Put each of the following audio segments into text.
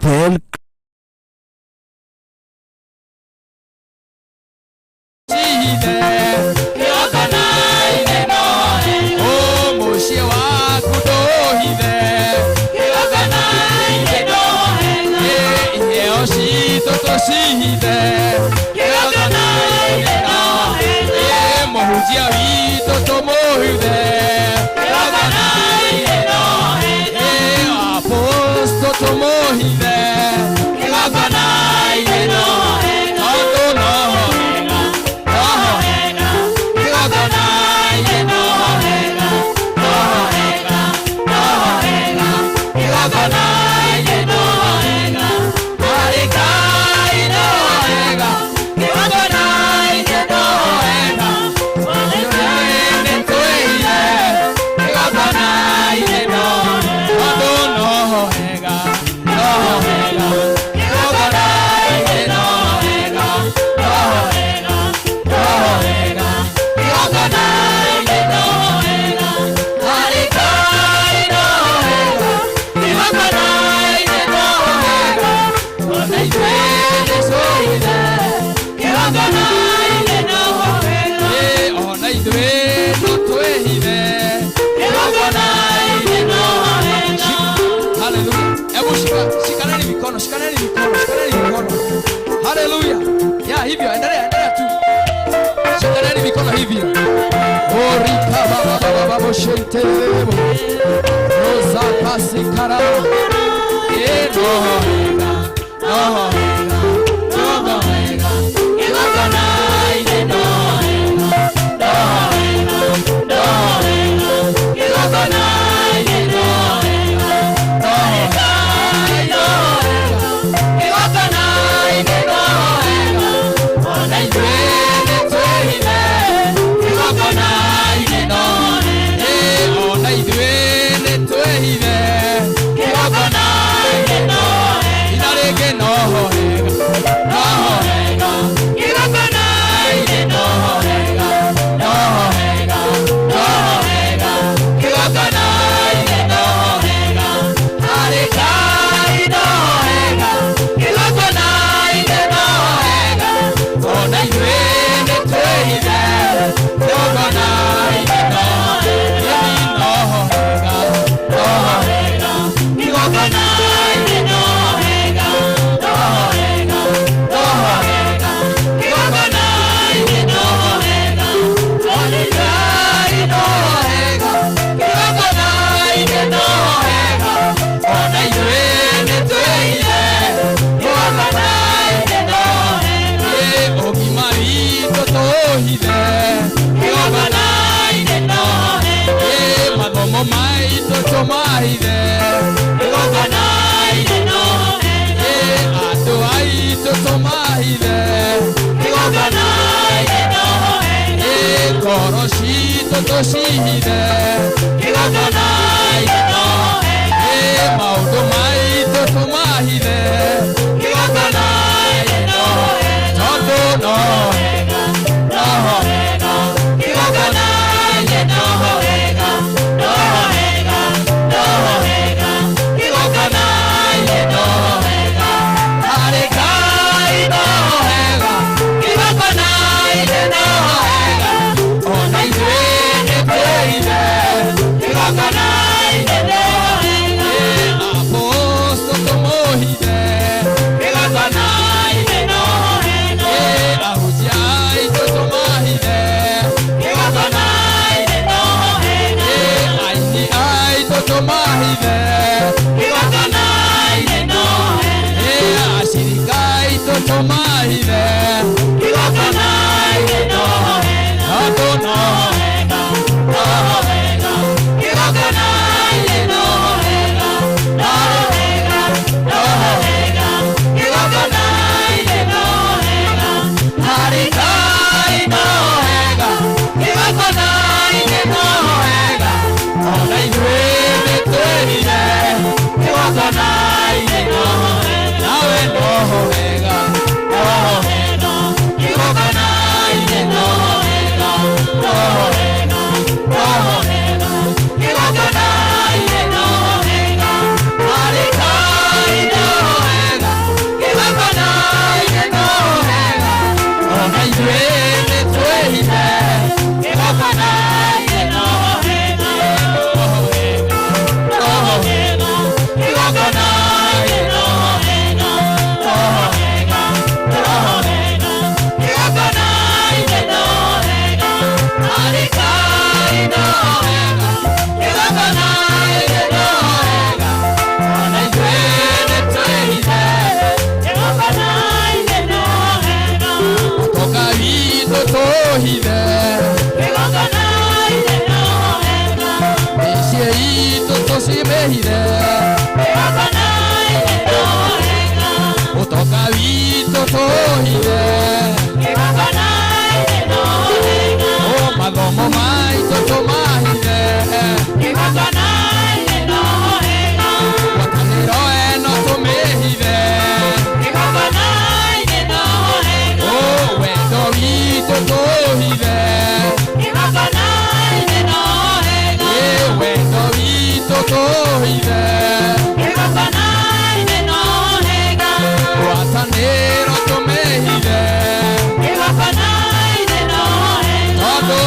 then hallelujah. Ya hivyo endelea tu. Shikaneni mikono hivyo. Orika baba baba shente. Rosa kasikara. Gonna tohithe mĩciĩ itũ tũcimĩhithe ũtonga witũ tũhithe mathomo maitũ tũmahithe ngwatanĩro ĩno tũmĩhithe wendo witũ tũhithe wendo witũ tũhithe ngwatanĩro tũmĩhithe tondũ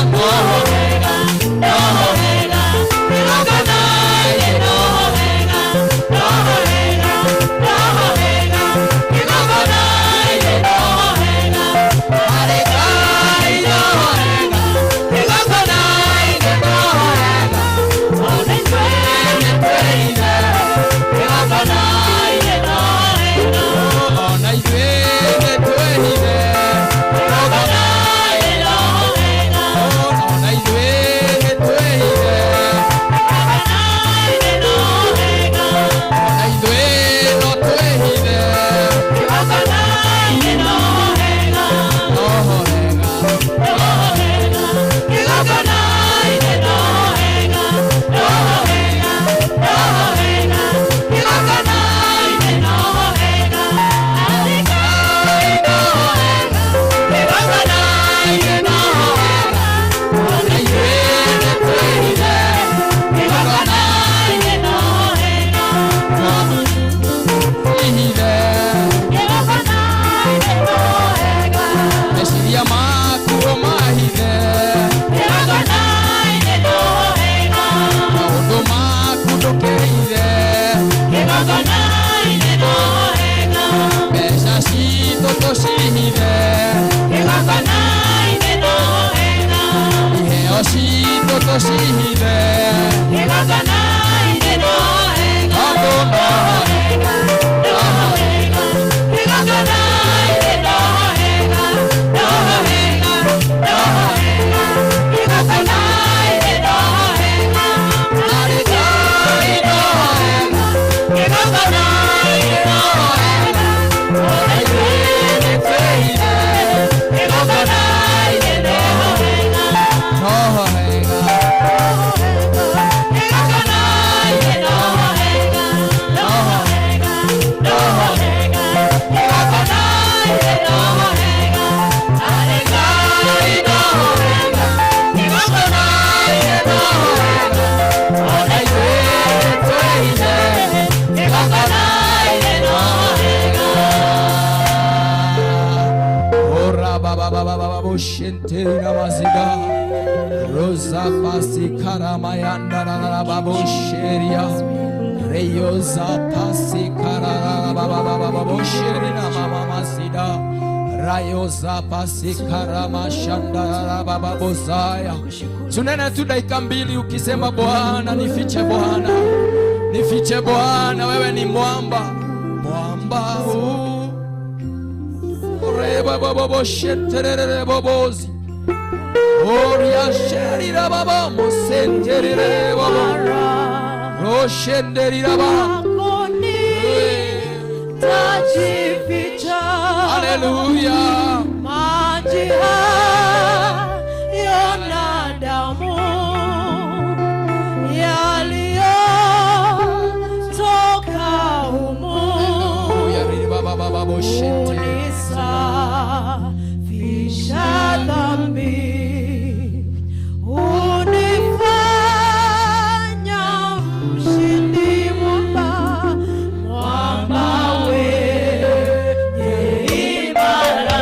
nohega Rosa pasi karamayanda la babosheria Reyoza pasi karara babosherina mama masida Rayoza pasi karamashanda la babosaya. Tunene tu dakika mbili ukisema Bwana nifiche, Bwana nifiche, Bwana wewe ni mwamba, mwamba huu reba babosheterere bobozi Oria sherira baba mosenterere baba Roshenderira baba tajificha. Hallelujah. Maji hayo na damu yaliyotoka humu unisafisha dhambi, unifanya mshindi, mwamba wenye imara.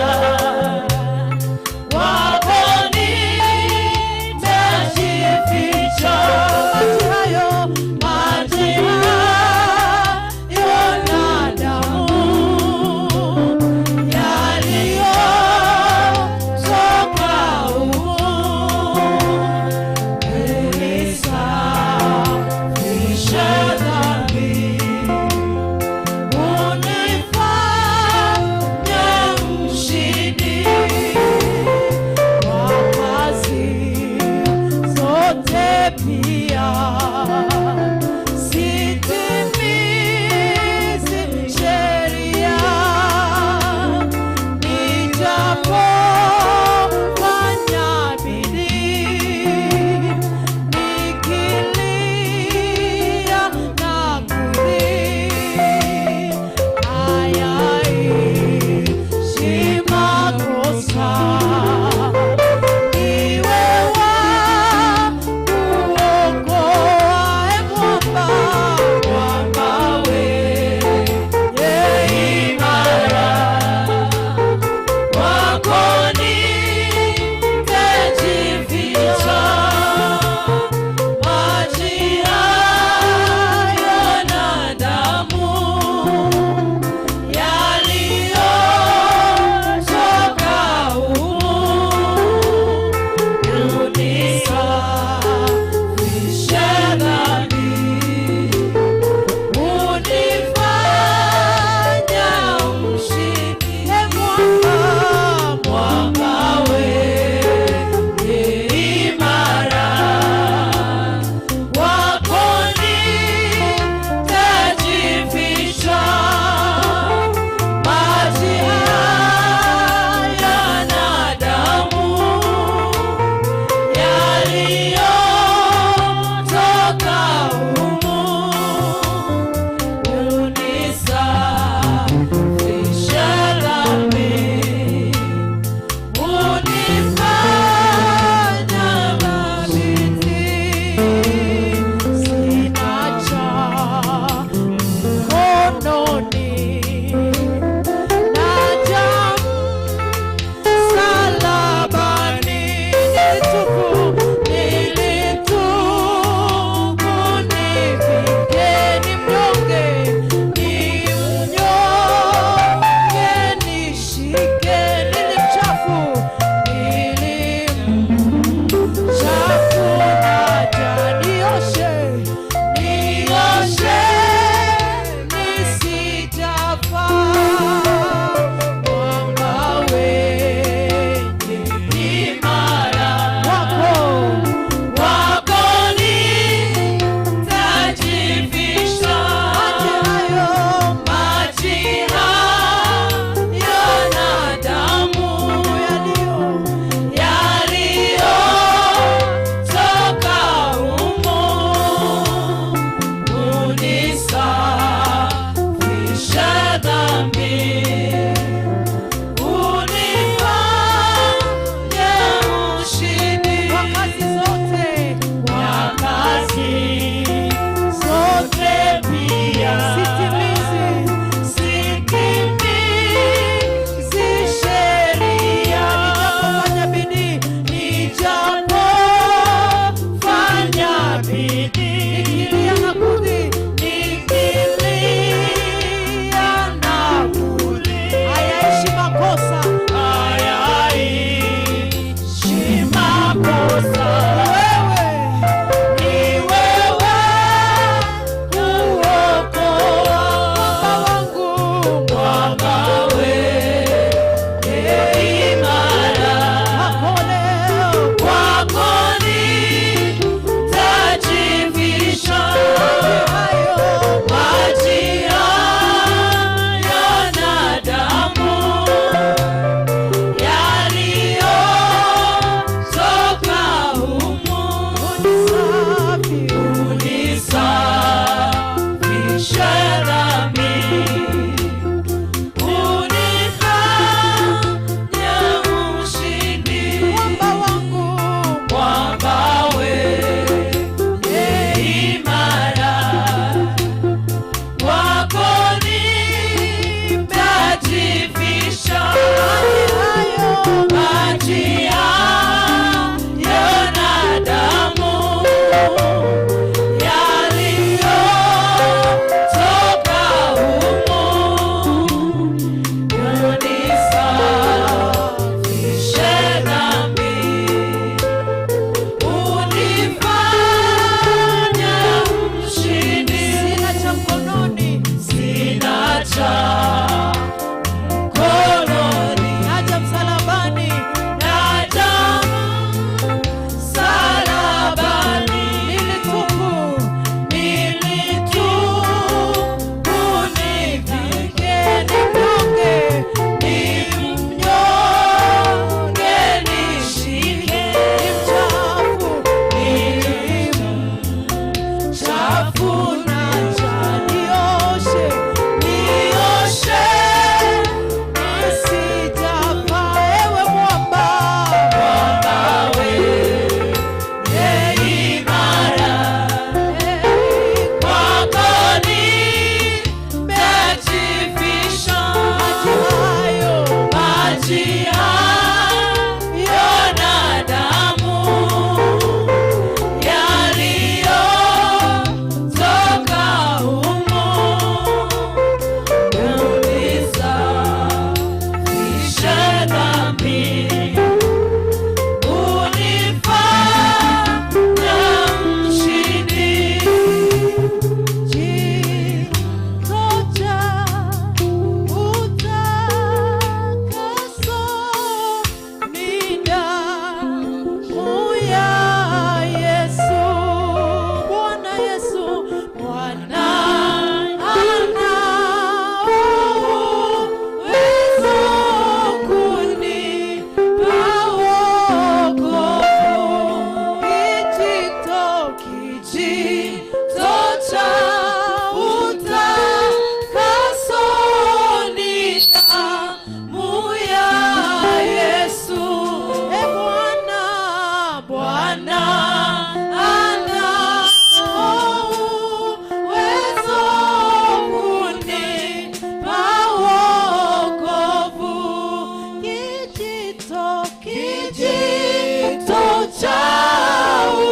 cha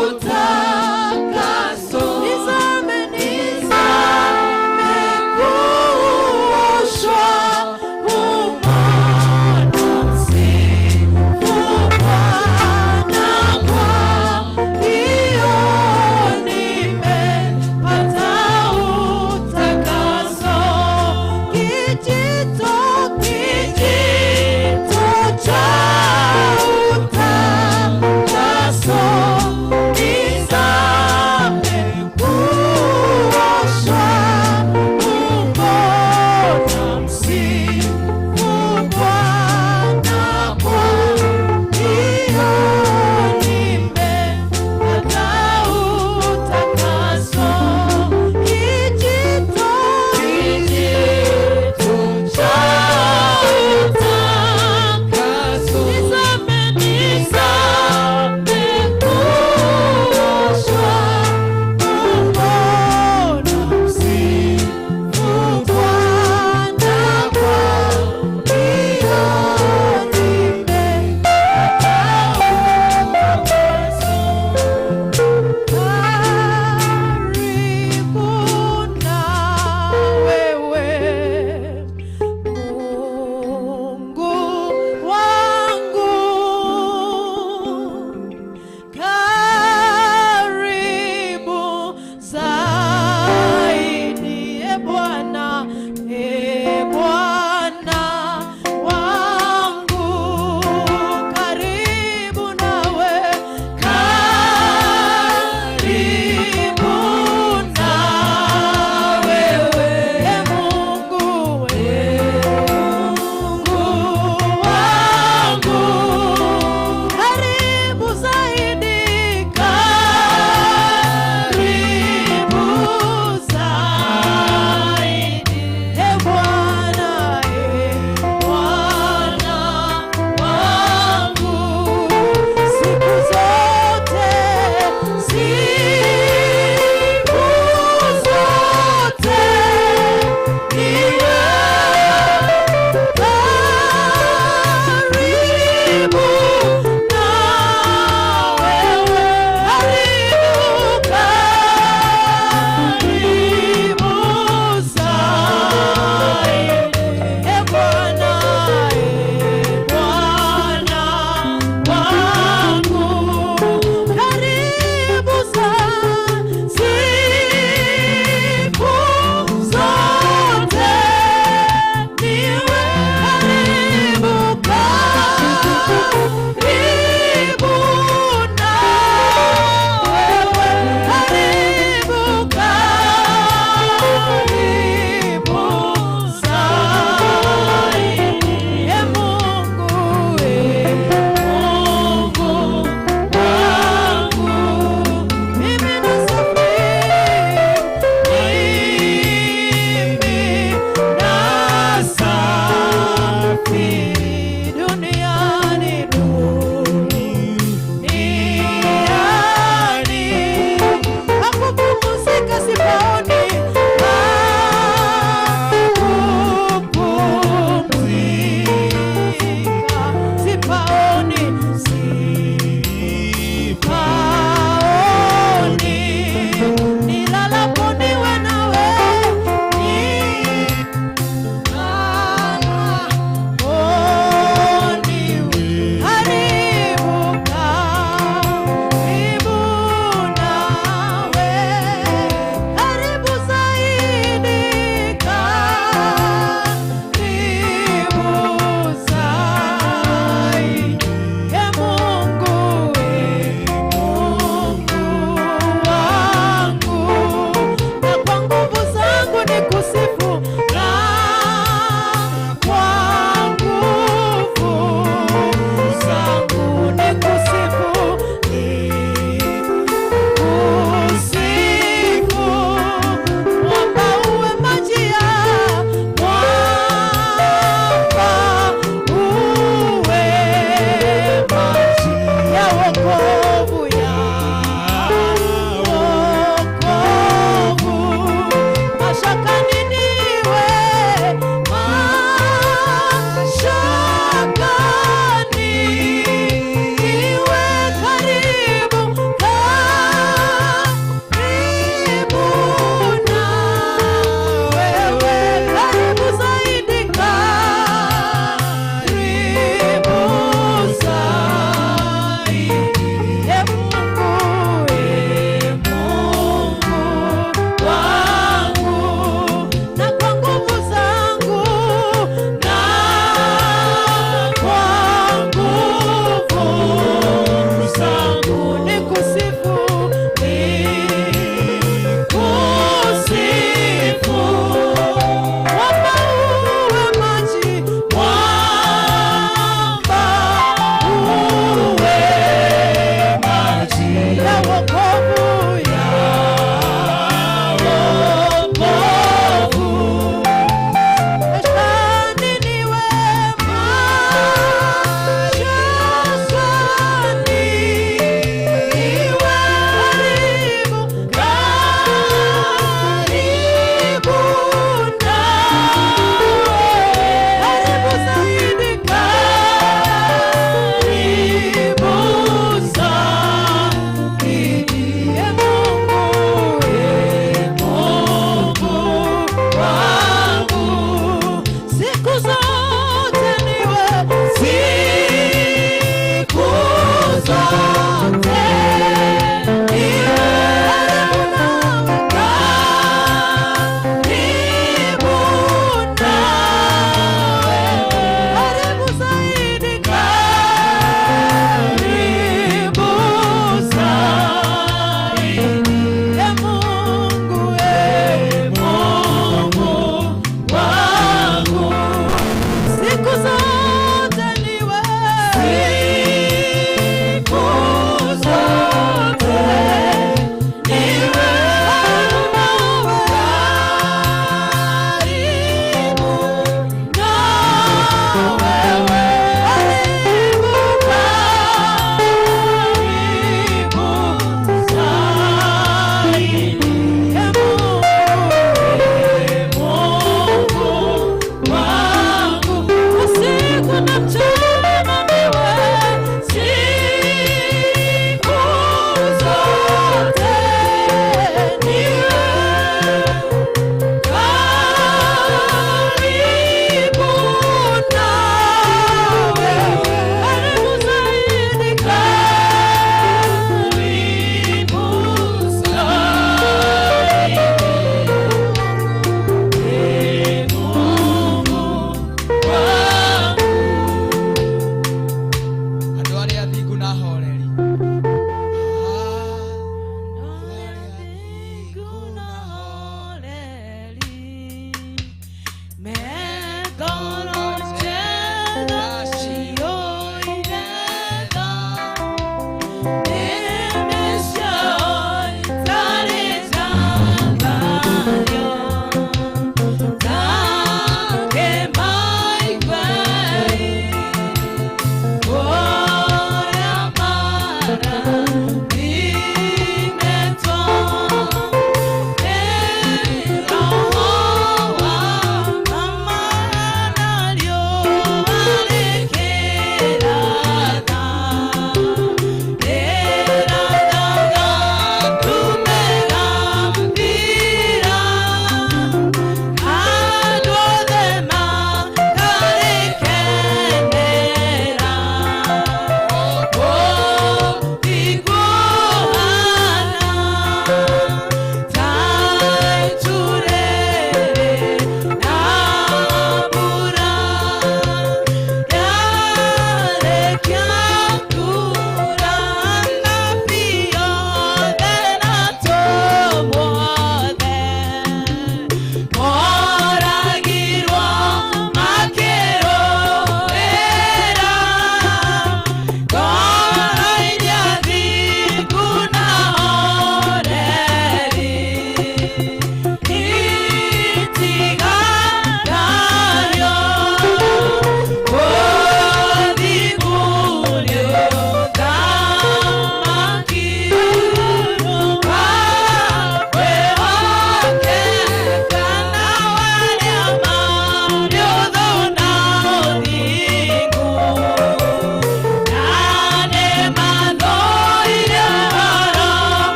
utakaso. Nizame, nizame kuoshwa umona msifu Bwana, kwa hiyo nimepata utakaso. Kijito cha utakaso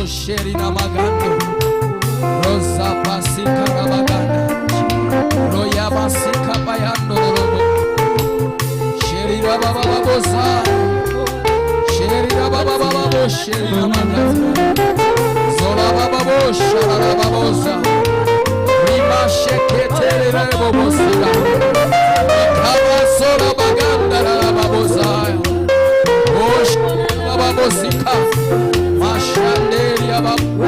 sheri na magando rosa pasika na maganda roya basika bayando robo sheri na baba babosa sheri na baba babo sheri na maganda zola baba bosha na babosa rima sheketere na babosa kama zola baganda na babosa babosika mashanderi ababu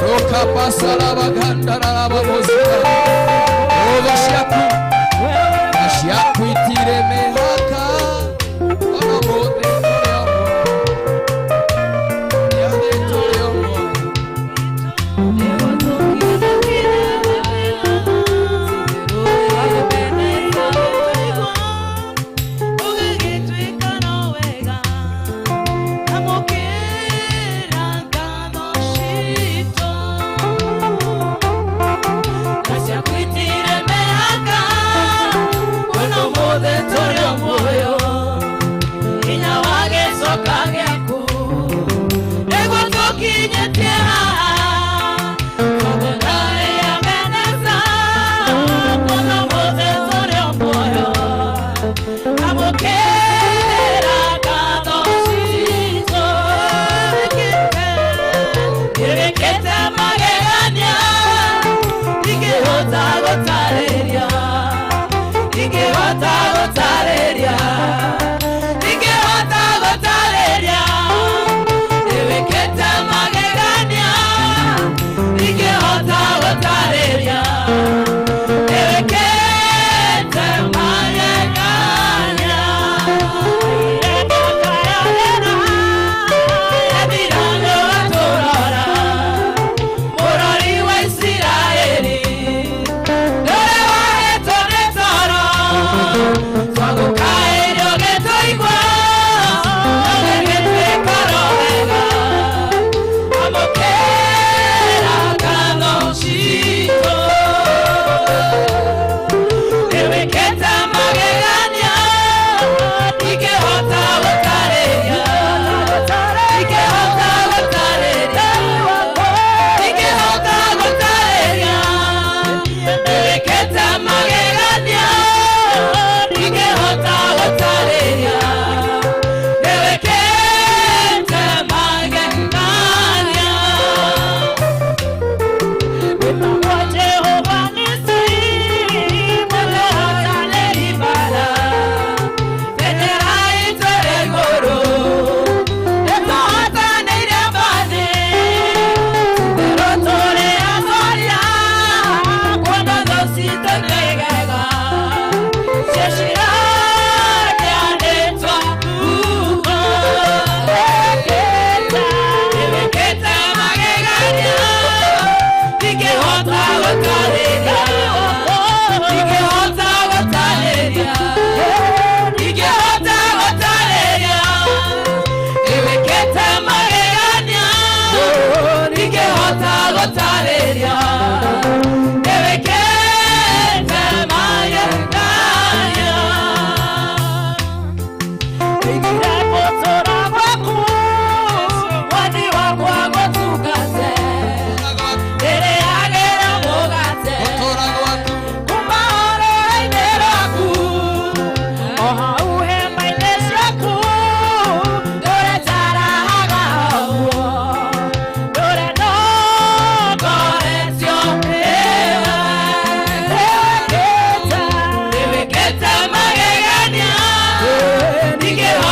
roka pasala baganda na babosika obashaku itire mehaka ona mote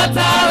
Hata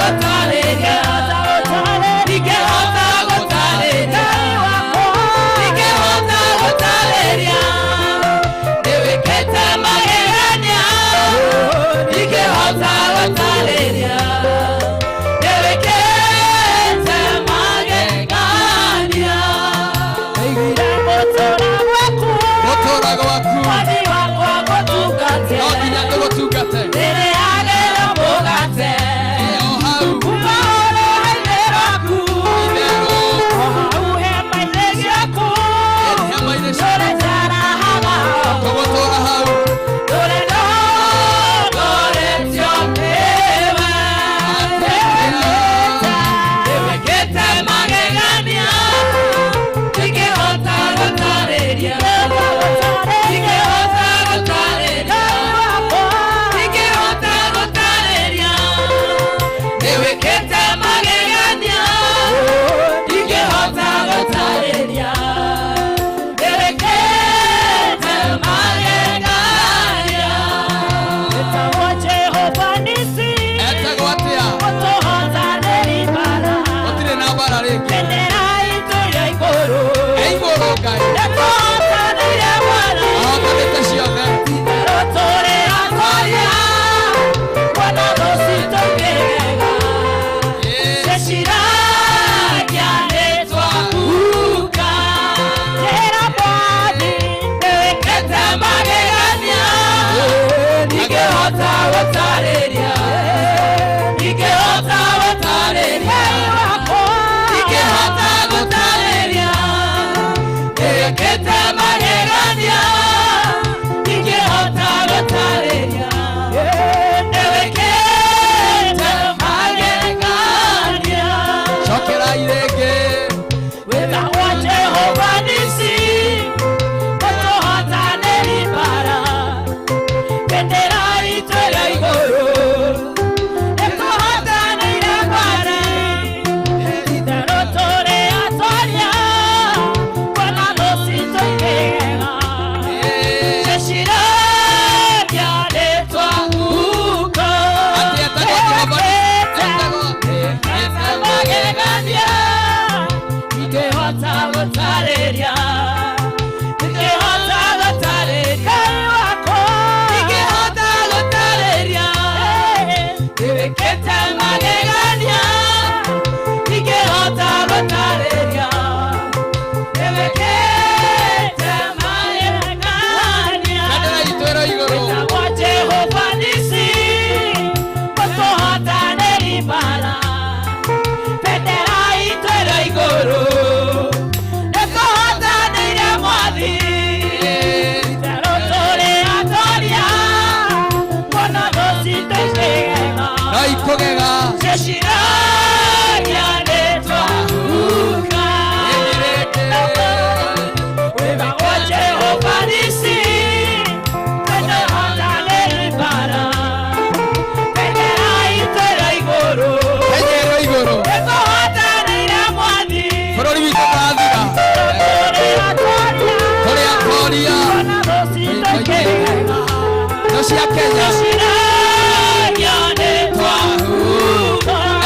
cia Kenya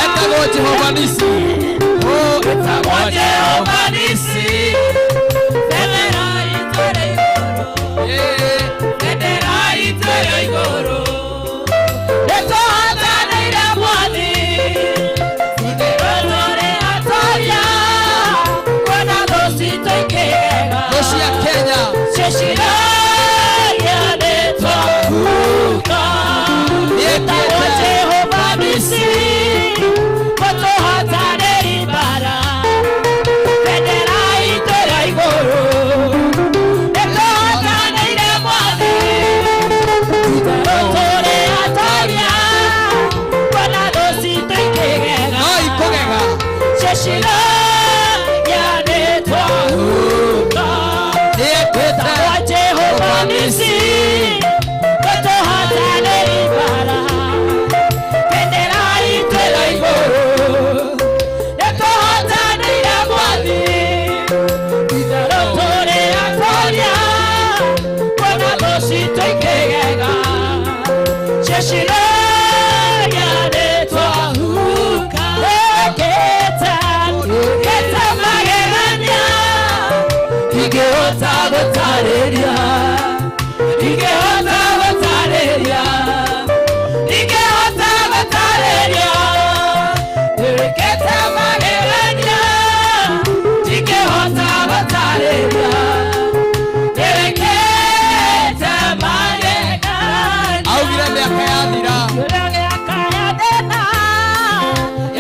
etagwo Jehova Nisi, etagwo Jehova Nisi, bendera itore iguru etohatanĩire mwathi tũrĩ atoria kuona thũ citũ ikĩgega, thũ cia Kenya ciciragia nĩtwahuka, etagwo Jehova Nisi, gũtũhotanĩri mbara, bendera itore iguru etohatanĩire mwathi tũrĩ atoria kuona thũ citũ ikĩgega, ciciragia nĩtwahuka, etagwo Jehova Nisi, gũtũhotanĩri mbara, bendera itore iguru etohatanĩire mwathi tũrĩ atoria kuona thũ citũ ikĩgega, ciciragia nĩtwahuka, gĩta magegania ingĩhota gũtarĩria, ingĩhota gũtarĩria, ingĩhota gũtarĩria, gĩta magegania ingĩhota gũtarĩria, gĩta magegania. Augire mĩaka yathira, mĩaka yathira,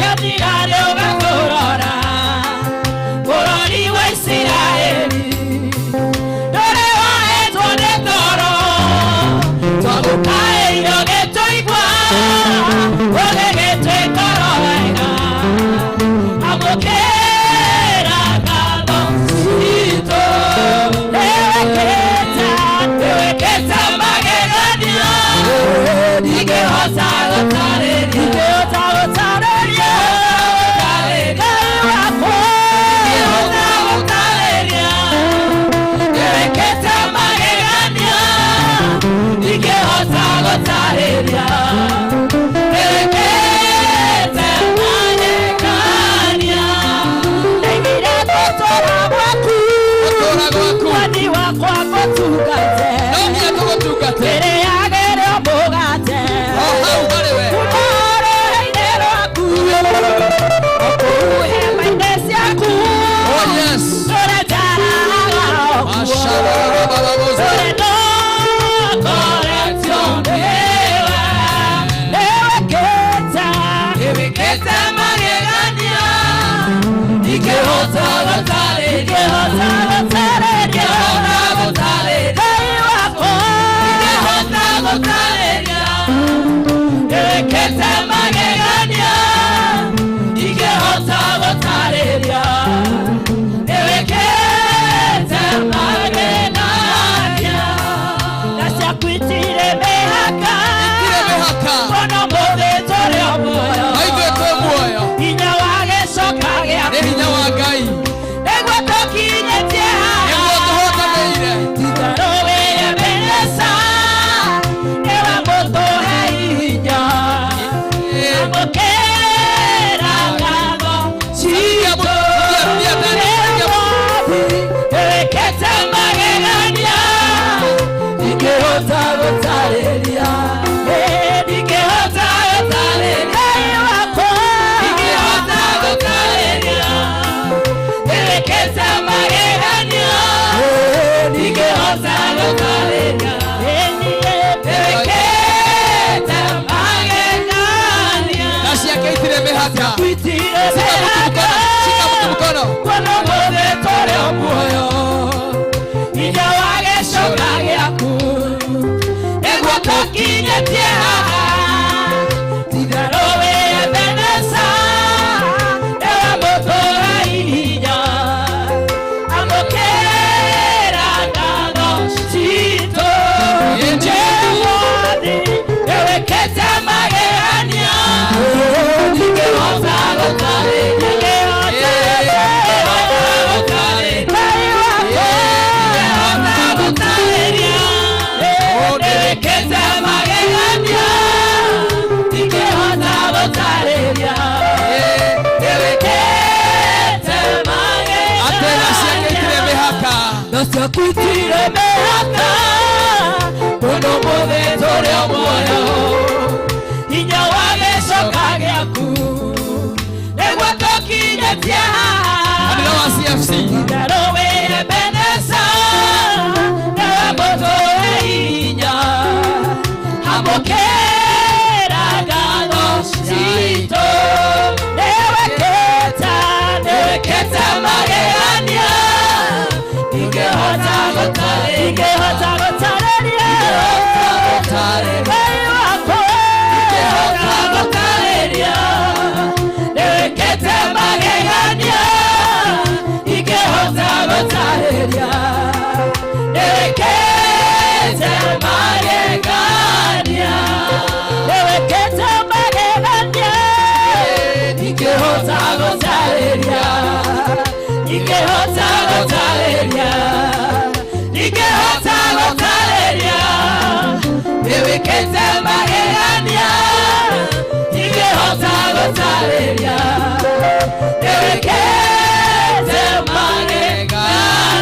yathira rĩu gakũrora bũrũri wa Isiraeli, ndũrĩ wahetwo nĩ toro, twagũkaĩirwo gĩtũigua, ũgĩgĩtwĩkoro wega, amũkĩra ngatho citũ, nĩwĩkĩte magegania, ingĩhota gũtarĩria, ingĩhota gũtarĩria, Ngai wakwa, ingĩhota gũtarĩria, nĩwĩkĩte magegania, ingĩhota gũtarĩria, nĩwĩkĩte magegania, ndaigire gũtũũra gwaku, mwathi wakwa ngũtungate, mbere yagĩrwo mũgate, ũroreire rwaku, ũkũhe maithe ciaku, tũre njaraga okuo, tũre nokoretio nĩwe, nĩwĩkĩte magegania, ingĩhota gũtarĩria, Ngai wakwa, ingĩhota gũtarĩria, nĩwĩkĩte magegania, ingĩhota gũtarĩria, nĩwĩkĩte magegania, na ciaku itirĩ mĩhaka, ona mũthĩ tũrĩ o muoyo, hinya wa gĩcoka gĩaku, nĩguo tũkinyĩtie haha, itharũ wĩyemenyeca, nĩwe mũtũhe hinya, amũkĩra ngatho citũ, nĩwĩkĩte magegania, ingĩhota gũtarĩria, ingĩhota gũtarĩria, Ngai wakwa, ingĩhota gũtarĩria, nĩwĩkĩte magegania, ingĩhota gũtarĩria, nĩwĩkĩte magegania, na ciake itirĩ mĩhaka, kuona mũthĩ tũrĩ o muoyo, hinya wa gĩcoka gĩaku, nĩguo tũkinyĩtie haha, itharũ wĩyemenyeca, Kwitire mehaka Muno muthetore omwoyo Hinya wa gicoka giaku Niguo tukinyetie haha Andũ wa CFC Ndarowe Ebeneza Newe mũtũhe hinya Hamũkĩra ngatho citũ Nĩwĩkĩte magegania Ingĩhota gũtarĩria Ngai wakwa Ingĩhota gũtarĩria Nĩwĩkĩte magegania Ingĩhota gũtarĩria Nĩwĩkĩte magegania Nĩwĩkĩte magegania Ingĩhota gũtarĩria Ingĩhota gũtarĩria Ingĩhota gũtarĩria Nĩwĩkĩte magegania Ingĩhota gũtarĩria Nĩwĩkĩte magegania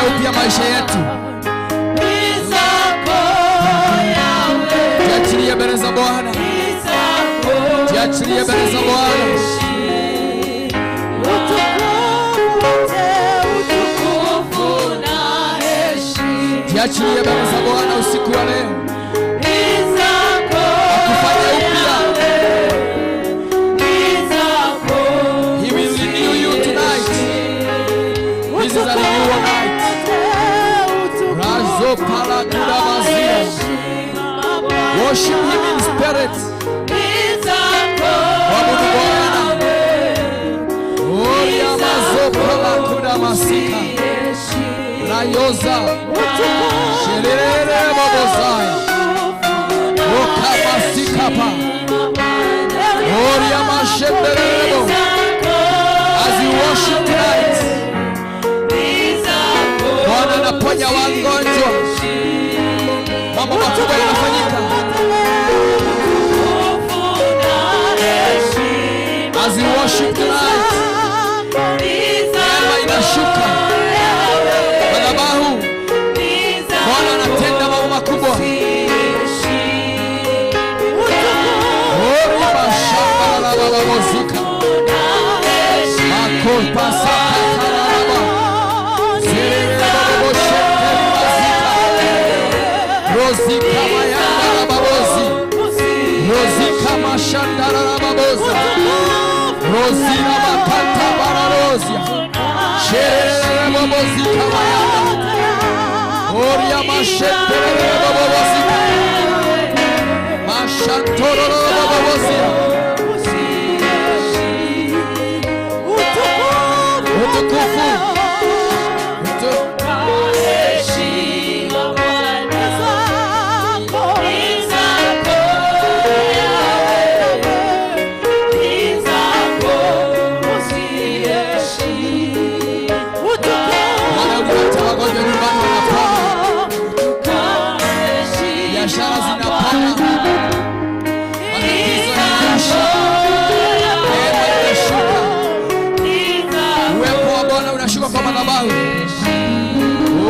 upya maisha yetu. Jiachilie mbele za Bwana. Jiachilie mbele za Bwana. Jiachilie mbele za Bwana usiku wa leo. Akufanye upya. He will renew you Sokola kudamasika Rayoza Sherere babozaya Okabasikapa Oria mashenderebo. As you worship tonight, Bwana anaponya wagonjwa, mambo makubwa yanafanyika. As you worship tonight, neema inashuka madhabahu. Bwana anatenda mambo makubwa. Oria mashenderebo Makolpasa kataraba Zerere babo shekeri mazika Rozika mayandara babozi Rozika mashandara baboza Rozina makanta bararozia Sherere babozika mayanda Oria mashentere babozika Mashantoro babozia Utukufu biashara zinapona, matatizo yanaisha, neema inashuka, uwepo wa Bwana unashuka kwa madhabahu.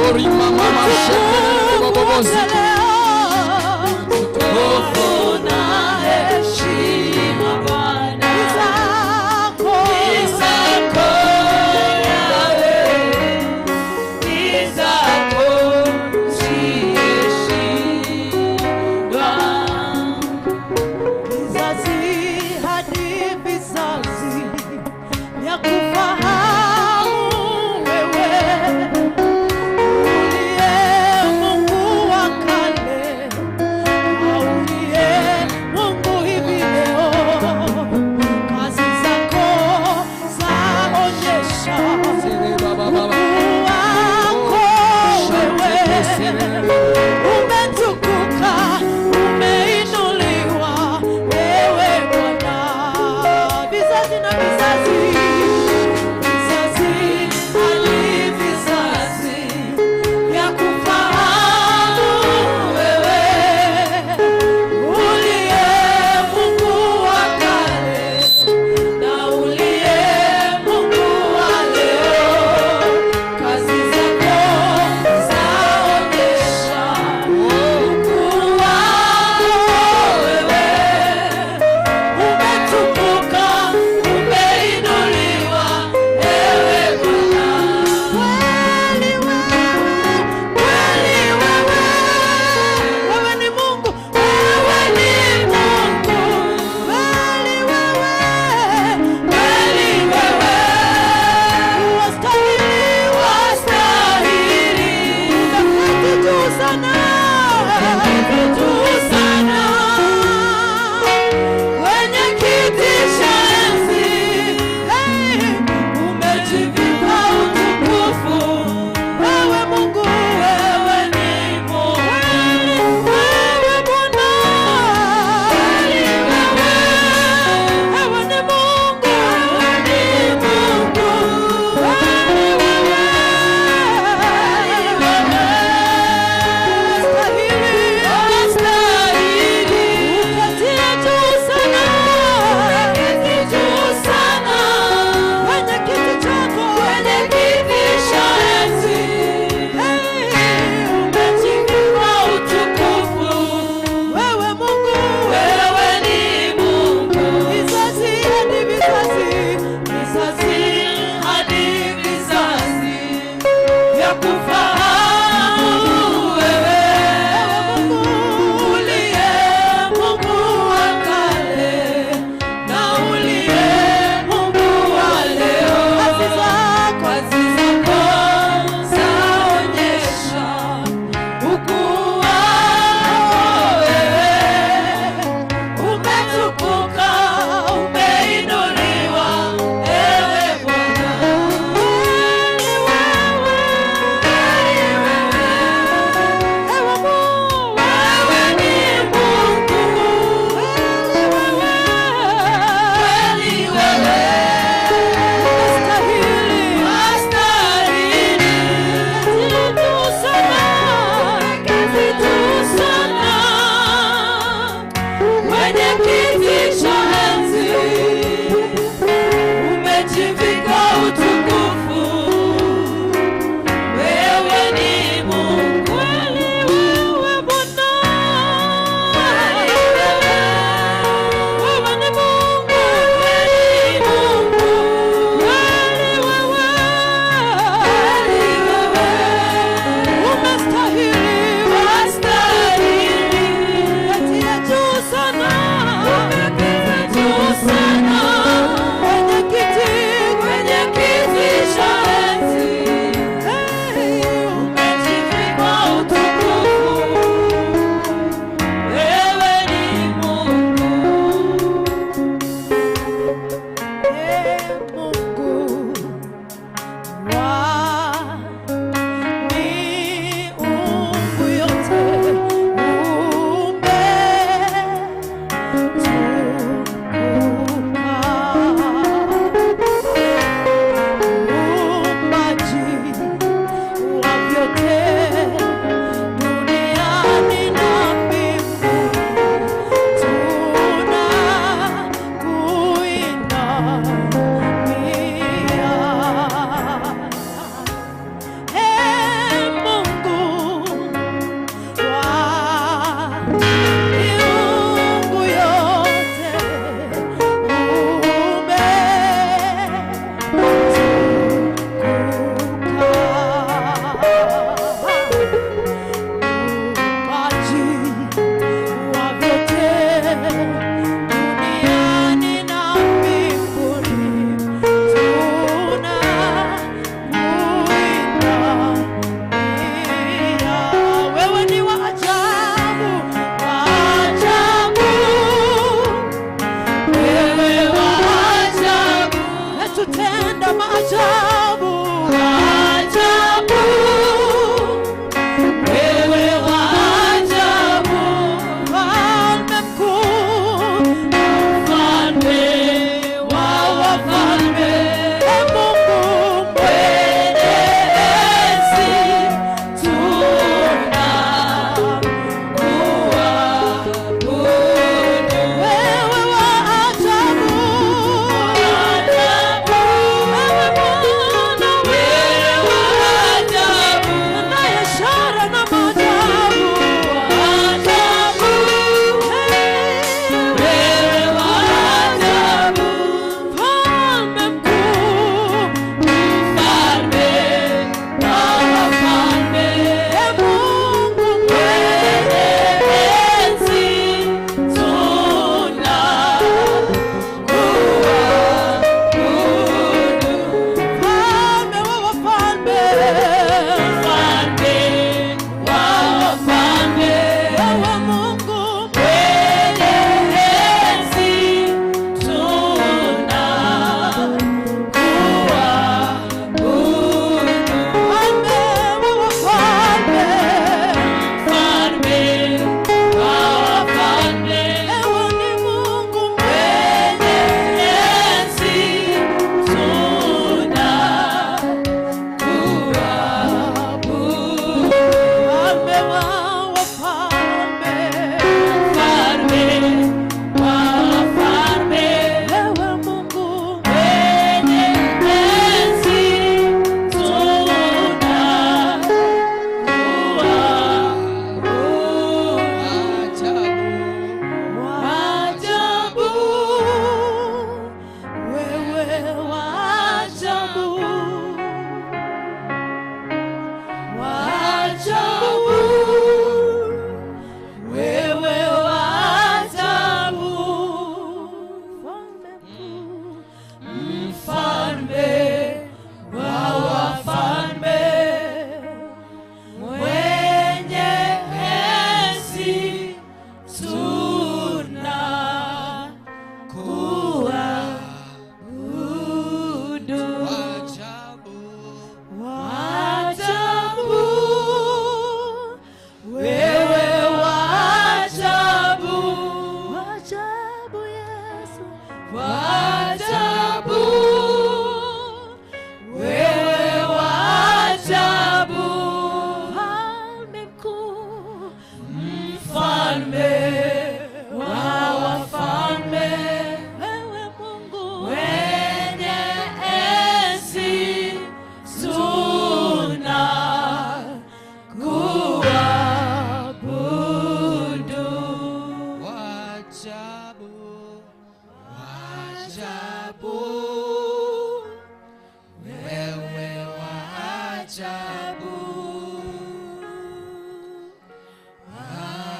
Ori mama mashendelele bobobozi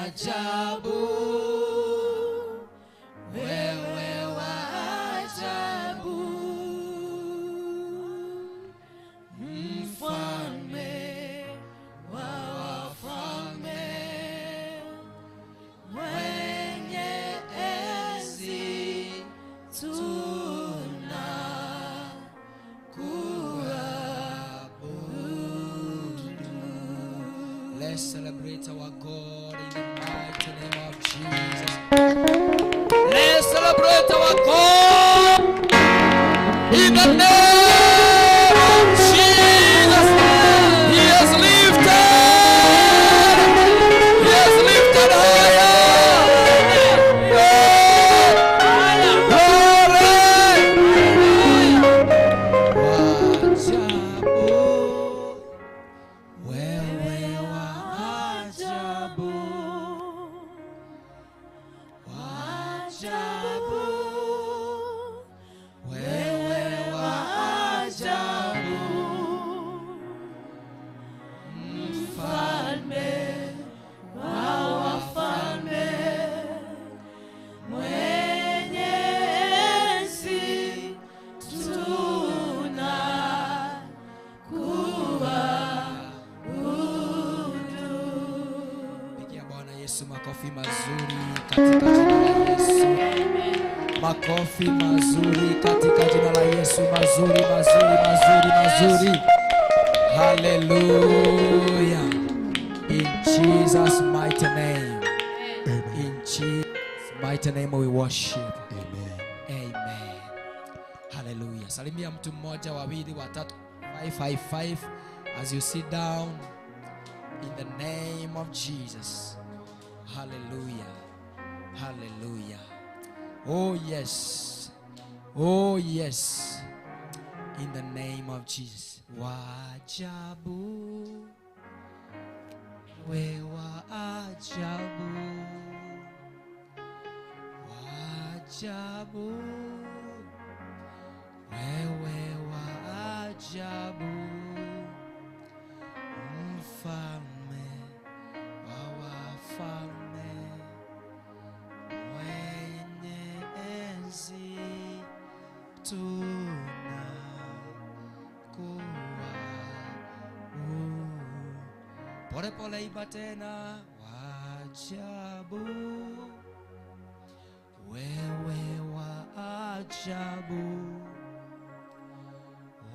ajabu, wewe wa ajabu, mfalme wa wafalme, mwenye enzi tunakuabudu. Let's celebrate our God in the mighty name of Jesus. Let's celebrate our God in the name of Jesus. He has lifted. He has lifted higher. Makofi mazuri katika jina la Yesu. Makofi mazuri katika jina la Yesu. Mazuri, mazuri, mazuri, mazuri. Hallelujah. In Jesus' mighty name. In Jesus' mighty name we worship. Amen. Amen. Hallelujah. Salimia mtu mmoja, wawili, watatu, 555 as you sit down in the name of Jesus. Hallelujah. Hallelujah. Oh yes. Oh yes. In the name of Jesus. Wajabu. We wa ajabu. Wajabu. Wewe wa ajabu. Mfalme wa wafalme, mwenye enzi tunakuabudu. Pole pole iba tena. Wajabu, wewe wa ajabu,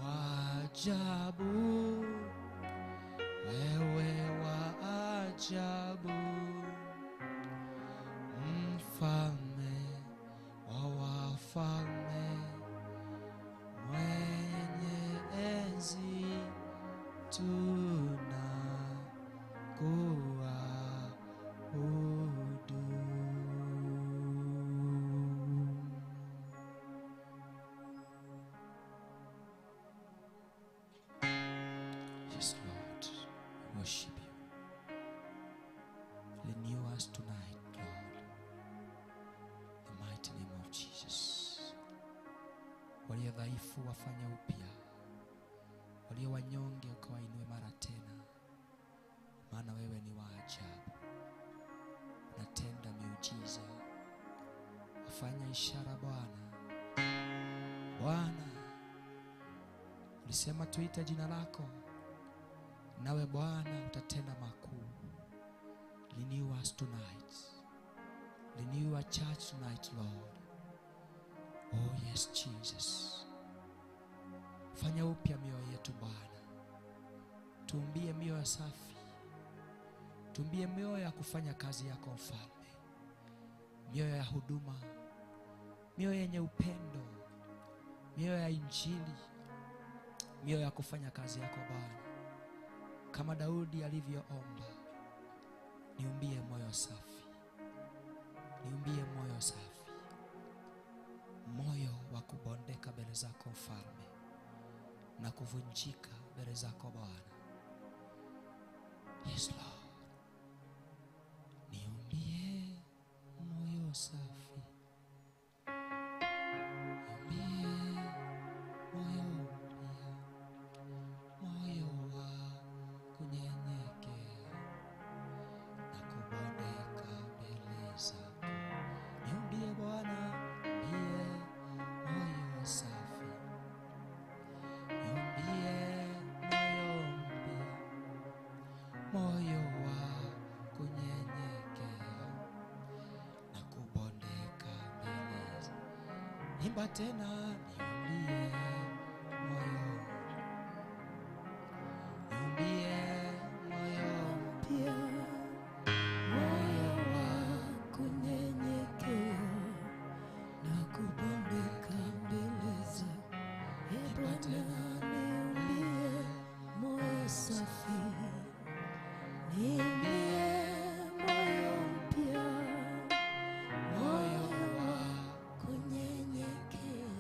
wajabu, wewe wa ajabu, mfalme wa wafalme, mwenye enzi tunakuabudu. Yes, Lord, we worship you. Renew us tonight, Lord, in the mighty name of Jesus. Walio dhaifu wafanya upya, walio wanyonge ukawainue mara tena, maana wewe ni wa ajabu. Unatenda miujiza, wafanya ishara Bwana. Bwana, ulisema tuite jina lako, nawe Bwana utatenda makuu. Renew us tonight. Renew our church tonight, Lord. Oh yes, Jesus. Fanya upya mioyo yetu Bwana. Tuumbie mioyo safi. Tuumbie mioyo ya kufanya kazi yako Mfalme. Mioyo ya huduma. Mioyo yenye upendo. Mioyo ya injili. Mioyo ya kufanya kazi yako Bwana. Kama Daudi alivyoomba, niumbie moyo safi. Niumbie moyo safi. Moyo wa kubondeka mbele zako Mfalme na kuvunjika mbele zako Bwana. Yes, Lord. Niumbie moyo safi. Niumbie moyo mpya. Moyo wa Imba tena, niumbie moyo. Niumbie moyo mpya, moyo wa kunyenyekea na kubondeka mbele zako. Bwana, niumbie moyo safi, niumbie moyo mpya, moyo wa kunyenyekea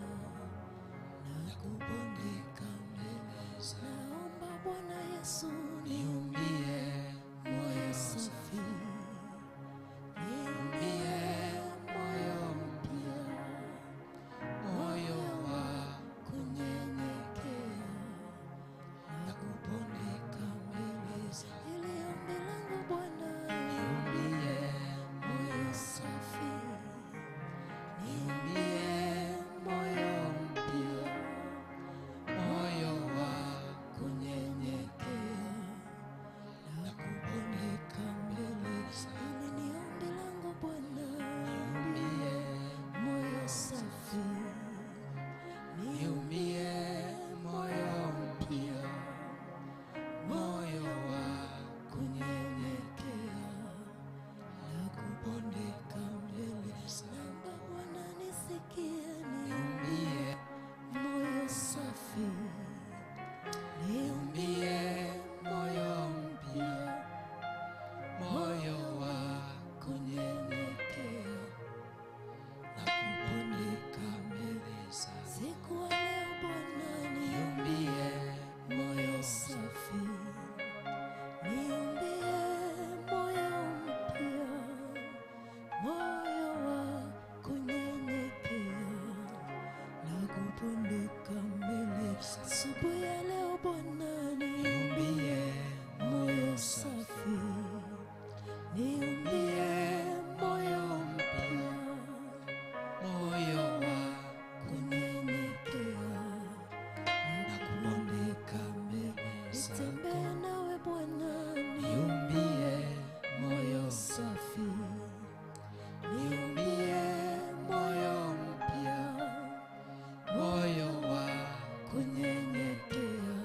na kubondeka mbele zako. Naomba Bwana Yesu, niumbie moyo safi, niumbie moyo mpya, moyo wa kunyenyekea na kubondeka mbele zako. Ili ombi langu Bwana, niumbie moyo safi, niumbie moyo mpya, moyo wa kunyenyekea na kubondeka mbele zako. Ili ni ombi langu Bwana, niumbie moyo safi, niumbie moyo mpya, moyo wa kunyenyekea na kubondeka mbele zako. Bwana nisikie, niumbie moyo safi, niumbie moyo mpya, moyo wa kunyenyekea na kubondeka mbele zako. Siku ya leo Bwana, niumbie moyo safi, niumbie moyo mpya, moyo wa kunyenyekea na kubondeka mbele zako. Asubuhi ya leo Bwana, niumbie moyo safi, niumbie moyo mpya, moyo wa kunyenyekea na kubondeka mbele zako. Nitembee nawe Bwana, niumbie moyo safi, niumbie moyo mpya, moyo wa kunyenyekea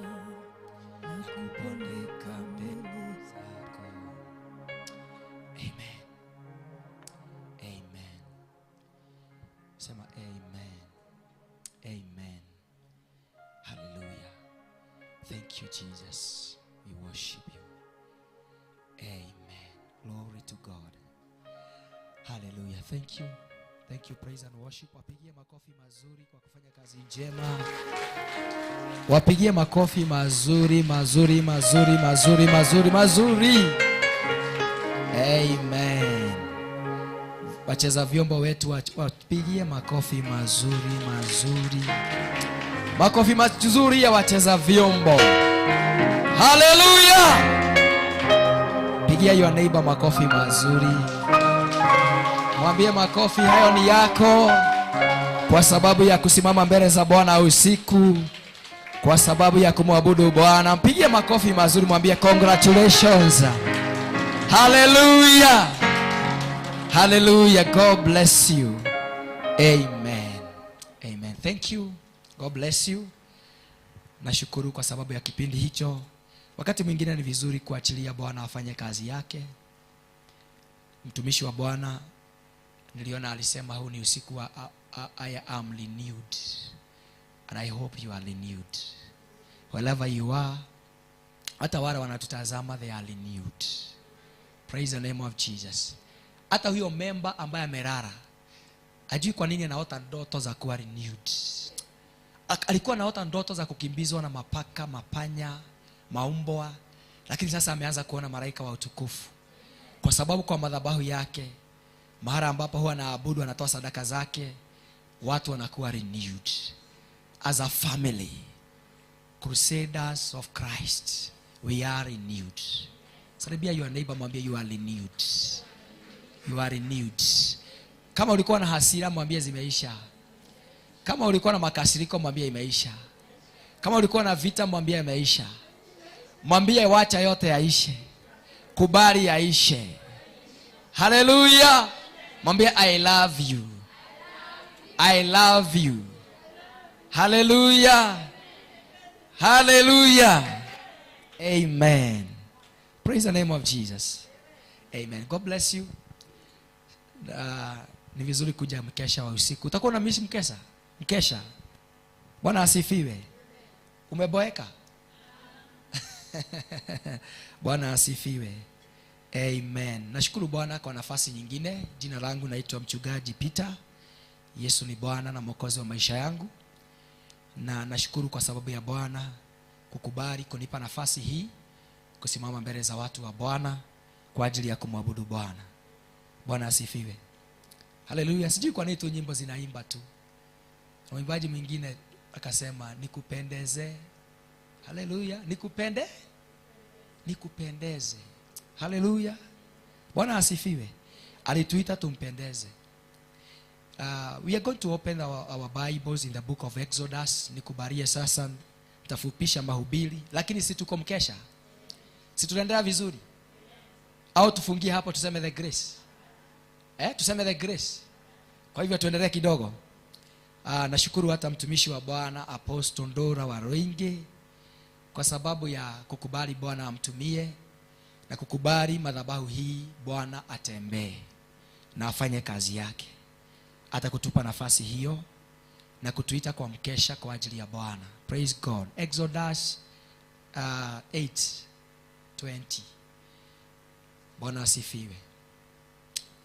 na kubondeka mbele zako. Amen. Amen. Sema amen. Amen. Hallelujah. Thank you, Jesus. We worship you. Amen. Glory to God. Hallelujah. Thank you. Thank you, praise and worship. Wapigie makofi mazuri kwa kufanya kazi njema. Wapigie makofi mazuri, mazuri, mazuri, mazuri, mazuri, mazuri. Amen. Wacheza vyombo wetu wapigie makofi mazuri, mazuri. Makofi mazuri ya wacheza vyombo. Hallelujah. Pigia your neighbor makofi mazuri. Mwambie makofi hayo ni yako kwa sababu ya kusimama mbele za Bwana usiku, kwa sababu ya kumwabudu Bwana. Mpigie makofi mazuri, mwambie congratulations. Hallelujah. Hallelujah. God bless you. Amen. Amen. Thank you. God bless you. Nashukuru kwa sababu ya kipindi hicho. Wakati mwingine ni vizuri kuachilia Bwana afanye kazi yake. Mtumishi wa Bwana niliona alisema huu ni usiku wa I am renewed. And I hope you are renewed. Wherever you are, hata wale wanatutazama, they are renewed. Praise the name of Jesus. Hata huyo member ambaye amelala, ajui kwa nini anaota ndoto za kuwa renewed. Alikuwa anaota ndoto za kukimbizwa na mapaka, mapanya, maumbwa, lakini sasa ameanza kuona malaika wa utukufu. Kwa sababu kwa madhabahu yake, mahali ambapo huwa anaabudu, anatoa sadaka zake, watu wanakuwa renewed. As a family, crusaders of Christ, we are renewed. Saribia your neighbor, mwambie you are renewed. You are renewed. Kama ulikuwa na hasira, mwambie zimeisha. Kama ulikuwa na makasiriko, mwambie imeisha. Kama ulikuwa na vita, mwambie imeisha. Mwambie wacha yote yaishe. Kubali yaishe. Hallelujah. Mwambie I love you. I love you. Hallelujah. Hallelujah. Amen. Praise the name of Jesus. Amen. God bless you. Ni vizuri kuja mkesha wa usiku. Utakuwa na mishi mkesha. Bwana asifiwe. Umeboeka? Bwana asifiwe. Amen. Nashukuru Bwana kwa nafasi nyingine. Jina langu naitwa Mchungaji Peter. Yesu ni Bwana na Mwokozi wa maisha yangu. Na nashukuru kwa sababu ya Bwana kukubali kunipa nafasi hii kusimama mbele za watu wa Bwana kwa ajili ya kumwabudu Bwana. Bwana asifiwe. Haleluya. Sijui kwa nini tu nyimbo zinaimba tu. Mwimbaji mwingine akasema nikupendeze. Haleluya. Nikupendeze. Haleluya. Bwana asifiwe. Alituita tumpendeze. We are going to open our Bibles in the book of Exodus. Nikubarie sasa, tafupisha mahubiri, lakini si tuko mkesha. Si tunaendelea vizuri? Au tufungie hapo tuseme the grace? Tuseme the grace. Kwa hivyo tuendelee kidogo. Nashukuru hata mtumishi wa Bwana Apostle Ndora wa Roinge kwa sababu ya kukubali Bwana amtumie na kukubali madhabahu hii Bwana atembee na afanye kazi yake. Atakutupa nafasi hiyo na kutuita kwa mkesha kwa ajili ya Bwana. Praise God. Exodus 8:20. Bwana asifiwe.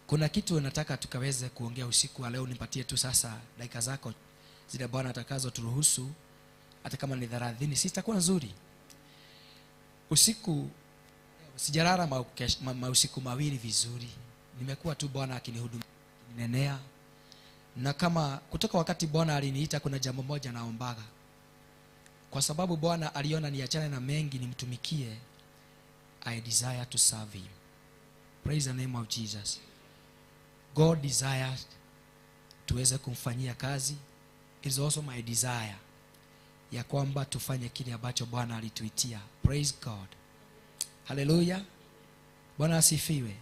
Kuna kitu nataka tukaweze kuongea usiku wa leo. Nipatie tu sasa dakika zako zile Bwana atakazo turuhusu, hata kama ni 30 sitakuwa nzuri. Usiku sijalala usiku mawili vizuri. Nimekuwa tu Bwana akinihudumia, ninenea. Na kama kutoka wakati Bwana aliniita kuna jambo moja naombaga. Kwa sababu Bwana aliona niachane na mengi nimtumikie. I desire to serve him. Praise the name of Jesus. God desires tuweze kumfanyia kazi. It is also my desire ya kwamba tufanye kile ambacho Bwana alituitia. Praise God. Hallelujah. Bwana asifiwe.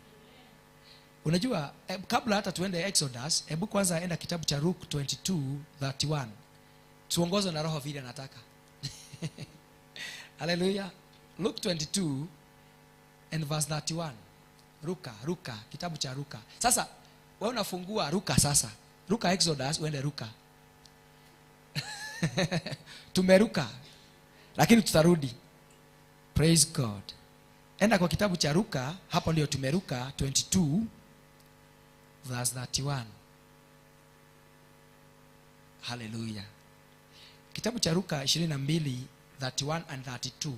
Unajua kabla hata tuende Exodus, hebu kwanza enda kitabu cha Luke 22:31. Tuongozwe na Roho vile anataka. Hallelujah. Luke 22 and verse 31. Luka, kitabu cha Luka. Sasa wewe unafungua Luka sasa. Luka Exodus uende Luka. Tumeruka. Lakini tutarudi. Praise God. Enda kwa kitabu cha Luka, hapo ndio tumeruka 22 verse 31. Hallelujah. Kitabu cha Luka 22:31 and 32.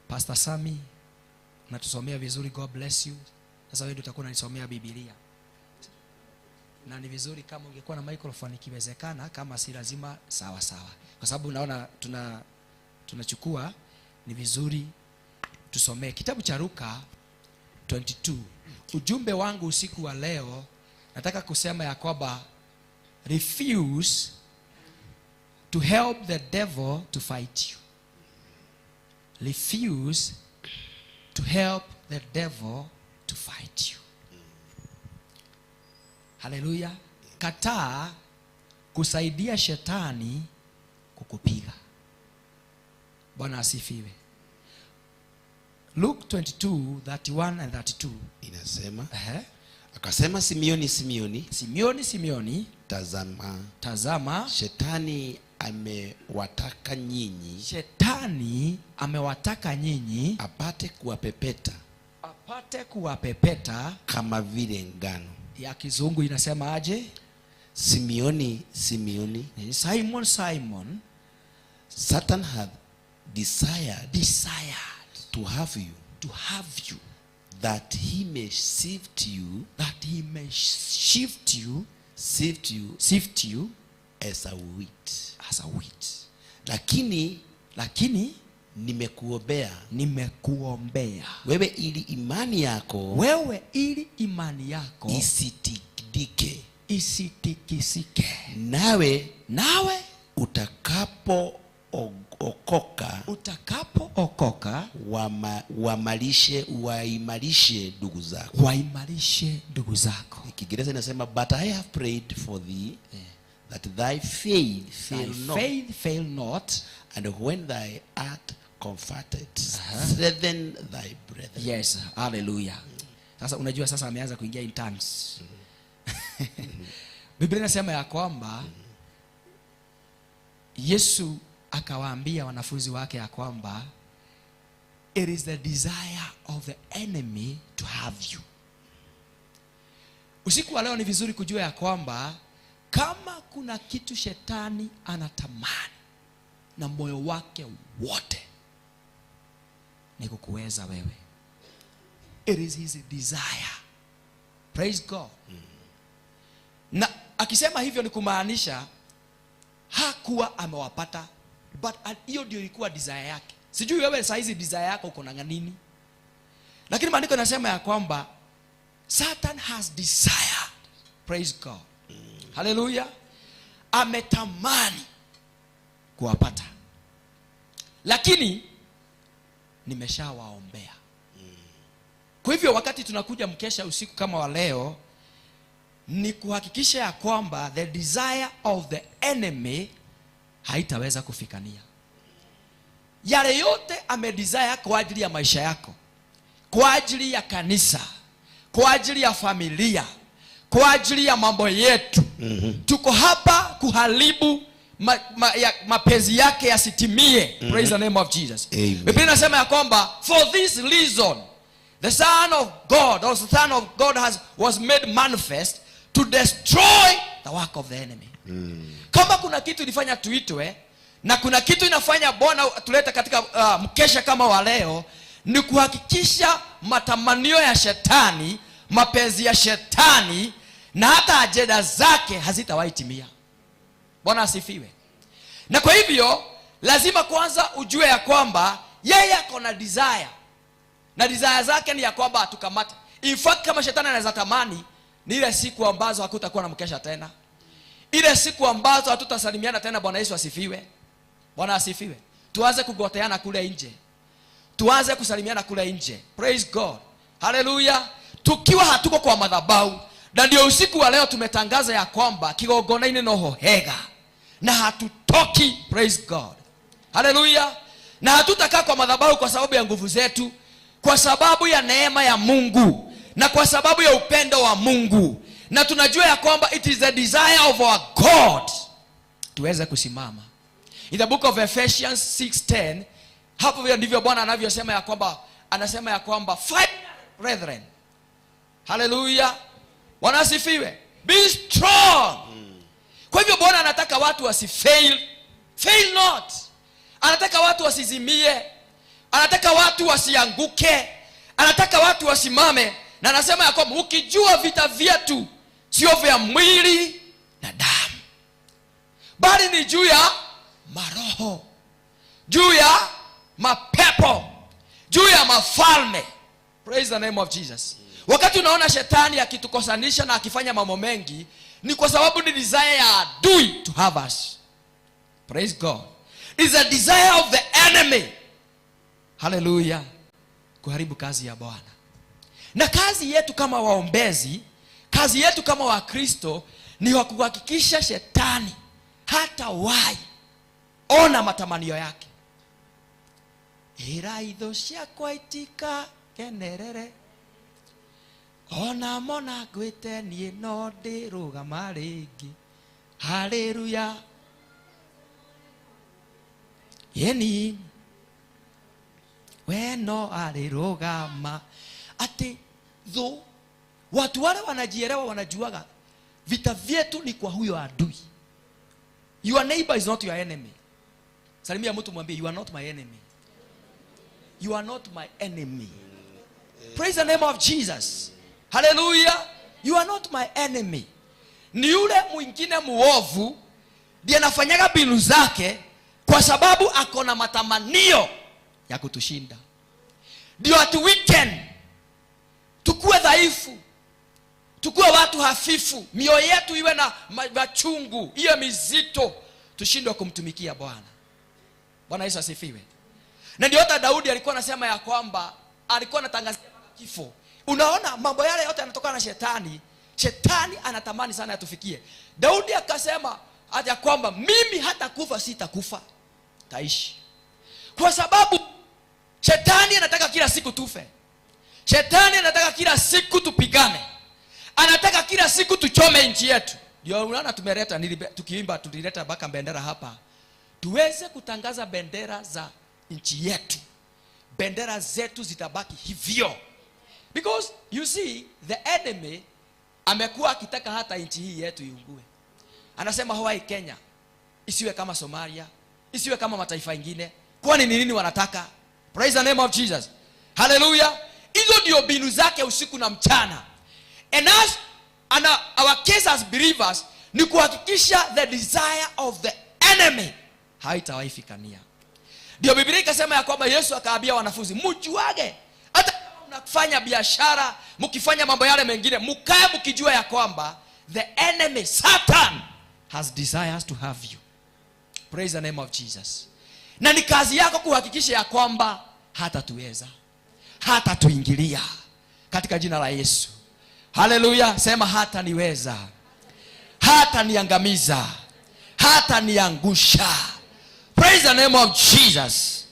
Pastor Sami natusomea vizuri. God bless you. Sasa wewe ndio utakuwa unanisomea Biblia. Na ni vizuri kama ungekuwa na microphone ikiwezekana, kama si lazima sawa. Kwa sababu naona tunachukua, ni vizuri tusomee kitabu cha Luka 22. Ujumbe wangu usiku wa leo nataka kusema ya kwamba refuse to help the devil to fight you. Refuse to help the devil to fight you. Hallelujah. Kataa kusaidia shetani kukupiga. Bwana asifiwe. Luke 22:31 and 32 inasema, akasema Simioni, tazama shetani amewataka nyinyi apate kuwapepeta kama vile ngano. Ya kizungu inasema aje? Simioni, Simon, Satan hath desired to have you, that he may sift you as a wheat. Lakini nimekuombea wewe ili imani yako isitikisike. Nawe utakapookoka waimarishe ndugu zako. Kiingereza inasema but I have prayed for thee that thy faith fail not, and when thy art comforted strengthen thy brethren. Yes, hallelujah. Sasa unajua sasa ameanza kuingia in tongues. Biblia inasema ya kwamba Yesu akawaambia wanafunzi wake ya kwamba it is the desire of the enemy to have you. Usiku wa leo ni vizuri kujua ya kwamba kama kuna kitu shetani anatamani na moyo wake wote ni kukuweza wewe. It is his desire. Praise God. Na akisema hivyo ni kumaanisha hakuwa amewapata, but hiyo ndio ilikuwa desire yake. Sijui wewe saa hizi desire yako uko na nini, lakini maandiko yanasema ya kwamba Satan has desired. Praise God. Hallelujah. Ametamani kuwapata, lakini nimeshawaombea. Kwa hivyo wakati tunakuja mkesha usiku kama wa leo, ni kuhakikisha ya kwamba the desire of the enemy haitaweza kufikania. Yale yote amedesire kwa ajili ya maisha yako, kwa ajili ya kanisa, kwa ajili ya familia, kwa ajili ya mambo yetu. Tuko hapa kuharibu mapenzi yake yasitimie. Praise the name of Jesus. Biblia inasema ya kwamba for this reason the Son of God, or the Son of God was made manifest to destroy the work of the enemy. Kama kuna kitu ilifanya tuitwe na kuna kitu inafanya Bwana tuleta katika mkesha kama wa leo, ni kuhakikisha matamanio ya shetani, mapenzi ya shetani na hata ajenda zake hazitawahi timia. Bwana asifiwe. Na kwa hivyo lazima kwanza ujue ya kwamba yeye ako na desire, na desire zake ni ya kwamba atukamate. In fact, kama shetani anaweza tamani ni ile siku ambazo hakutakuwa na mkesha tena, ile siku ambazo hatutasalimiana tena. Bwana Yesu asifiwe. Bwana asifiwe. Tuanze kugoteana kule nje, tuanze kusalimiana kule nje. Praise God. Hallelujah. Tukiwa hatuko kwa madhabahu. Na ndio usiku wa leo tumetangaza ya kwamba kigongona-inĩ noho hega, na hatutoki. Praise God. Hallelujah. Na hatutakaa kwa madhabahu kwa sababu ya nguvu zetu, kwa sababu ya neema ya Mungu na kwa sababu ya upendo wa Mungu. Na tunajua ya kwamba it is the desire of our God tuweze kusimama. In the book of Ephesians 6:10, hapo ndivyo Bwana anavyosema ya kwamba, anasema ya kwamba fight brethren. Hallelujah. Bwana asifiwe. Be strong. Kwa hivyo Bwana anataka watu wasifail. Fail not. Anataka watu wasizimie. Anataka watu wasianguke. Anataka watu wasimame. Na anasema ya kwamba ukijua vita vyetu sio vya mwili na damu, bali ni juu ya maroho, juu ya mapepo, juu ya mafalme. Praise the name of Jesus. Wakati unaona shetani akitukosanisha na akifanya mambo mengi, ni kwa sababu ni desire ya adui to have us. Praise God. It's a desire of the enemy. Hallelujah. Kuharibu kazi ya Bwana. Na kazi yetu kama waombezi, kazi yetu kama Wakristo ni kuhakikisha shetani hata wai ona matamanio yake. Iraitho ciakwa itika kenerere, ona mona gwite nie no ndirugama ringi. Haleluya. Yeni weno alirugama. Ati though watu wale wanajielewa, wanajuaga vita vyetu ni kwa huyo adui. Your neighbor is not your enemy. Salimia mtu mwambie, you are not my enemy. You are not my enemy. Praise the name of Jesus. Hallelujah. You are not my enemy. Ni yule mwingine muovu ndiye anafanyaga mbinu zake kwa sababu akona matamanio ya kutushinda. Ndio atu weekend tukue dhaifu, tukue watu hafifu, mioyo yetu iwe na machungu, iwe mizito, tushindwe kumtumikia Bwana. Bwana Yesu asifiwe. Na ndio hata Daudi alikuwa anasema ya kwamba alikuwa anatangazia kifo. Unaona mambo yale yote yanatokana na shetani. Shetani anatamani sana atufikie. Daudi akasema hata kwamba mimi hata kufa sitakufa, taishi. Kwa sababu shetani anataka kila siku tufe. Shetani anataka kila siku tupigane. Anataka kila siku tuchome nchi yetu. Ndio unaona tumeleta, tukiimba tulileta mpaka bendera hapa. Tuweze kutangaza bendera za nchi yetu. Bendera zetu zitabaki hivyo. Because you see, the enemy amekuwa akitaka hata nchi hii yetu iungue. Anasema Hawaii, Kenya isiwe kama Somalia, isiwe kama mataifa mengine. Kwani ni nini wanataka? Praise the name of Jesus. Hallelujah. Hizo ndio mbinu zake usiku na mchana. And us, and our case as believers, ni kuhakikisha the desire of the enemy haitawaifikania. Ndio Biblia ikasema ya kwamba Yesu akaambia wanafunzi, mjuage hata kama mnafanya biashara, mkifanya mambo yale mengine, mkae mkijua ya kwamba the enemy Satan has desires to have you. Praise the name of Jesus. Na ni kazi yako kuhakikisha ya kwamba hata tuweza, hata tuingilia katika jina la Yesu. Hallelujah. Sema hata niweza, hata niangamiza, hata niangusha. Praise the name of Jesus.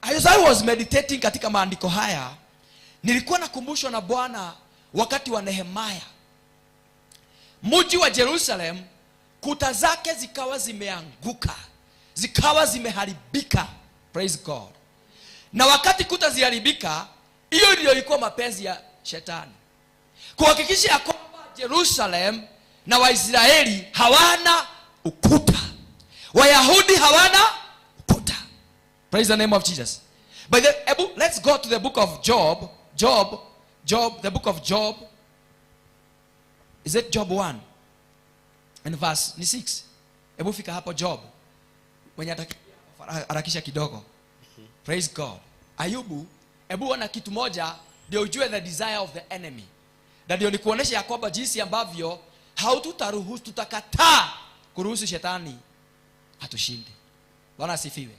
As I was meditating katika maandiko haya, nilikuwa nakumbushwa na Bwana wakati wa Nehemia. Mji wa Jerusalem kuta zake zikawa zimeanguka, zikawa zimeharibika. Praise God. Na wakati kuta ziharibika, hiyo ndio ilikuwa mapenzi ya shetani, kuhakikisha ya kwamba Jerusalem na Waisraeli hawana ukuta, Wayahudi hawana ukuta. Praise the name of Jesus. But let's go to the book of Job. Job, the book of Job. Is it Job 1 and verse 6? Hebu fika hapo Job. Mwenye harakisha kidogo. Praise God. Ayubu, hebu ona kitu moja ndio ujue the desire of the enemy. Na ndio nikuonesha ya kwamba jinsi ambavyo haututaruhusu, tutakataa kuruhusu shetani atushinde. Bwana asifiwe.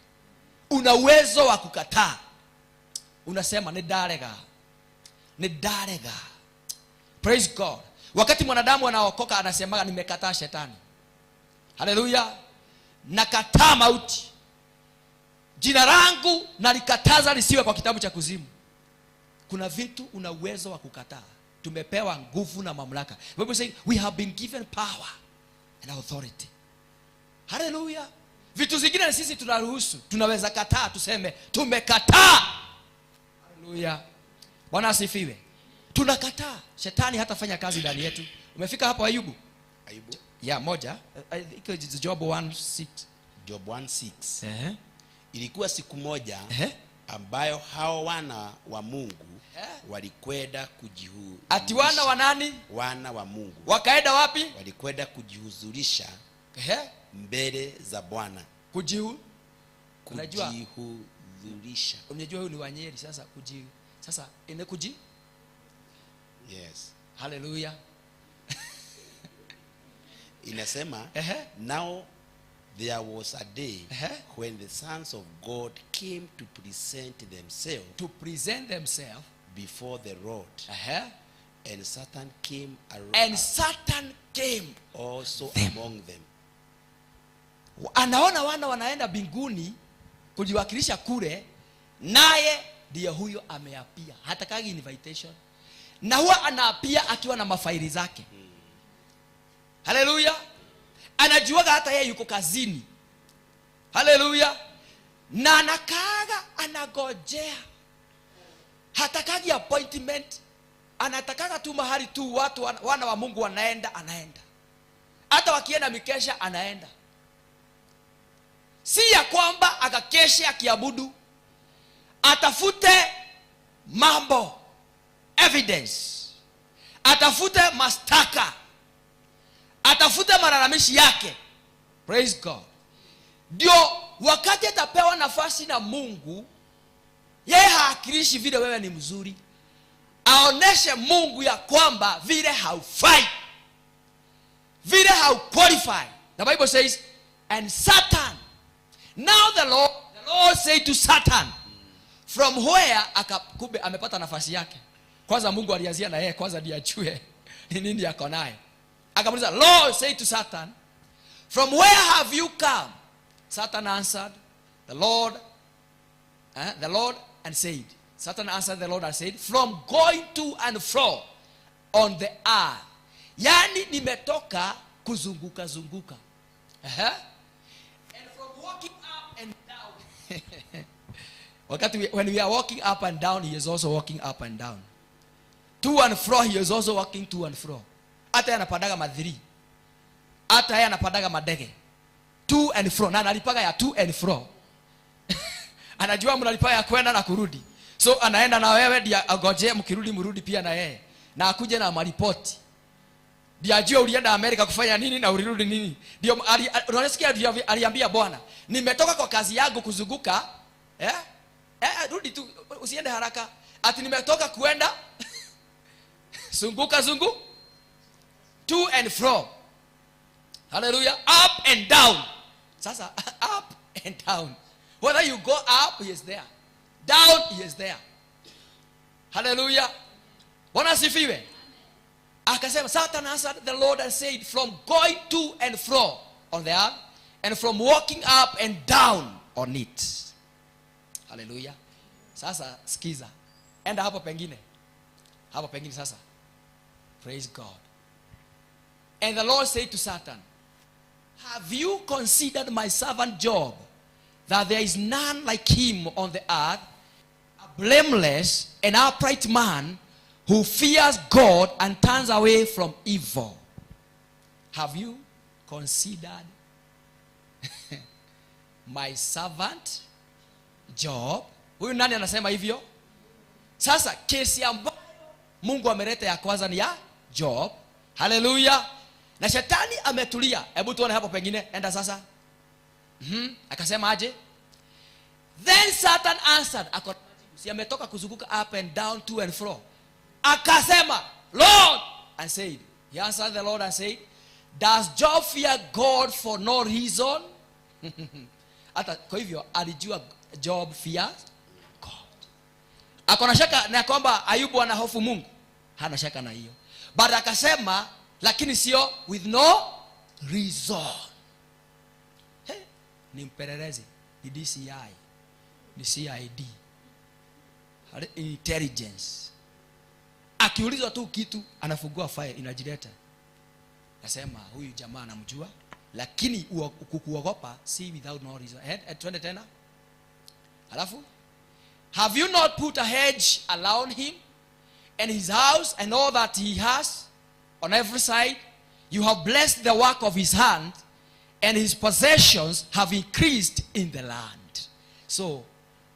Una uwezo wa kukataa. Unasema ni darega. Ni darega. Praise God. Wakati mwanadamu anaokoka anasema nimekataa shetani. Hallelujah. Nakataa mauti. Jina langu nalikataza lisiwe kwa kitabu cha kuzimu. Kuna vitu una uwezo wa kukataa. Tumepewa nguvu na mamlaka. The Bible says we have been given power and authority. Hallelujah. Vitu zingine sisi tunaruhusu, tunaweza kataa, tuseme tumekataa. Hallelujah. Bwana asifiwe. Tunakataa. Shetani hatafanya kazi ndani yetu. Umefika hapo Ayubu? Ayubu? Yeah, moja. Iko Job 1:6. Job 1:6. Ilikuwa siku moja ambayo hao wana wa Mungu walikwenda kujihuzurisha. Ati wana wa nani? Wana wa Mungu. Wakaenda wapi? Walikwenda kujihuzurisha mbele za Bwana. Kujihuzurisha. Unajua huyu ni Wanyeri sasa sasa kuji? Yes. Hallelujah. Inasema now there was a day when the sons of God came to present themselves before the Lord. And Satan came also among them. Anaona wana wanaenda mbinguni kujiwakilisha kule, naye ndiye huyo ameapia. Hatakagi invitation. Na huwa anaapia akiwa na mafaili zake. Hallelujah. Anajuaga hata yeye yuko kazini. Hallelujah. Na anakaga anagojea. Hatakagi appointment. Anatakaga tu mahali tu watu wana wa Mungu anaenda. Hata wakienda mikesha anaenda. Si ya kwamba akakeshe akiabudu. Atafute mambo, evidence. Atafute mastaka. Atafute malalamishi yake. Praise God. Ndio wakati atapewa nafasi na Mungu, yeye haakilishi vile wewe ni mzuri. Aoneshe Mungu ya kwamba vile haufai, vile hauqualify. The Bible says, and Satan, now the Lord said to Satan, from where akakube amepata nafasi yake. Kwanza Mungu alianzia na yeye kwanza ndiye ajue ni nini yako nayo. Akamuuliza, Lord said to Satan, from where have you come? Satan answered the Lord and said, Satan answered the Lord and said, from going to and fro on the earth. Yani nimetoka kuzunguka zunguka. And from walking up and down. When we are walking up and down, he is also walking up and down. To and fro, he is also walking to and fro. Hata anapandaga madhiri. Hata yeye anapandaga madege. To and fro. Na analipaga ya to and fro. Anajua mnalipaga ya kwenda na kurudi. So anaenda na wewe dia agoje mkirudi mrudi pia na yeye. Na akuje na maripoti. Dia ajue ulienda Amerika kufanya nini na ulirudi nini. Ndio unasikia aliambia Bwana, nimetoka kwa kazi yangu kuzunguka, rudi tu usiende haraka. Ati nimetoka kuenda zunguka zungu to and fro. Hallelujah. Up and down. Sasa up and down. Whether you go up, he is there. Down, he is there. Hallelujah. Bwana sifiwe. Akasema, Satan answered the Lord and said, from going to and fro on the earth, and from walking up and down on it. Hallelujah. Sasa sikiza. Enda hapo pengine. Hapo pengine sasa. Praise God. And the Lord said to Satan, have you considered my servant Job, that there is none like him on the earth, a blameless and upright man, who fears God and turns away from evil? Have you considered my servant Job? Huyu nani anasema hivyo? Sasa kesi ambayo Mungu ameleta ya kwanza ni ya Job. Hallelujah. Na shetani ametulia. Hebu tuone hapo pengine. Enda sasa. Akasema aje? Then Satan answered. Si ametoka kuzunguka up and down, to and fro. Akasema, Lord, and said, he answered the Lord and said, does Job fear God for no reason? Hata kwa hivyo alijua Job fears God. Akona shaka na kwamba Ayubu ana hofu Mungu? Hana shaka na hiyo. But akasema, lakini sio with no reason. Ni mpelelezi, ni DCI, ni CID, intelligence. Akiulizwa tu kitu anafungua file inajileta. Nasema huyu jamaa anamjua, lakini kukuogopa si without no reason. Twende tena. Alafu, have you not put a hedge around him and his house and all that he has on every side? You have blessed the work of his hand, and his possessions have increased in the land. So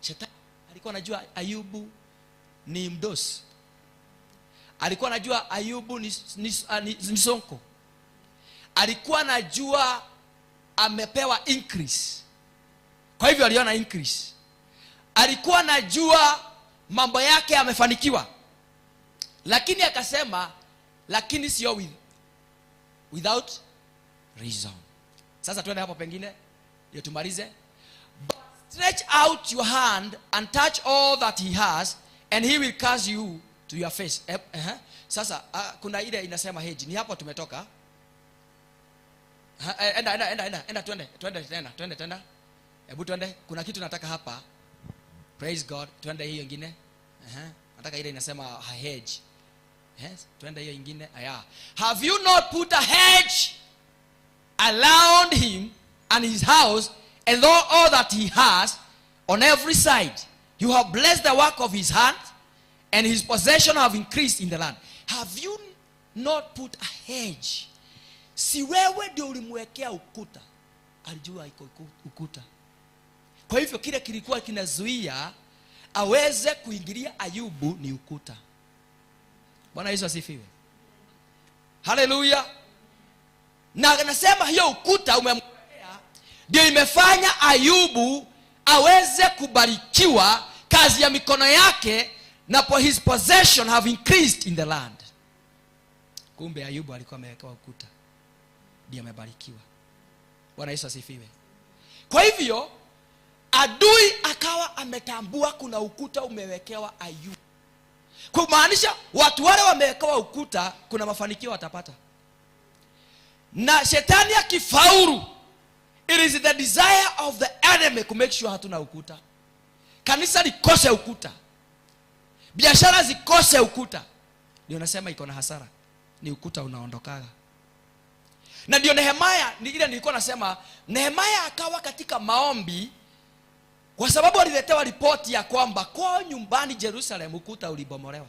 shetani alikuwa anajua Ayubu ni mdosi. Alikuwa anajua Ayubu ni sonko. Alikuwa anajua amepewa increase. Kwa hivyo aliona increase. Alikuwa anajua mambo yake yamefanikiwa. Lakini akasema, lakini sio without reason. Sasa tuende hapo pengine ndio tumalize. But stretch out your hand and touch all that he has, and he will cast you to your face. Sasa kuna ile inasema hedge. Ni hapo tumetoka. Enda twende tena. Hebu twende. Kuna kitu nataka hapa. Praise God. Twende hiyo nyingine. Nataka ile inasema hedge. Yes, twende hiyo nyingine. Have you not put a hedge around him and his house and all that he has on every side? You have blessed the work of his hand, and his possession have increased in the land. Have you not put a hedge? Si wewe ndio ulimwekea ukuta. Alijua iko ukuta. Kwa hivyo kile kilikuwa kinazuia aweze kuingilia Ayubu ni ukuta. Bwana Yesu asifiwe. Hallelujah. Na anasema hiyo ukuta umemwekea ndio imefanya Ayubu aweze kubarikiwa, kazi ya mikono yake, na his possession have increased in the land. Kumbe Ayubu alikuwa amewekewa ukuta, ndio amebarikiwa. Bwana Yesu asifiwe. Kwa hivyo adui akawa ametambua kuna ukuta umewekewa Ayubu. Kumaanisha watu wale wamewekewa ukuta kuna mafanikio watapata. Na shetani akifaulu, it is the desire of the enemy to make sure hatuna ukuta. Kanisa likose ukuta, biashara zikose ukuta, ndio nasema iko na hasara. Ni ukuta unaondokaga. Na ndio Nehemia, ile nilikuwa nasema, Nehemia akawa katika maombi kwa sababu aliletewa ripoti ya kwamba kwa nyumbani Jerusalem ukuta ulibomolewa.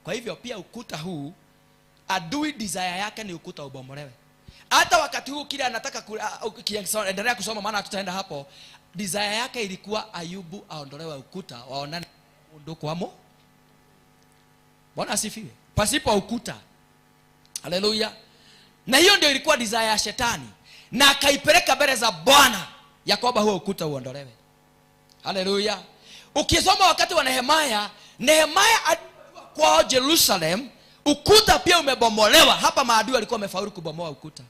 Kwa hivyo pia ukuta huu, adui desire yake ni ukuta ubomolewe. Hata wakati huu kile anataka endelea kusoma, maana tutaenda hapo, desire yake ilikuwa Ayubu aondolewe ukuta, waonane ndo kwamo. Bwana asifiwe. Pasipo ukuta. Haleluya. Na hiyo ndio ilikuwa desire ya shetani, na akaipeleka mbele za Bwana ya kwamba huo ukuta uondolewe. Haleluya. Ukisoma wakati wa Nehemia kwa Jerusalem, ukuta pia umebomolewa. Hapa maadui walikuwa wamefaulu kubomoa ukuta.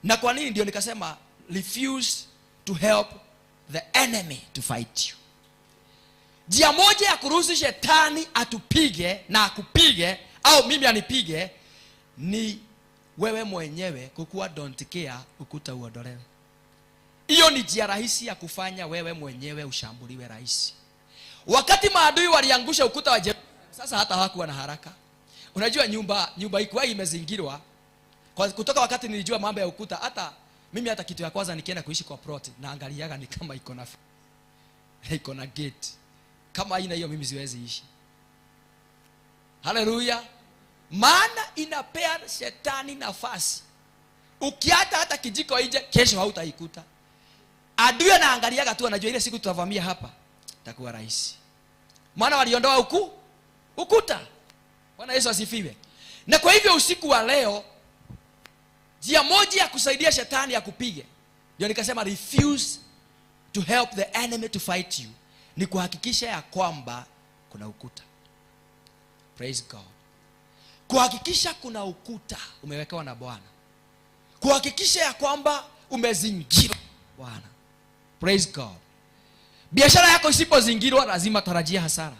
Na kwa nini? Ndio nikasema refuse to help the enemy to fight you. Njia moja ya kuruhusu shetani atupige na akupige au mimi anipige ni wewe mwenyewe kukuwa don't care ukuta uondolewe. Hiyo ni njia rahisi ya kufanya wewe mwenyewe ushambuliwe rahisi. Wakati maadui waliangusha ukuta wa Jerusalem, sasa hata hawakuwa na haraka. Unajua nyumba ilikuwa imezingirwa. Kutoka wakati nilijua mambo ya ukuta, hata mimi hata kitu ya kwanza nikienda kuishi kwa plot naangaliaga ni kama iko na gate. Kama haina hiyo mimi siwezi ishi. Haleluya. Maana inapea shetani nafasi. Ukiata hata kijiko nje, kesho hautaikuta. Adui anaangaliaga tu, anajua ile siku tutavamia hapa itakuwa rahisi. Maana waliondoa ukuta. Bwana Yesu asifiwe. Na kwa hivyo usiku wa leo, njia moja ya kusaidia shetani ya kupige, ndio nikasema refuse to help the enemy to fight you, ni kuhakikisha ya kwamba kuna ukuta. Praise God. Kuhakikisha kuna ukuta umewekewa na Bwana. Kuhakikisha ya kwamba umezingirwa Bwana. Praise God. Biashara yako isipozingirwa lazima tarajia hasara.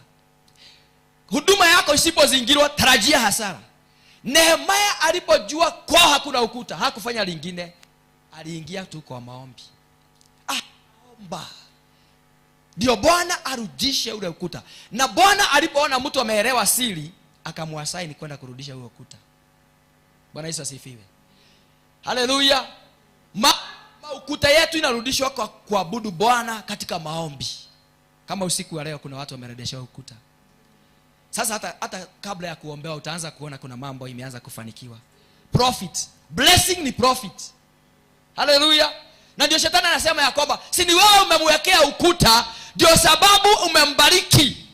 Huduma yako isipozingirwa tarajia hasara. Nehemia alipojua kwa hakuna ukuta, hakufanya lingine, aliingia tu kwa maombi. Omba ndio Bwana arudishe ule ukuta. Na Bwana alipoona mtu ameelewa siri, akamwasaini kwenda kurudisha ule ukuta. Bwana Yesu asifiwe. Haleluya. Ukuta yetu inarudishwa kwa kuabudu Bwana katika maombi. Kama usiku wa leo kuna watu wamerudisha ukuta. Sasa hata kabla ya kuombewa utaanza kuona kuna mambo imeanza kufanikiwa. Profit. Blessing ni profit. Haleluya. Na ndio shetani anasema ya kwamba si ni wewe umemwekea ukuta ndio sababu umembariki.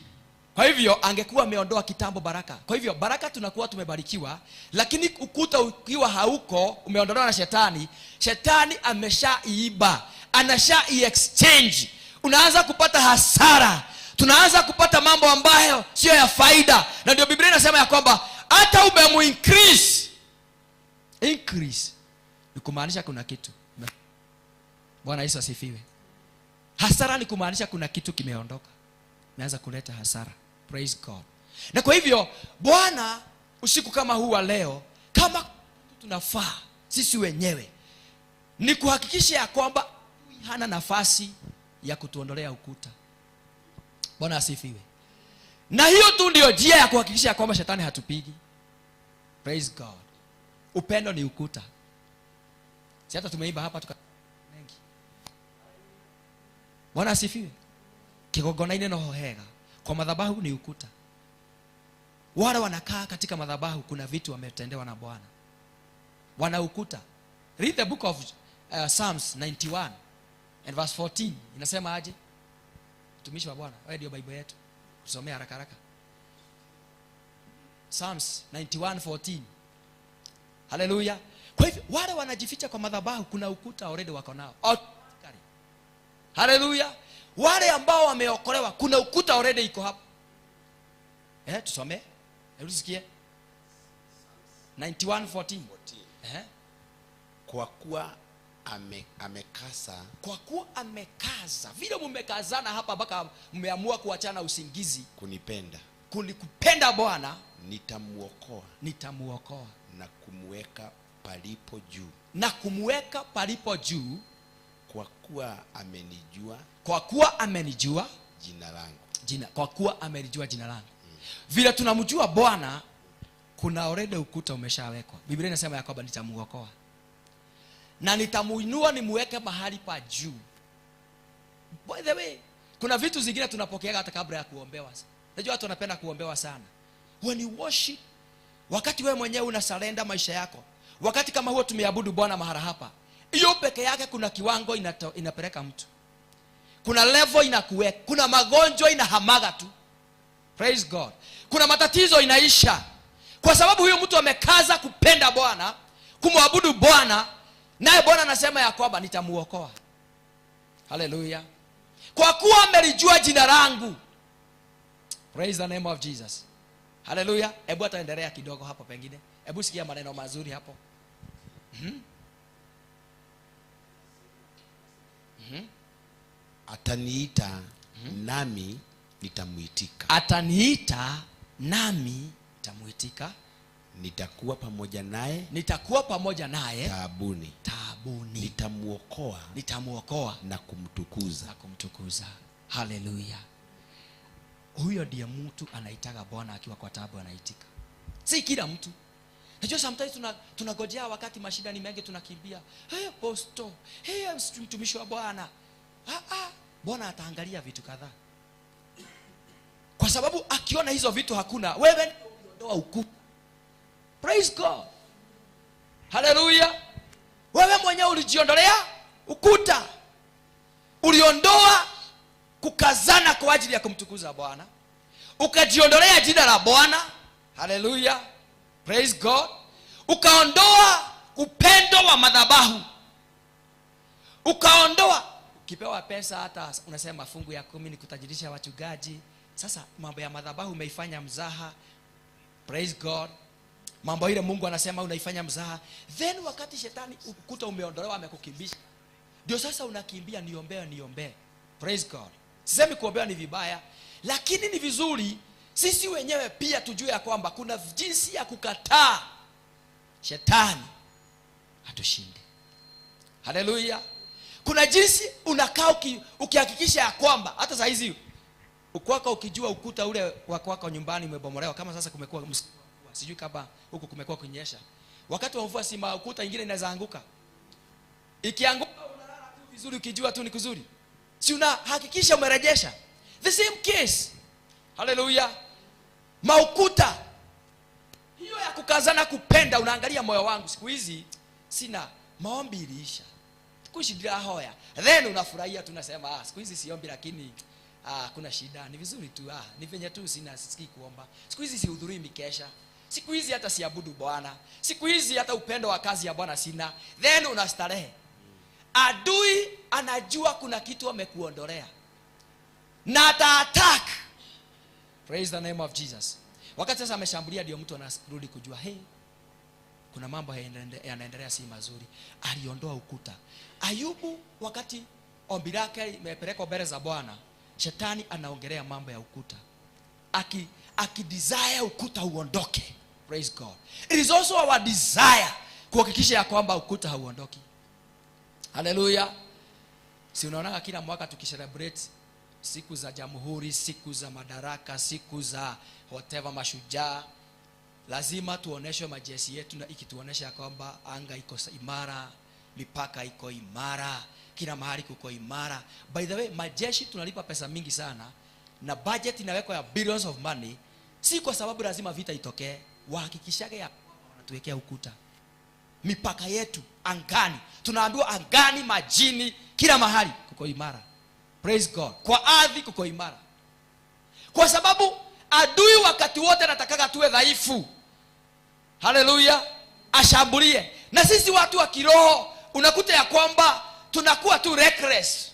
Kwa hivyo angekuwa ameondoa kitambo baraka. Kwa hivyo baraka tunakuwa tumebarikiwa, lakini ukuta ukiwa hauko, umeondolewa na shetani, shetani ameshaiba, anashai-exchange. Unaanza kupata hasara. Tunaanza kupata mambo ambayo sio ya faida. Na ndio Biblia inasema ya kwamba hata umemuincrease. Increase ni kumaanisha kuna kitu. Bwana Yesu asifiwe. Hasara ni kumaanisha kuna kitu kimeondoka, imeanza kuleta hasara. Praise God. Na kwa hivyo Bwana usiku kama huu wa leo, kama tunafaa sisi wenyewe ni kuhakikisha ya kwamba hana nafasi ya kutuondolea ukuta. Bwana asifiwe. Na hiyo tu ndio njia ya kuhakikisha kwamba shetani hatupigi. Praise God. Upendo ni ukuta. Si hata tumeimba hapa mengi. Bwana asifiwe. Kigongona no hohega. Kwa madhabahu ni ukuta. Wale wanakaa katika madhabahu kuna vitu wametendewa na Bwana. Wana ukuta. Read the book of Psalms 91 and verse 14. Inasema aje? Mtumishi wa Bwana, wewe ndio Biblia yetu. Tusomee haraka haraka. Psalms 91:14. Haleluya. Kwa hivyo wale wanajificha kwa madhabahu kuna ukuta already wako nao. Haleluya. Wale ambao wameokolewa kuna ukuta already iko hapo. Tusomee. Hebu sikie. 91:14. Kwa kuwa amekaza. Kwa kuwa amekaza. Vile mmekazana hapa mpaka mmeamua kuachana usingizi. Kulikupenda Bwana, nitamuokoa na kumweka palipo juu. Na kumweka palipo juu, kwa kuwa amenijua. Kwa kuwa amenijua jina langu. Kwa kuwa amenijua jina langu. Vile tunamjua Bwana, kuna already ukuta umeshawekwa. Biblia inasema ya kwamba nitamuokoa na nitamuinua nimuweke mahali pa juu. By the way, kuna vitu zingine tunapokea hata kabla ya kuombewa. Unajua watu wanapenda kuombewa sana. When you worship, wakati wewe mwenyewe una surrender maisha yako, wakati kama huo tumeabudu Bwana mahali hapa, hiyo peke yake kuna kiwango inapeleka mtu. Kuna level inakuweka. Kuna magonjwa inahamaga tu. Praise God. Kuna matatizo inaisha. Kwa sababu huyo mtu amekaza kupenda Bwana, kumwabudu Bwana, naye Bwana anasema ya kwamba nitamuokoa. Hallelujah. Kwa kuwa amelijua jina langu. Praise the name of Jesus. Hallelujah. Hebu ataendelea kidogo hapo pengine. Hebu sikia maneno mazuri hapo. Ataniita nami nitamuitika. Ataniita nami nitamuitika. Nitakuwa pamoja naye. Nitakuwa pamoja naye taabuni. Nitamuokoa na kumtukuza. Hallelujah. Huyo ndiye mtu anaitaka Bwana akiwa kwa taabu anaitika. Si kila mtu. Najua sometimes tunagojea wakati mashida ni mengi tunakimbia. Hey apostle, hey mtumishi wa Bwana. Bwana ataangalia vitu kadhaa. Kwa sababu akiona hizo vitu hakuna, wewe ndio ukuta. Praise God. Hallelujah. Wewe mwenyewe ulijiondolea ukuta. Uliondoa kukazana kwa ajili ya kumtukuza Bwana. Ukajiondolea jina la Bwana. Hallelujah. Praise God. Ukaondoa upendo wa madhabahu. Ukaondoa ukipewa pesa hata unasema fungu ya 10 ni kutajirisha wachungaji. Sasa mambo ya madhabahu umeifanya mzaha. Praise God. Mambo ile Mungu anasema unaifanya mzaha. Then wakati shetani ukuta umeondolewa amekukimbisha, ndio sasa unakimbia niombee. Praise God. Sisemi kuombea ni vibaya, lakini ni vizuri sisi wenyewe pia tujue ya kwamba kuna jinsi ya kukataa shetani hatushinde. Hallelujah. Kuna jinsi unakaa ukihakikisha ya kwamba hata saa hizi ukwako ukijua ukuta ule wa kwako nyumbani umebomolewa, kama sasa kumekuwa sijui kama huko kumekuwa kunyesha. Wakati wa mvua si ukuta ingine inaweza anguka. Ikianguka unalala tu vizuri ukijua tu ni kuzuri. Si unahakikisha umerejesha. The same case. Hallelujah. Maukuta hiyo ya kukazana kupenda, unaangalia moyo wangu siku hizi sina maombi iliisha. Kushindia hoya. Then unafurahia tunasema siku hizi siombi lakini kuna shida. Ni vizuri tu ni venye tu sina sikii kuomba. Siku hizi sihudhurii mikesha. Siku hizi hata siabudu Bwana. Siku hizi hata upendo wa kazi ya Bwana sina. Then unastarehe. Adui anajua kuna kitu amekuondolea. Na ata-attack. Praise the name of Jesus. Wakati sasa ameshambulia ndio mtu anarudi kujua kuna mambo yanaendelea si mazuri. Aliondoa ukuta. Ayubu wakati ombi lake imepelekwa mbele za Bwana, shetani anaongelea mambo ya ukuta. Desire ukuta uondoke. Praise God. It is also our desire kuhakikisha ya kwamba ukuta hauondoki. Hallelujah. Si unaona kila mwaka tukicelebrate siku za jamhuri, siku za madaraka, siku za whatever mashujaa, lazima tuoneshe majeshi yetu na ikituonesha kwamba anga iko imara, mipaka iko imara, kila mahali kuko imara. By the way, majeshi tunalipa pesa mingi sana na budget inawekwa ya billions of money, si kwa sababu lazima vita itokee. Wahakikishage ya wanatuwekea ukuta. Mipaka yetu angani, tunaambiwa angani, majini, kila mahali kuko imara. Praise God. Kwa ardhi kuko imara. Kwa sababu adui wakati wote anataka tuwe dhaifu. Hallelujah. Ashambulie. Na sisi watu wa kiroho unakuta ya kwamba tunakuwa tu reckless.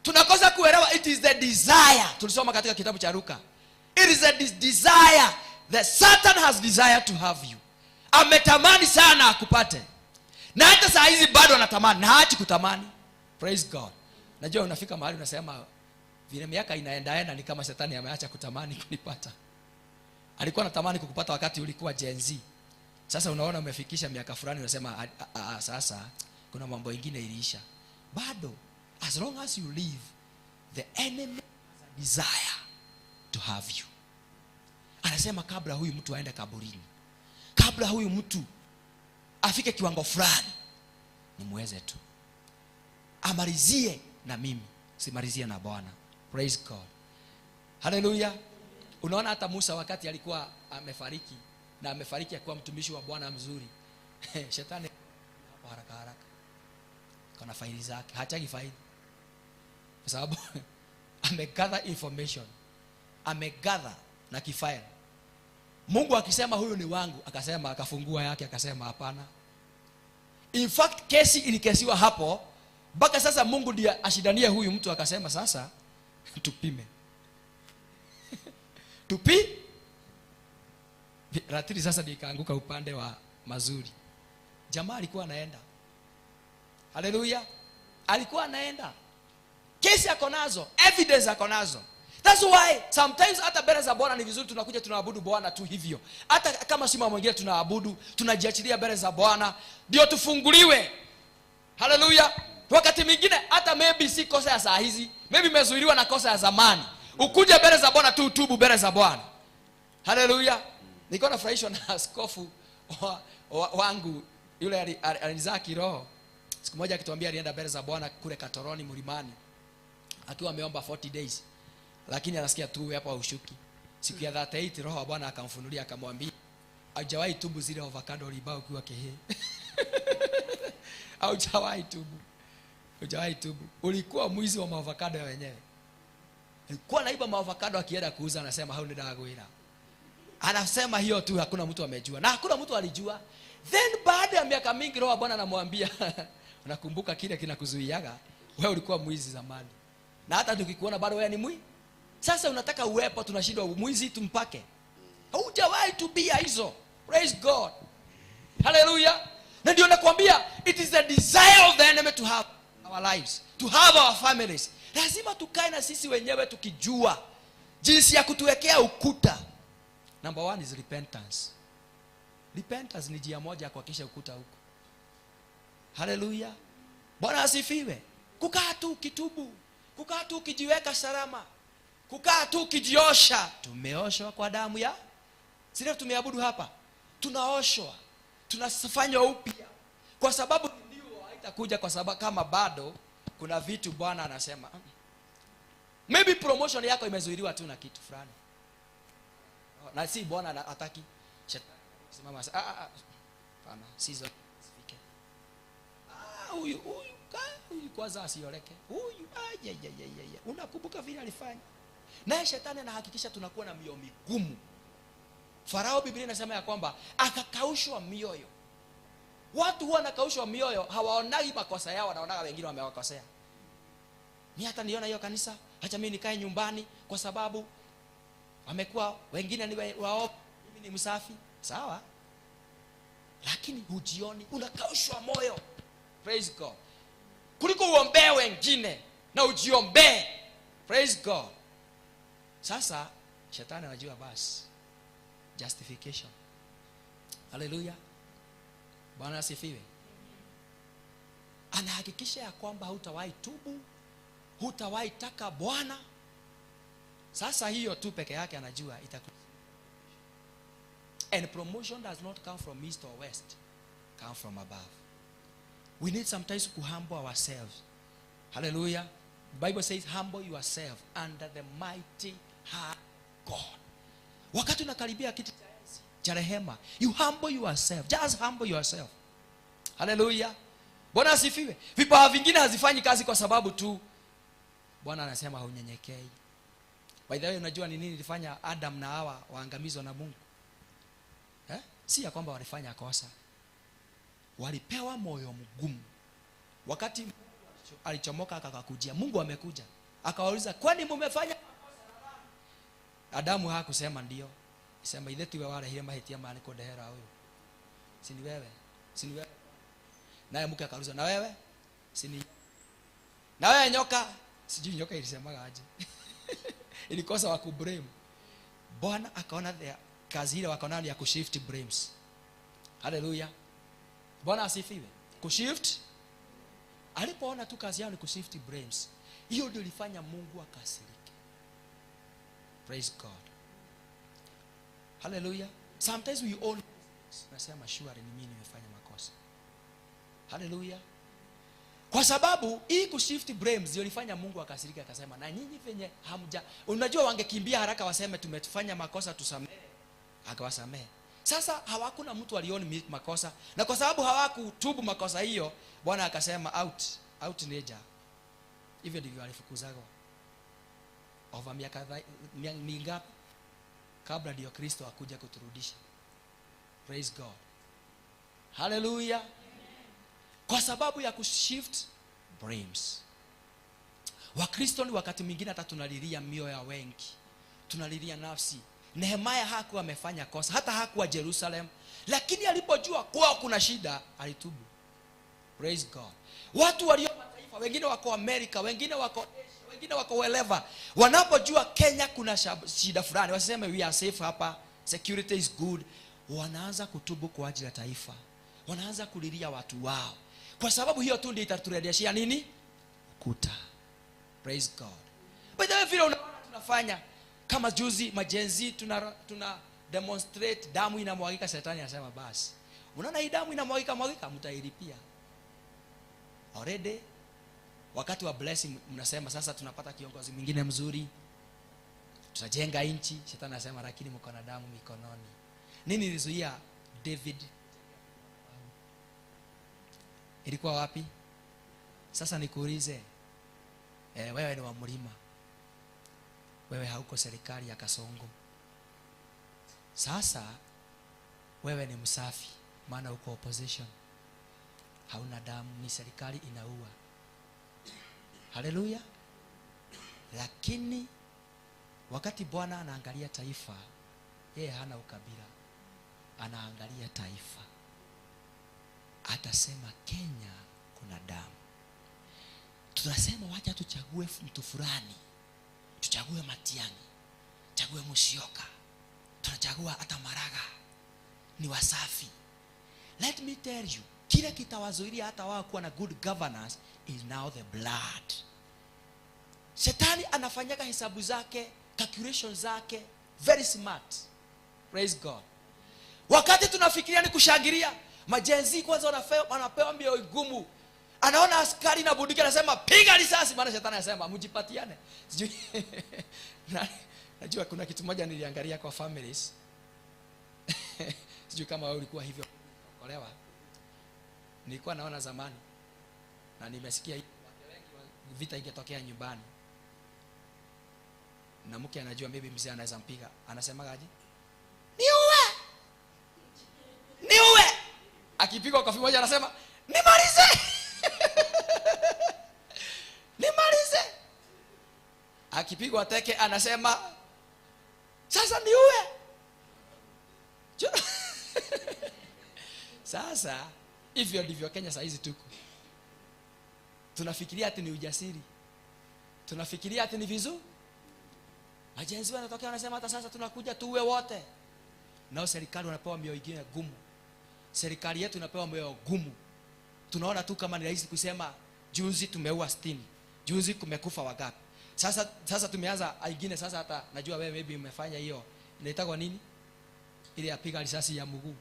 Tunakosa kuelewa it is the desire. Tulisoma katika kitabu cha Luka. It is a desire that Satan has desire to have you. Ametamani sana akupate. Na hata saa hizi bado anatamani na haachi kutamani. Praise God. Najua unafika mahali unasema vile miaka inaenda ni kama shetani ameacha kutamani kunipata. alikuwa anatamani kukupata wakati ulikuwa Gen Z. Sasa unaona umefikisha miaka fulani, unasema sasa kuna mambo mengine iliisha. Bado, as long as you live, the enemy has a desire to have you. Anasema kabla huyu mtu aende kaburini, kabla huyu mtu afike kiwango fulani, nimweze tu, amalizie na mimi, simalizie na Bwana. Praise God. Hallelujah. Unaona hata Musa wakati alikuwa amefariki, na amefariki akiwa mtumishi wa Bwana mzuri, shetani hapo haraka kana faili zake, hataki faili, kwa sababu amegather information, amegather na kifaili. Mungu akisema huyu ni wangu, akasema, akafungua yake, akasema hapana. In fact kesi ilikesiwa hapo mpaka sasa Mungu ndiye ashidanie huyu mtu, akasema sasa tupime. Ratiri sasa nikaanguka upande wa mazuri. Jamaa alikuwa anaenda. Hallelujah. Alikuwa anaenda. Kesi yako nazo, evidence yako nazo. That's why sometimes hata mbele za Bwana ni vizuri tunakuja tunaabudu Bwana tu hivyo. Hata kama si mambo mengine tunaabudu, tunajiachilia mbele za Bwana ndio tufunguliwe. Hallelujah. Wakati mwingine hata maybe si kosa ya saa hizi, maybe umezuiliwa na kosa ya zamani. Ukuje mbele za Bwana tu, utubu mbele za Bwana. Hallelujah. Niko nafurahishwa na askofu wangu yule alinizaa kiroho. Siku moja akituambia alienda mbele za Bwana kule Katoroni mlimani, akiwa ameomba 40 days. Lakini anasikia tu hapa ushuki. Siku ya 38 roho wa Bwana akamfunulia, akamwambia haujawahi tubu zile avocado ulibao ukiwa Kehe. Haujawahi tubu. Haujawahi tubu. Ulikuwa mwizi wa avocado wenyewe. Alikuwa naiba avocado akienda kuuza, anasema hau ni dagwira. Anasema hiyo tu, hakuna mtu amejua. Na hakuna mtu alijua. Then baada ya miaka mingi roho wa Bwana anamwambia, unakumbuka kile kinakuzuiaga? Wewe ulikuwa mwizi zamani. Na hata tukikuona bado wewe ni mwizi. Sasa unataka uwepo, tunashindwa mwizi tumpake. Haujawahi tubia hizo. Praise God. Hallelujah. Na ndio nakwambia, it is the desire of the enemy to have our lives, to have our families. Lazima tukae na sisi wenyewe tukijua jinsi ya kutuwekea ukuta. Number 1 is repentance. Repentance ni njia moja ya kuhakikisha ukuta huko. Hallelujah. Bwana asifiwe. Kukaa tu ukitubu, kukaa tu ukijiweka salama, kukaa tu ukijiosha. Tumeoshwa kwa damu ya sisi, tumeabudu hapa, tunaoshwa, tunafanywa upya, kwa sababu ndio haitakuja, kwa sababu kama bado kuna vitu Bwana anasema maybe promotion yako imezuiliwa tu na kitu fulani, na si Bwana hataki. Shetani simama pana sizo sifike, huyu kwanza asioleke huyu, unakumbuka vile alifanya. Na shetani anahakikisha tunakuwa na mioyo migumu. Farao, Biblia inasema ya kwamba akakaushwa mioyo. Watu huwa nakaushwa mioyo, hawaonagi makosa yao, wanaonaga wengine wamewakosea. Mimi hata niona hiyo kanisa, acha mimi nikae nyumbani kwa sababu wamekuwa wengine ni wao, mimi ni msafi. Sawa? Lakini hujioni, unakaushwa moyo. Praise God. Kuliko uombee wengine na ujiombee. Praise God. Sasa shetani anajua basi justification. Hallelujah. Bwana asifiwe. Anahakikisha ya kwamba hutawahi tubu, hutawahi taka Bwana. Sasa hiyo tu peke yake anajua itakuwa. And promotion does not come from east or west, come from above. We need sometimes to humble ourselves. Hallelujah. The Bible says humble yourself under the mighty hand of God. Wakati unakaribia kiti cha rehema, you humble yourself. Just humble yourself. Hallelujah. Bwana asifiwe. Vipawa vingine hazifanyi kazi kwa sababu tu Bwana anasema haunyenyekei. By the way, unajua ni nini ilifanya Adam na Hawa waangamizwa na Mungu? Si ya kwamba walifanya kosa. Walipewa moyo mgumu. Wakati Mungu alichomoka akakujia, Mungu amekuja, akawauliza, kwani mmefanya makosa? Adamu hakusema ndio. Sema ile tiwe wale hile mahitia maana kodehera huyo. Si ni wewe? Si ni wewe? Naye mke akauliza, na wewe? Si ni. Na wewe nyoka? Sijui nyoka ilisemaga aje. Ilikosa wa kublame. Bwana akaona there kazi ile wako nayo ya kushift blames. Hallelujah. Bwana asifiwe. Kushift. Alipoona tu kazi yao ni kushift blames, hiyo ndio ilifanya Mungu akasirike. Praise God. Hallelujah. Sometimes we all nasema sure ni mimi nimefanya makosa. Hallelujah. Kwa sababu hii kushift blames ndio ilifanya Mungu akasirika, akasema na nyinyi venye hamja, unajua wangekimbia haraka waseme tumetufanya makosa tusamehe, akawasamehe. Sasa hawakuna mtu alioni makosa, na kwa sababu hawakutubu makosa hiyo, Bwana akasema out nature. Hivyo ndivyo alifukuzaga over miaka mingapi kabla ndio Kristo akuja kuturudisha. Praise God. Hallelujah. Kwa sababu ya kushift blames. Wakristo ni wakati mwingine hata tunalilia mioyo ya wengi, tunalilia nafsi. Nehemia hakuwa amefanya kosa, hata hakuwa Jerusalem, lakini alipojua kwao kuna shida alitubu. Praise God. Watu walio mataifa, wengine wako Amerika, wengine wako Asia, wengine wako wherever, wanapojua Kenya kuna shida fulani, wasiseme we are safe hapa, security is good, wanaanza kutubu kwa ajili ya taifa, wanaanza kulilia watu wao. Kwa sababu hiyo tu ndio itaturejeshia nini? Ukuta. Praise God. By the way, vile unaona tunafanya kama juzi majenzi tuna demonstrate, damu inamwagika, shetani anasema basi. Unaona hii damu inamwagika mtailipia. Already wakati wa blessing mnasema sasa tunapata kiongozi mwingine mzuri, tutajenga nchi, shetani anasema lakini mko na damu mikononi. Nini ilizuia David? Ilikuwa wapi? Sasa nikuulize, wewe ni wa mlima, wewe hauko serikali ya Kasongo. Sasa wewe ni msafi, maana uko opposition, hauna damu, ni serikali inaua. Haleluya. Lakini wakati Bwana anaangalia taifa, yeye hana ukabila, anaangalia taifa. Atasema Kenya kuna damu. Tunasema wacha tuchague mtu fulani, tuchague Matiang'i, chague Musyoka, tunachagua hata Maraga, ni wasafi. Let me tell you, kile kitawazuilia hata wao kuwa na good governance is now the blood. Shetani anafanyaga hesabu zake, calculations zake, very smart. Praise God. Wakati tunafikiria ni kushangilia, majenzi kwanza wanapewa mbio gumu. Anaona askari na bunduki anasema piga risasi, maana shetani anasema mjipatiane. Sijui najua kuna kitu moja niliangalia kwa families. Sijui kama wewe ulikuwa hivyo olewa. Nilikuwa naona zamani na nimesikia vita ingetokea nyumbani, na mke anajua maybe mzee anaweza mpiga, anasema aje? Niue. Akipigwa kofi moja anasema nimalize. Nimalize. Akipigwa teke anasema sasa niue. Sasa hivyo ndivyo Kenya saa hizi tuko. Tunafikiria ati ni ujasiri, tunafikiria ati ni vizuri. Majenzi wanatokea wanasema hata sasa tunakuja tuwe wote. Nao serikali wanapewa mioyo ingine gumu. Serikali yetu inapewa mioyo gumu. Tunaona tu kama ni rahisi kusema juzi tumeua 60, juzi kumekufa wangapi. Sasa tumeanza ingine. Sasa hata najua wewe maybe umefanya hiyo, inaitwa nini ile apiga risasi ya mguu.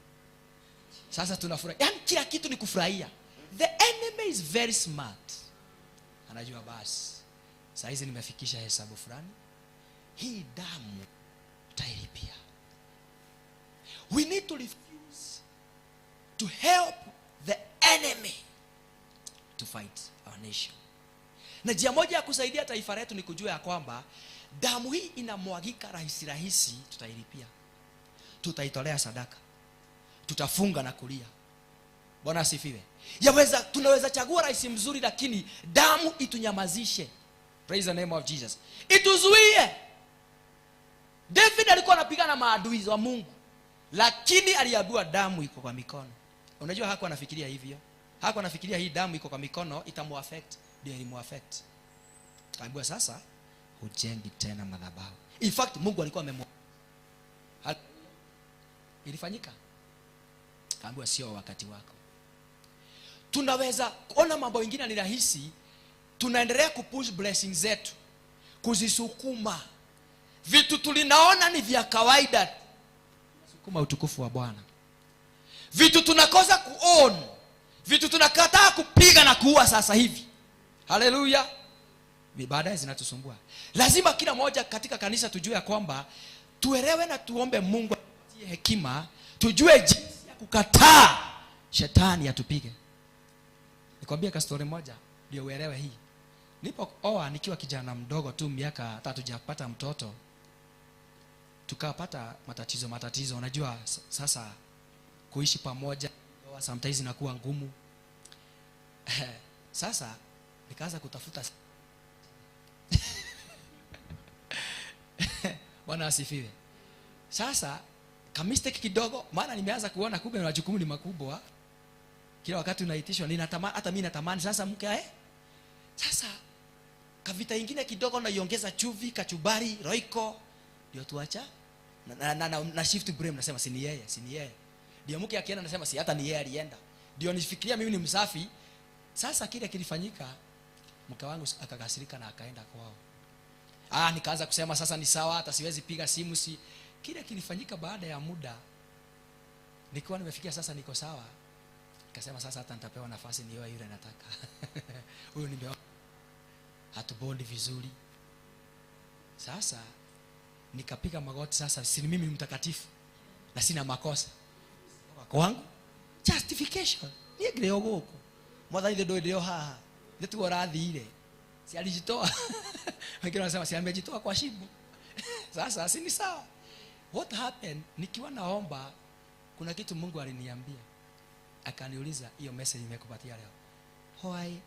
Sasa tunafurahi, yaani kila kitu ni kufurahia. The enemy is very smart. Anajua basi saa hizi nimefikisha hesabu fulani, hii damu tailipia. We need to refuse to help the enemy to fight our nation. Na njia moja ya kusaidia taifa letu ni kujua ya kwamba damu hii inamwagika rahisi, tutailipia. Tutaitolea sadaka, tutafunga na kulia. Bwana asifiwe. Tunaweza chagua rais mzuri, lakini damu itunyamazishe. Praise the name of Jesus. Ituzuie. David alikuwa anapigana na maadui wa Mungu, lakini aliambiwa damu iko kwa mikono. Unajua hakuwa anafikiria hivyo. Hakuwa anafikiria hii damu iko kwa mikono itamuaffect, ndio ilimuaffect. Akaambiwa sasa hujengi tena madhabahu. In fact Mungu alikuwa Ilifanyika. Kaambiwa sio wakati wako. Tunaweza kuona mambo mengine ni rahisi, tunaendelea kupush blessings zetu, kuzisukuma. Vitu tulinaona ni vya kawaida, sukuma utukufu wa Bwana. Vitu tunakosa kuown, vitu tunakataa kupiga na kuua sasa hivi. Haleluya. Baadaye zinatusumbua. Lazima kila moja katika kanisa tujue ya kwamba tuelewe na tuombe Mungu atupatie hekima, tujue jinsi ya kukataa shetani atupige. Nikwambia ka story moja ndio uelewe hii. Nilipooa nikiwa kijana mdogo tu, miaka 3 hujapata mtoto, tukapata matatizo. Unajua sasa kuishi pamoja sometimes inakuwa ngumu. Sasa nikaanza kutafuta Bwana asifiwe. Sasa kamistake kidogo, maana nimeanza kuona kumbe majukumu ni makubwa. Kila wakati unaitishwa, ninatamani, hata mimi natamani sasa mke Sasa kavita ingine kidogo na iongeza chuvi, kachubari, roiko, ndio tuacha na shift blame, nasema si ni yeye. Ndio mke akienda nasema si hata ni yeye alienda. Ndio nifikiria mimi ni msafi. Sasa kile kilifanyika, mke wangu akakasirika na akaenda kwao. Nikaanza kusema sasa ni sawa, hata siwezi piga simu si. Kile kilifanyika baada ya muda, nikiwa nimefikia sasa niko sawa. Nikasema sasa hata nitapewa nafasi niwe yule nataka. Huyo nimeona hatubondi vizuri. Sasa nikapiga magoti, sasa si mimi ni mtakatifu na sina makosa. Kwangu justification ni greo goko. Mwathani ndio haha. Ndio warathire. Si alijitoa. Wengine wanasema si amejitoa kwa shibu. Sasa si ni sawa. What happened? Nikiwa naomba, kuna kitu Mungu aliniambia. Akaniuliza, hiyo message nimekupatia leo, why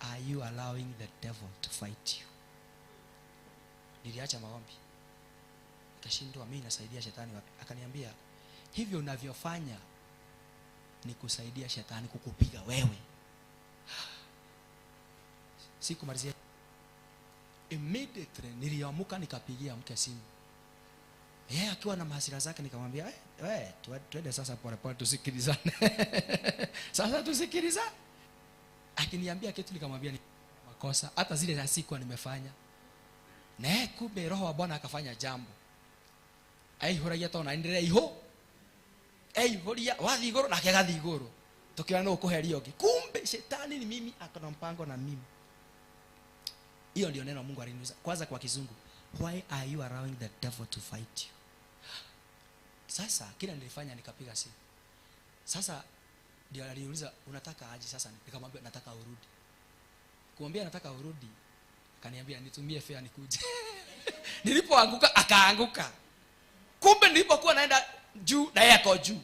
are you allowing the devil to fight you? Niliacha maombi, nikashindwa mimi nasaidia shetani wapi? Akaniambia, hivyo unavyofanya ni kusaidia shetani kukupiga wewe. Sikumalizia, immediately niliamuka nikapigia mke simu. Yeye akiwa na hasira zake, nikamwambia twende sasa pole tusikilizane. Sasa tusikilizane. Akiniambia kitu nikamwambia ni makosa, hata zile za siku nimefanya. Na kumbe roho wa Bwana akafanya jambo. Horia tona endelea iho. Horia wathi igoro na kegathi igoro. Tukiwa no kuheria ogi. Kumbe shetani ni mimi, akona mpango na mimi. Hiyo ndio neno Mungu aliniuliza. Kwanza kwa Kizungu, why are you allowing the devil to fight you? Sasa kila nilifanya nikapiga simu. Sasa ndio aliniuliza unataka aje sasa? Nikamwambia nataka urudi. Kumwambia nataka urudi, akaniambia nitumie fare nikuje. Nilipoanguka akaanguka. Kumbe nilipokuwa naenda juu na yeye ako juu.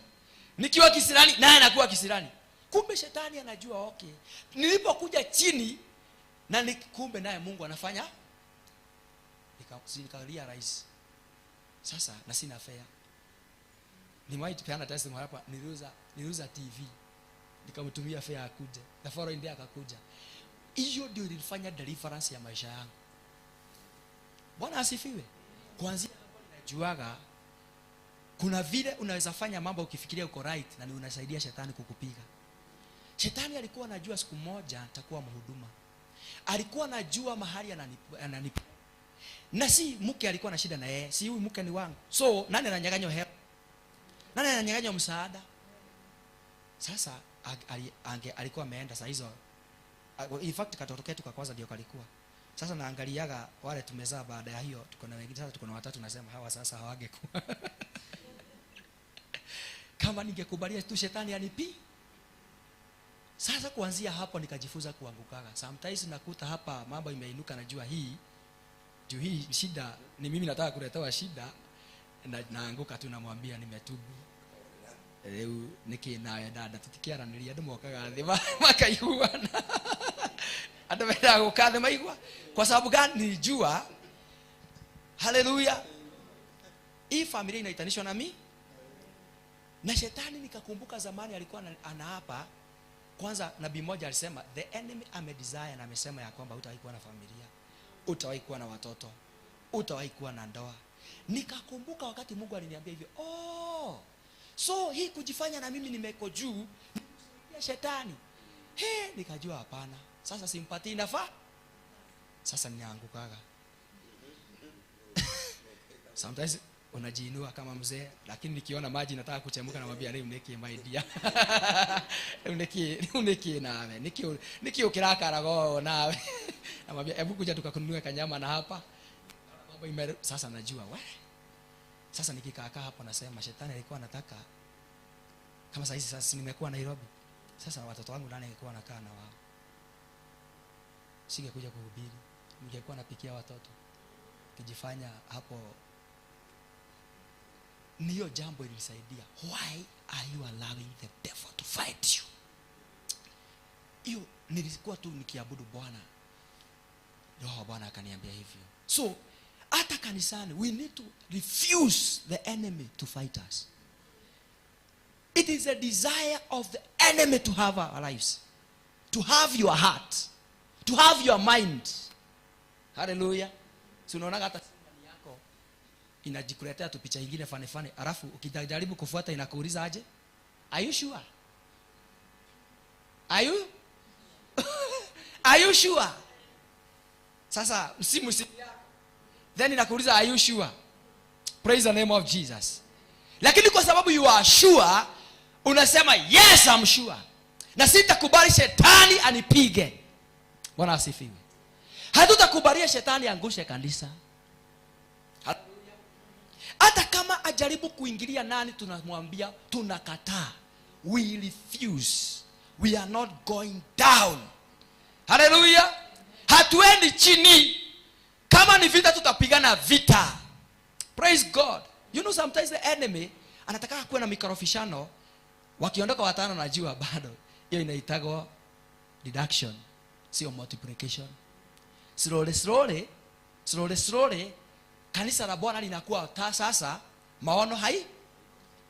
Nikiwa kisirani naye anakuwa kisirani. Kumbe shetani anajua okay. Nilipokuja chini na kumbe naye Mungu anafanya, nikalia rais. Sasa na sina fare. Nimewahi tupeana testimony hapa, niliuza TV. Nikamtumia fare akuje. The following day akakuja. Hiyo ndio ilifanya deliverance ya maisha yangu. Bwana asifiwe. Kuanzia hapo ninajuaga kuna vile unaweza fanya mambo ukifikiria uko right na ni unasaidia shetani kukupiga. Shetani alikuwa anajua siku moja nitakuwa mhuduma. Alikuwa anajua mahali ananipa. Na si mke alikuwa na shida na yeye, si huyu mke ni wangu. So nani ananyang'anya hela? Nani ananyang'anya msaada? Sasa alikuwa ameenda saa hizo. In fact katoto ketu kwa kwanza ndio kalikuwa. Sasa naangaliaga wale tumezaa baada ya hiyo, tuko na wengine sasa, tuko na watatu, nasema hawa sasa hawangekuwa. Kama ningekubalia tu shetani anipi. Sasa kuanzia hapo nikajifunza kuangukaga. Sometimes nakuta hapa mambo imeinuka, najua hii shida ni mimi nataka kuletewa shida, na naanguka tu, namwambia nimetubu. Leo nikinawe dada tutikiara nilia mokaga thima makaiguana. Adameda gukathe maigwa. Kwa sababu gani? Nilijua haleluya, hii familia inaitanishwa na mimi na shetani. Nikakumbuka zamani alikuwa anaapa. Kwanza nabii mmoja alisema the enemy amedesire, na amesema ya kwamba hutawahi kuwa na familia, hutawahi kuwa na watoto, hutawahi kuwa na ndoa. Nikakumbuka wakati Mungu aliniambia hivyo, So hii kujifanya na mimi nimeko juu ya shetani. Nikajua hapana. Sasa simpati inafaa. Sasa niangukaga. Sometimes unajiinua kama mzee, lakini nikiona maji nataka kuchemuka, namwambia leo uneki my dear. Uneki nawe. Nikio kirakara go nawe. Namwambia hebu kuja tukakununue kanyama na hapa. Mambo sasa najua sasa nikikaa hapo nasema shetani alikuwa anataka kama sasa nimekuwa Nairobi. Sasa watoto wangu nani angekuwa nakaa na wao? Singekuja kuhubiri. Ningekuwa napikia watoto. Kijifanya hapo. Niyo jambo ilinisaidia. Why are you allowing the devil to fight you? Hiyo nilikuwa tu nikiabudu Bwana. Roho Bwana akaniambia hivyo. So hata kanisani we need to refuse the enemy to fight us. It is a desire of the enemy to have our lives, to have your heart, to have your mind. Hallelujah. So unaona hata ndani yako inajikuletea tu picha nyingine fane alafu ukijaribu kufuata inakuuliza aje? Are you sure? Are you sure? Sasa msimu then inakuuliza are you sure? Praise the name of Jesus. Lakini kwa sababu you are sure, unasema yes I'm sure. Na sitakubali shetani anipige. Bwana asifiwe. Hatutakubali shetani angushe kanisa. Hata kama ajaribu kuingilia nani, tunamwambia tunakataa. We refuse. We are not going down. Hallelujah. Hatuendi chini. Kama ni vita tutapigana vita. Praise God. You know sometimes the enemy anataka kuwa na mikorofishano, wakiondoka watano najua bado. Hiyo inaitagwa deduction, sio multiplication. Slowly kanisa la Bwana linakuwa sasa maono hai.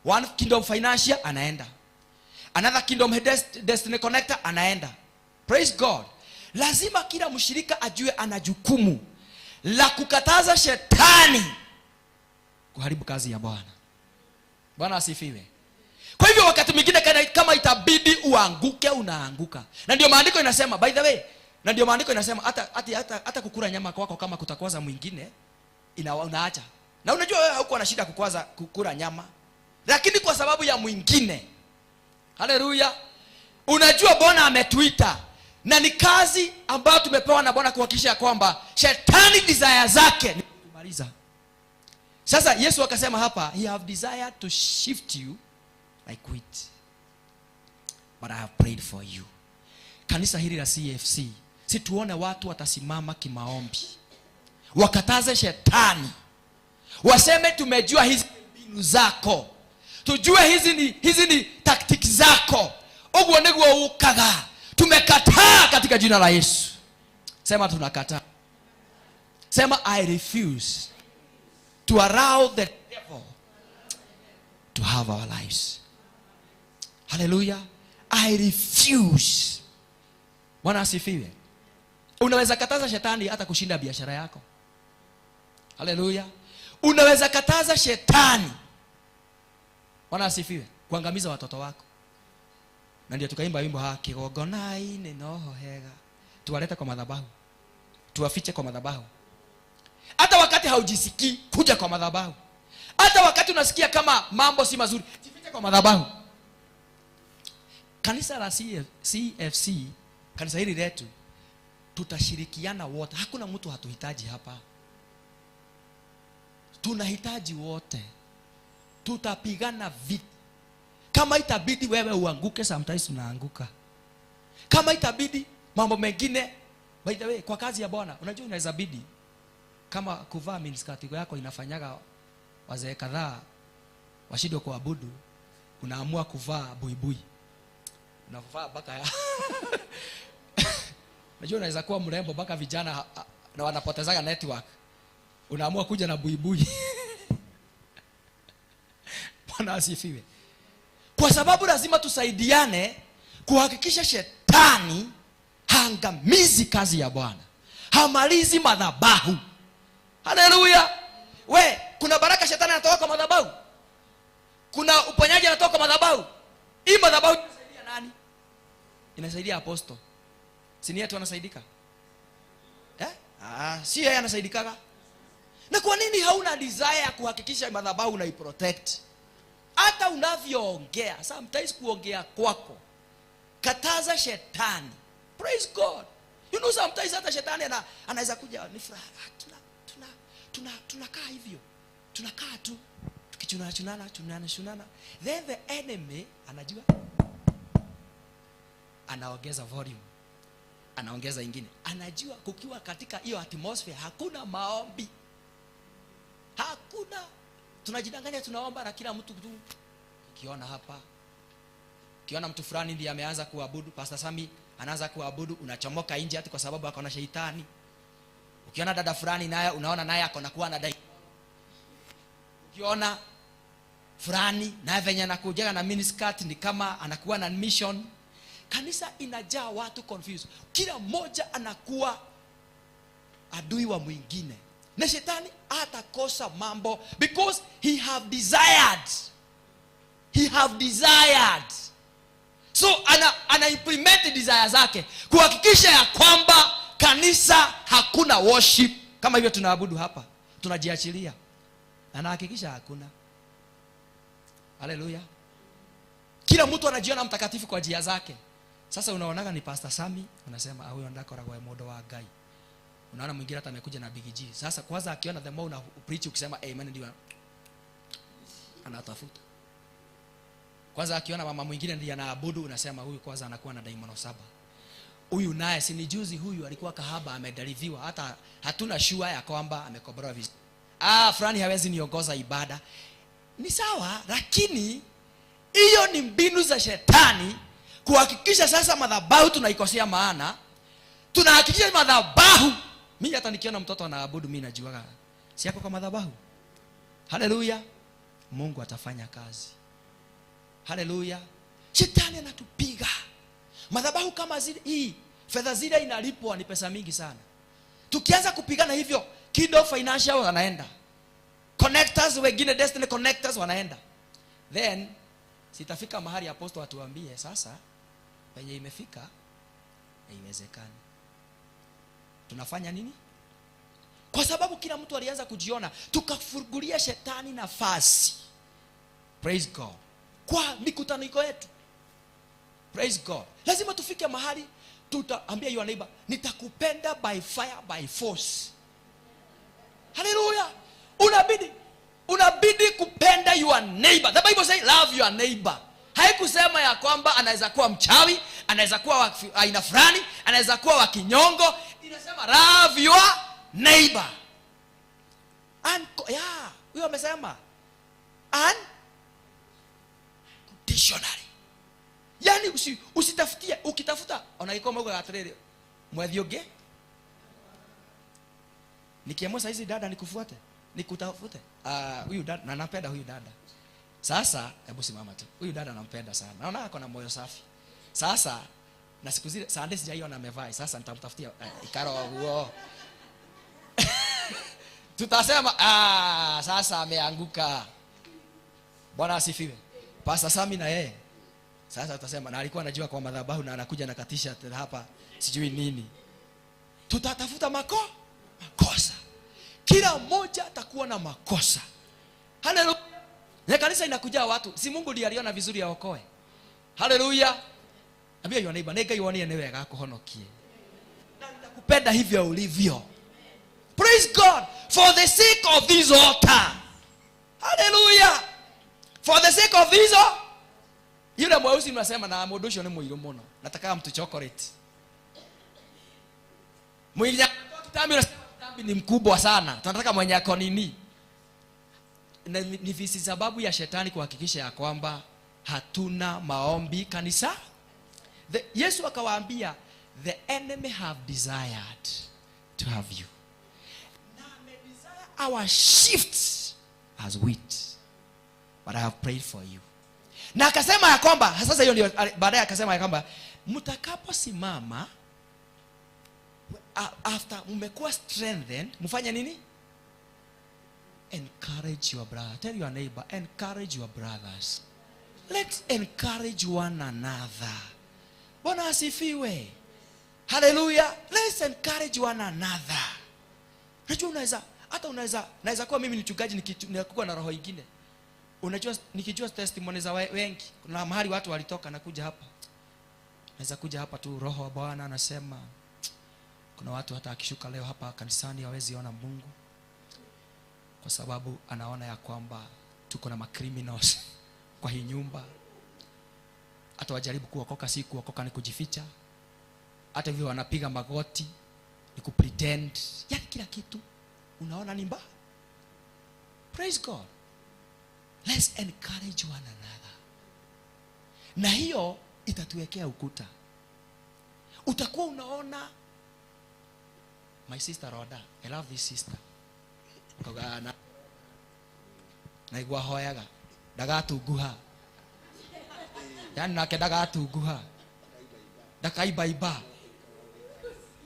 One kingdom financial anaenda. Another kingdom destiny connector anaenda. Praise God. Lazima kila mshirika ajue ana jukumu la kukataza shetani kuharibu kazi ya Bwana. Bwana asifiwe. Kwa hivyo wakati mwingine kama itabidi uanguke, unaanguka. Na ndio maandiko inasema, by the way, na ndio maandiko inasema hata kukula nyama kwako kama kutakwaza mwingine unaacha. Na unajua wewe hauko na shida kukula nyama, lakini kwa sababu ya mwingine. Haleluya. Unajua Bwana ametuita na ni kazi ambayo tumepewa na Bwana kuhakikisha kwamba shetani desire zake ni kumaliza. Sasa Yesu akasema hapa, he have desired to shift you like wheat, but I have prayed for you. Kanisa hili la CFC, si tuone watu watasimama kimaombi, wakataze shetani, waseme tumejua hizi mbinu zako, tujue hizi ni tactics zako, ogwo niguo ukaga. Tumekataa katika jina la Yesu. Sema tunakataa. Sema I refuse to allow the devil to have our lives. Hallelujah. I refuse. Bwana asifiwe. Unaweza kataza shetani hata kushinda biashara yako. Hallelujah. Unaweza kataza shetani, Bwana asifiwe, kuangamiza watoto wako. Na ndio tukaimba wimbo haki gogona ine noho hega. Tuwaleta kwa madhabahu. Tuwafiche kwa madhabahu. Hata wakati haujisikii, kuja kwa madhabahu. Hata wakati unasikia kama mambo si mazuri, jifiche kwa madhabahu. Kanisa la CFC, kanisa hili letu, tutashirikiana wote. Hakuna mtu hatuhitaji hapa. Tunahitaji wote. Tutapigana vita. Kama itabidi wewe uanguke, sometimes unaanguka. Kama itabidi mambo mengine, by the way, kwa kazi ya Bwana, unajua inaweza bidi kama kuvaa miniskirt yako inafanyaga wazee kadhaa washindwe kuabudu, unaamua kuvaa buibui. Unavaa baka ya unajua unaweza kuwa mrembo baka vijana na wanapotezaga network. Unaamua kuja na buibui. Bwana asifiwe. Kwa sababu lazima tusaidiane kuhakikisha shetani haangamizi kazi ya Bwana, hamalizi madhabahu. Haleluya. Kuna baraka shetani anatoka kwa madhabahu. Kuna uponyaji anatoka amesaidia apostle. Si ni yetu anasaidika? Si yeye anasaidikaga. Na kwa nini hauna desire ya kuhakikisha madhabahu unaiprotect? Hata unavyoongea, sometimes kuongea kwako kataza shetani. Praise God. You know sometimes hata shetani anaweza kuja ni furaha. Tunakaa hivyo. Tunakaa tu tukichunana. Then the enemy anajua, anaongeza volume, anaongeza ingine. Anajua kukiwa katika hiyo atmosphere hakuna maombi. Hakuna. Tunajidanganya tunaomba na kila mtu tu. Ukiona hapa, ukiona mtu fulani ndiye ameanza kuabudu, Pastor Sami anaanza kuabudu, unachomoka nje ati kwa sababu akona shetani. Ukiona dada fulani naye unaona naye akona kuwa na dai. Ukiona fulani naye venye anakuja na miniskirt ni kama anakuwa na mission. Kanisa inajaa watu confused. Kila mmoja anakuwa adui wa mwingine. Na shetani atakosa mambo because he have desired. So ana implement desire zake kuhakikisha ya kwamba kanisa hakuna worship. Kama hivyo tunaabudu hapa, tunajiachilia. Anahakikisha hakuna. Haleluya. Kila mtu anajiona mtakatifu kwa njia zake. Sasa unaonaga ni Pastor Sami, unasema huyo ndakora kwa modo wa gai. Unaona mwingine hata amekuja na Big G. Sasa kwanza akiona the more una preach ukisema amen ndio anatafuta. Kwanza akiona mama mwingine ndiye anaabudu unasema huyu kwanza anakuwa na daimono 7. Huyu naye si ni juzi huyu alikuwa kahaba amedaliviwa, hata hatuna sure ya kwamba amekobolewa vizuri. Fulani hawezi niongoza ibada. Ni sawa, lakini hiyo ni mbinu za shetani kuhakikisha sasa madhabahu tunaikosea maana. Tunahakikisha madhabahu. Mimi hata nikiona mtoto anaabudu mimi najuaga si yako kwa madhabahu. Haleluya. Mungu atafanya kazi. Haleluya. Shetani anatupiga. Madhabahu kama zile hii, fedha zile inalipwa ni pesa mingi sana. Tukianza kupigana hivyo, Kingdom Financial wanaenda. Connectors wengine, Destiny Connectors wanaenda. Then sitafika mahali apostle atuambie sasa penye imefika haiwezekani. Tunafanya nini? Kwa sababu kila mtu alianza kujiona, tukafungulia shetani nafasi. Praise God. Kwa mikutaniko yetu. Praise God. Lazima tufike mahali tutaambia your neighbor, nitakupenda by fire by force. Hallelujah. Unabidi kupenda your neighbor. The Bible says love your neighbor. Haikusema ya kwamba anaweza kuwa mchawi, anaweza kuwa aina fulani, anaweza kuwa wa kinyongo. Inasema love your neighbor. Huyo amesema unconditionally. Yani usitafutie, ukitafuta unaikuwa mogo ya trade mwethioge. Nikiamua saizi dada nikufuate, nikutafute. Huyu dada na napenda huyu dada. Sasa hebu simama tu. Huyu dada nampenda sana. Naona ako na moyo safi. Sasa na siku zile Sunday sijaiona amevai. Sasa nitamtafutia ikaro huo. Tutasema sasa ameanguka. Bwana asifiwe. Pastor Sami na yeye. Sasa tutasema na alikuwa anajua kwa madhabahu na anakuja na katisha hapa sijui nini. Tutatafuta makosa. Kila mmoja atakuwa na makosa. Haleluya. Na kanisa inakuja watu, si Mungu ndiye aliona vizuri aokoe. Haleluya. Ambia your neighbor, nega yuone ni wega kuhonokie. Na nitakupenda hivyo ulivyo. Praise God for the sake of this altar. Hallelujah. For the sake of this altar. Yule mweusi mnasema na modosho ni muiru muno. Nataka mtu chocolate. Mwili yako kitambi unasema kitambi ni mkubwa sana. Tunataka mwenye ako nini? Ni visi sababu ya shetani kuhakikisha ya kwamba hatuna maombi kanisa. Yesu akawaambia the enemy have desired to have you. Na desire our shifts as wheat. But I have prayed for you. Na akasema ya kwamba sasa hiyo ndio baadaye akasema ya kwamba mtakaposimama after mmekuwa strengthened mfanye nini? Encourage your brother. Tell your neighbor, encourage your brothers. Let's encourage one another. Bwana asifiwe. Hallelujah. Let's encourage one another. Unajua naweza kuwa mimi ni mchungaji nikuwa na roho nyingine. Unajua nikijua testimony za wengi, kuna mahali watu walitoka na kuja hapa. Naweza kuja hapa tu, roho wa Bwana anasema kuna watu hata akishuka leo hapa kanisani hawezi ona Mungu, kwa sababu anaona ya kwamba tuko na macriminals kwa hii nyumba. Hata wajaribu kuokoka, si kuokoka ni kujificha. Hata hivyo wanapiga magoti ni kupretend. Yaani kila kitu unaona ni mbaya. Praise God. Let's encourage one another. Na hiyo itatuwekea ukuta. Utakuwa unaona, my sister Rhoda, I love this sister. Kogana na igwa hoyaga ndagatunguha, yani nake ndagatunguha, ndakaibaiba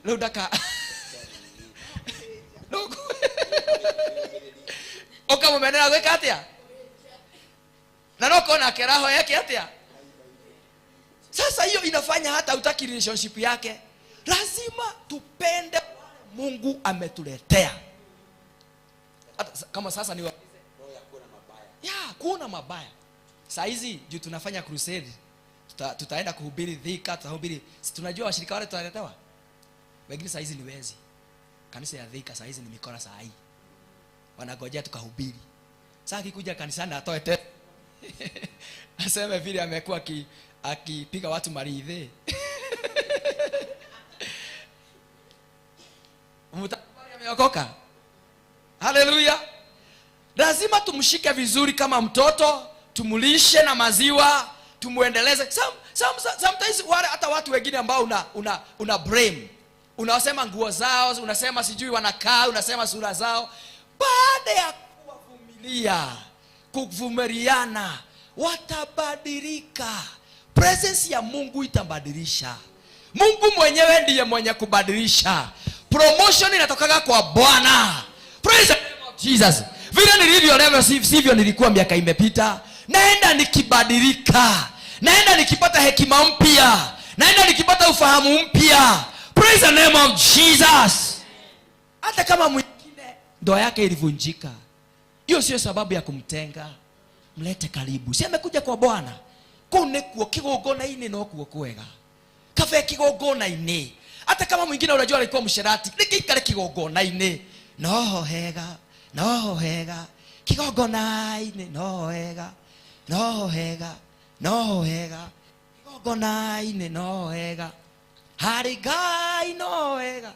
leo ndaka nugu okamumenera gwika atia na noko na keraho yake atia. Sasa hiyo inafanya hata utaki relationship yake. Lazima tupende Mungu ametuletea. Hata kama sasa ni roho ya kuona mabaya. Ya, kuona mabaya. Saa hizi juu tunafanya crusade. Tutaenda kuhubiri Thika, tutahubiri. Tunajua washirika wale tutaletewa. Wengine saa hizi ni wezi. Kanisa ya Thika saa hizi ni mikora saa hii. Wanagojea tukahubiri. Sasa akikuja kanisani atoe tena. Aseme vile amekuwa akipiga watu maridhe. Mtakubali ameokoka. Hallelujah. Lazima tumshike vizuri kama mtoto, tumulishe na maziwa, tumuendeleze. Sometimes wale hata watu wengine ambao una blame. Unasema nguo zao, unasema sijui wanakaa, unasema sura zao. Baada ya kuvumiliana, watabadilika. Presence ya Mungu itabadilisha. Mungu mwenyewe ndiye mwenye kubadilisha. Promotion inatoka kwa Bwana. Praise the name of Jesus. Vile nilivyo leo sivyo nilikuwa miaka imepita. Naenda nikibadilika. Naenda nikipata hekima mpya. Naenda nikipata ufahamu mpya. Praise the name of Jesus. Hata kama mwingine ndoa yake ilivunjika, hiyo sio sababu ya kumtenga. Mlete karibu. Si amekuja kwa Bwana. Kone kuo kigogona ine no kuo kwega. Kafe kigogona ine. Hata kama mwingine unajua alikuwa msherati, nikikale kigogona ine. No hega. No hega. Kigogona ine no hega. No hega. No hega. Kigogona ine no hega. Harigai no hega.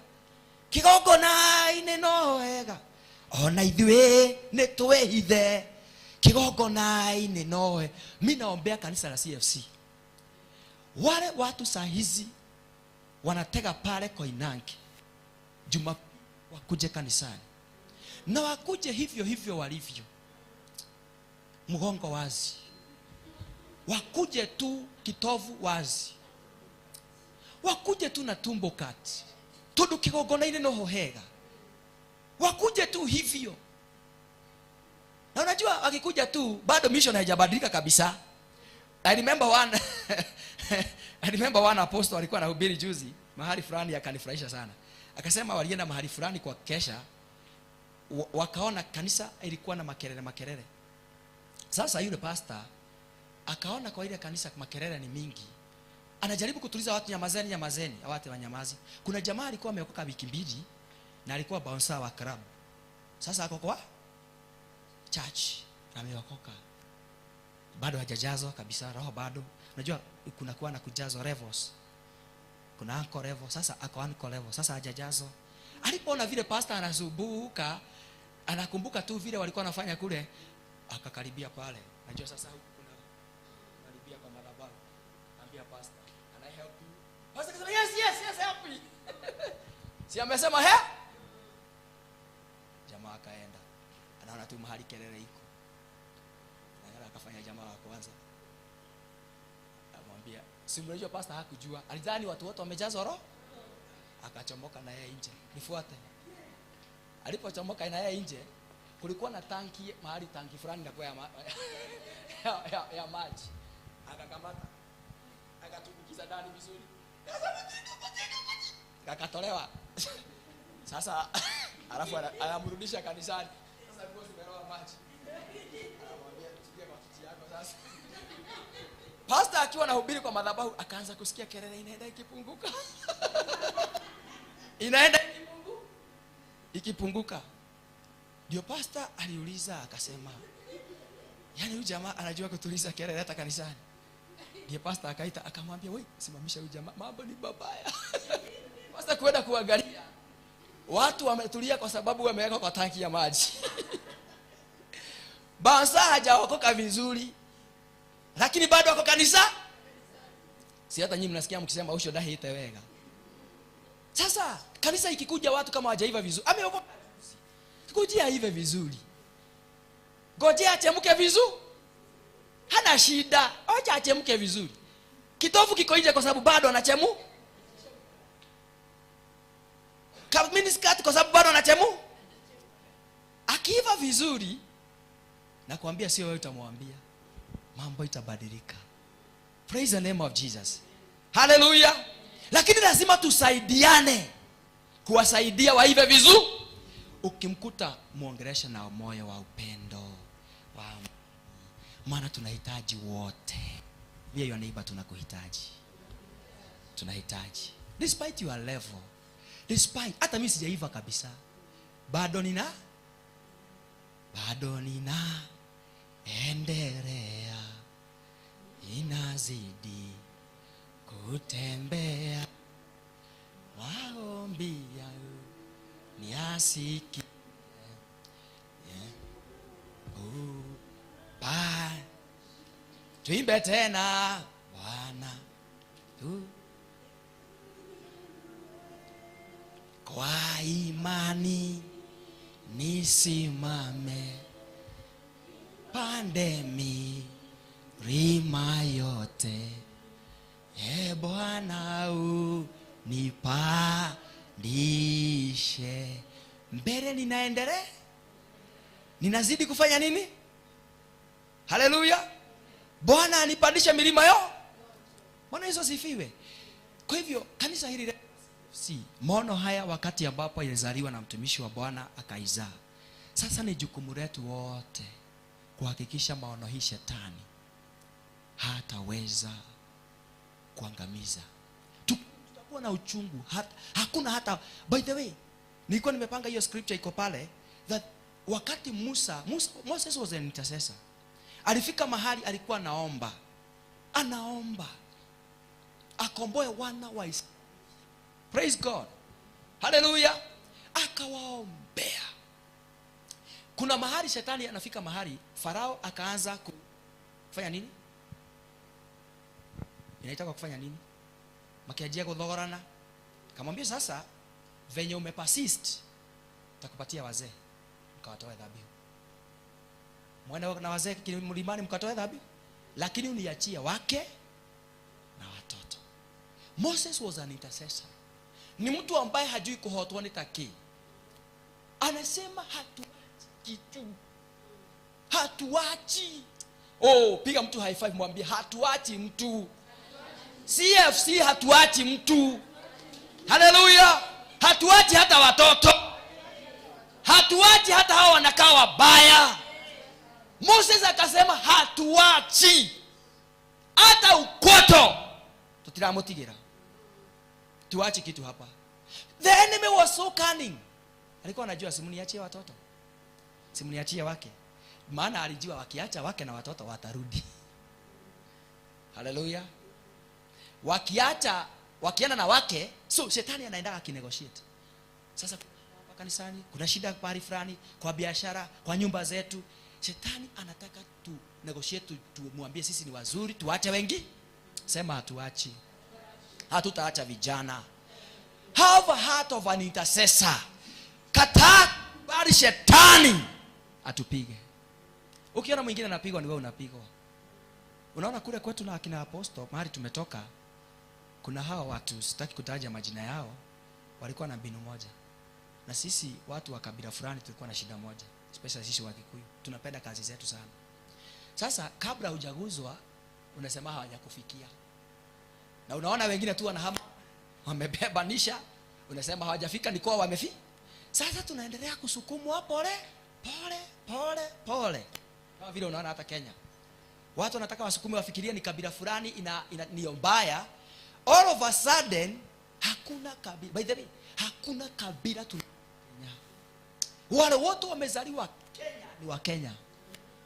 Kigogona ine no hega. Ona ithuĩ nĩ twĩhithe kigogona-inĩ noe. Mimi naombea kanisa la CFC, wale watu saa hizi wanatega pale Koinange Jumapili wakuje kanisani, na wakuje hivyo walivyo, mgongo wazi, wakuje tu kitovu wazi, wakuje tu na tumbo kati, tundu kigogona-inĩ no hega, wakuje tu hivyo. Na unajua wakikuja tu bado mission haijabadilika kabisa. I remember one apostle alikuwa anahubiri juzi mahali fulani, akanifurahisha sana. Akasema walienda mahali fulani kwa kesha, wakaona kanisa ilikuwa na makelele. Sasa yule pastor akaona kwa ile kanisa makelele ni mingi, anajaribu kutuliza watu, nyamazeni, hawate wanyamazi. Kuna jamaa alikuwa ameokoka wiki mbili na alikuwa bouncer wa club. Sasa ako kwa church ameokoka, bado hajajazwa kabisa roho bado. Unajua kuna kuwa na kujazwa levels, kuna anko level. Sasa ako anko level, sasa hajajazwa. Alipoona vile pastor anazunguka, anakumbuka tu vile walikuwa wanafanya kule, akakaribia pale. Unajua sasa huku kuna karibia kwa madhabahu, ambia pastor, can I help you? Pastor akasema yes help me. Si amesema he? Jamaa akaenda, anaona tu mahali kelele iko, na akafanya jamaa wa kwanza, amwambia, si mnajua pastor hakujua, alidhani watu wote wamejazwa roho. Akachomoka na yeye nje, nifuate. Alipochomoka na yeye nje, kulikuwa na tanki mahali, tanki fulani ya maji. Akakamata, akatumbukiza za ndani vizuri. Kakatolewa. Sasa alafu anamrudisha kanisani. Sasa nguo zimeroa maji. Anamwambia tutie kwa kiti yako sasa. Pastor akiwa anahubiri kwa madhabahu akaanza kusikia kelele inaenda ikipunguka. Inaenda ikipunguka. Ndio pastor aliuliza akasema, yaani huyu jamaa anajua kutuliza kelele hata kanisani. Ndio pastor akaita akamwambia, "Wewe simamisha huyu jamaa, mambo ni babaya." Pastor kwenda kuangalia. Watu wametulia kwa sababu wameweka kwa tanki ya maji. Bansa hajaokoka vizuri. Lakini bado wako kanisa. Si hata nyinyi mnasikia mkisema usho dahi itewega. Sasa kanisa ikikuja watu kama hawajaiva vizuri. Ameokoka. Kujia hive vizuri. Ngojea achemke vizuri. Hana shida. Acha achemke vizuri. Kitovu kiko nje kwa sababu bado anachemu. Miniskirt kwa sababu bado anachemu. Akiiva vizuri na kuambia sio wewe utamwambia. Mambo itabadilika. Praise the name of Jesus. Hallelujah. Lakini lazima tusaidiane kuwasaidia waive vizuri. Ukimkuta muongelesha na moyo wa upendo. Maana tunahitaji wote. Vile your neighbor tunakuhitaji. Tunahitaji. Despite your level. Despite hata mimi sijaiva kabisa. Bado nina endelea. Inazidi kutembea. Maombi yangu ni asiki. Tuimbe tena Bwana tu kwa imani nisimame pande milima yote. Bwana unipandishe mbele, ninaendelea, ninazidi kufanya nini? Haleluya. Bwana anipandisha milima yo. Bwana Yesu asifiwe. Kwa hivyo kanisa hili si maono haya wakati ambapo ilizaliwa na mtumishi wa Bwana akaizaa. Sasa ni jukumu letu wote kuhakikisha maono hii shetani hataweza kuangamiza. Tutakuwa na uchungu hakuna hata. By the way, nilikuwa nimepanga hiyo scripture iko pale that wakati Moses was an intercessor. Alifika mahali alikuwa anaomba akomboe wana wa Israeli. Praise God. Hallelujah. Akawaombea. Kuna mahali shetani anafika mahali Farao akaanza kufanya nini? Inaitaka kufanya nini? Makiajia kudhogorana. Kamwambia sasa venye umepersist nitakupatia wazee mkawatoe dhabihu. Mwenda na wazee mlimani mkatoe dhabihu, lakini uniachia wake na watoto. Moses was an intercessor. Ni mtu ambaye hajui kuhotwa ni taki. Anasema hatuachi kitu. Hatuachi. Oh, piga mtu high five mwambie hatuachi mtu. CFC hatuachi mtu. Hallelujah. Hatuachi hata watoto. Hatuachi hata hao wanakaa wabaya. Moses akasema hatuachi hata ukoto. Tutiramotigira. Tuachi kitu hapa. The enemy was so cunning. Alikuwa anajua simuniachie watoto. Simuniachie wake. Maana alijua wakiacha wake na watoto watarudi. Hallelujah. Wakiana na wake, so shetani anaenda akinegotiate. Sasa hapa kanisani kuna shida pale fulani, kwa biashara, kwa nyumba zetu. Shetani anataka tu negotiate, tumwambie sisi ni wazuri, tuache wengi. Sema hatuachi. Hatutaacha vijana. Have a heart of an intercessor. Kataa bali shetani atupige. Ukiona mwingine anapigwa ni wewe unapigwa. Unaona kule kwetu na akina apostle mahali tumetoka, kuna hawa watu sitaki kutaja majina yao, walikuwa na mbinu moja. Na sisi watu wa kabila fulani tulikuwa na shida moja, especially sisi wa Kikuyu. Tunapenda kazi zetu sana. Sasa kabla hujaguzwa unasema hawajakufikia. Na unaona wengine tu wanahama, wamebebanisha, unasema hawajafika ni kwa wamefika. Sasa tunaendelea kusukumwa pole pole. Kama vile unaona hata Kenya. Watu wanataka wasukume wafikirie ni kabila fulani ni mbaya. All of a sudden hakuna kabila. By the way, hakuna kabila tu Kenya. Wale wote wamezaliwa Kenya ni wa Kenya.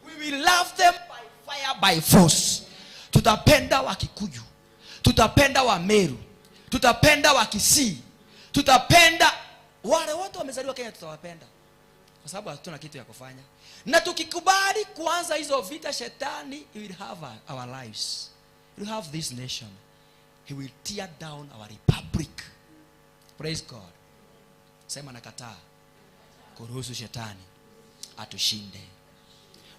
We will love them by fire by force. Tutapenda wa Kikuyu, tutapenda wa Meru, tutapenda wa Kisii, tutapenda wale wote wamezaliwa Kenya, tutawapenda kwa sababu hatuna kitu ya kufanya. Na tukikubali kuanza hizo vita, shetani he will have our lives, he will have this nation, he will tear down our republic. Praise God. Sema nakataa kuruhusu shetani atushinde.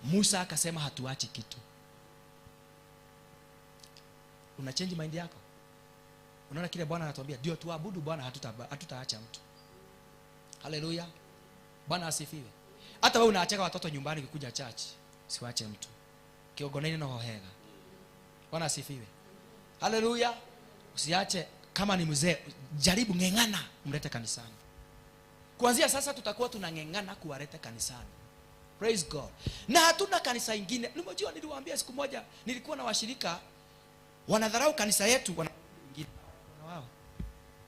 Musa akasema hatuachi kitu. Una change mind yako? Unaona kile Bwana anatuambia ndio tuabudu Bwana, hatutaacha mtu. Haleluya. Bwana asifiwe. Hata wewe unaachaka watoto nyumbani ukikuja church, siwaache mtu. Kiogoneni na hohega. Bwana asifiwe. Haleluya. Usiache kama ni mzee, jaribu ngengana mlete kanisani. Kuanzia sasa tutakuwa tunangengana kuwaleta kanisani. Praise God. Na hatuna kanisa ingine. Unajua niliwaambia siku moja nilikuwa na washirika wanadharau kanisa yetu wengine. Wao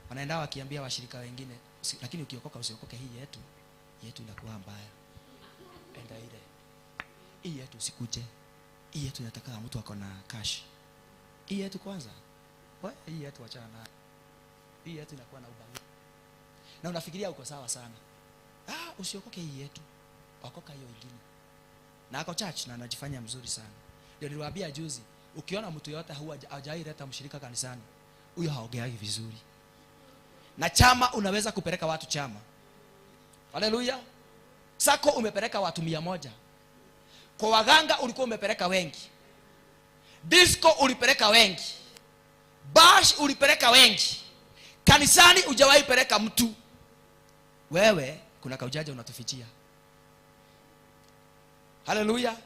wanaenda wakiambia washirika wengine, lakini ukiokoka usiokoke hii yetu inakuwa mbaya. Enda ile. Hii yetu usikuje. Hii yetu inataka mtu ako na cash. Hii yetu kwanza. Hii yetu achana nayo. Hii yetu inakuwa na ubaguzi. Na unafikiria uko sawa sana. Usiokoke hii yetu. Okoka hiyo ingine. Na ako church na anajifanya mzuri sana. Ndio niliwaambia juzi, ukiona mtu yote hajaileta mshirika kanisani, huyo haogeagi vizuri. Na chama unaweza kupeleka watu chama. Haleluya. Sako umepeleka watu 100. Kwa waganga ulikuwa umepeleka wengi. Disco ulipeleka wengi. Bash ulipeleka wengi. Kanisani hujawahi peleka mtu. Wewe kuna kaujaja unatufichia. Haleluya.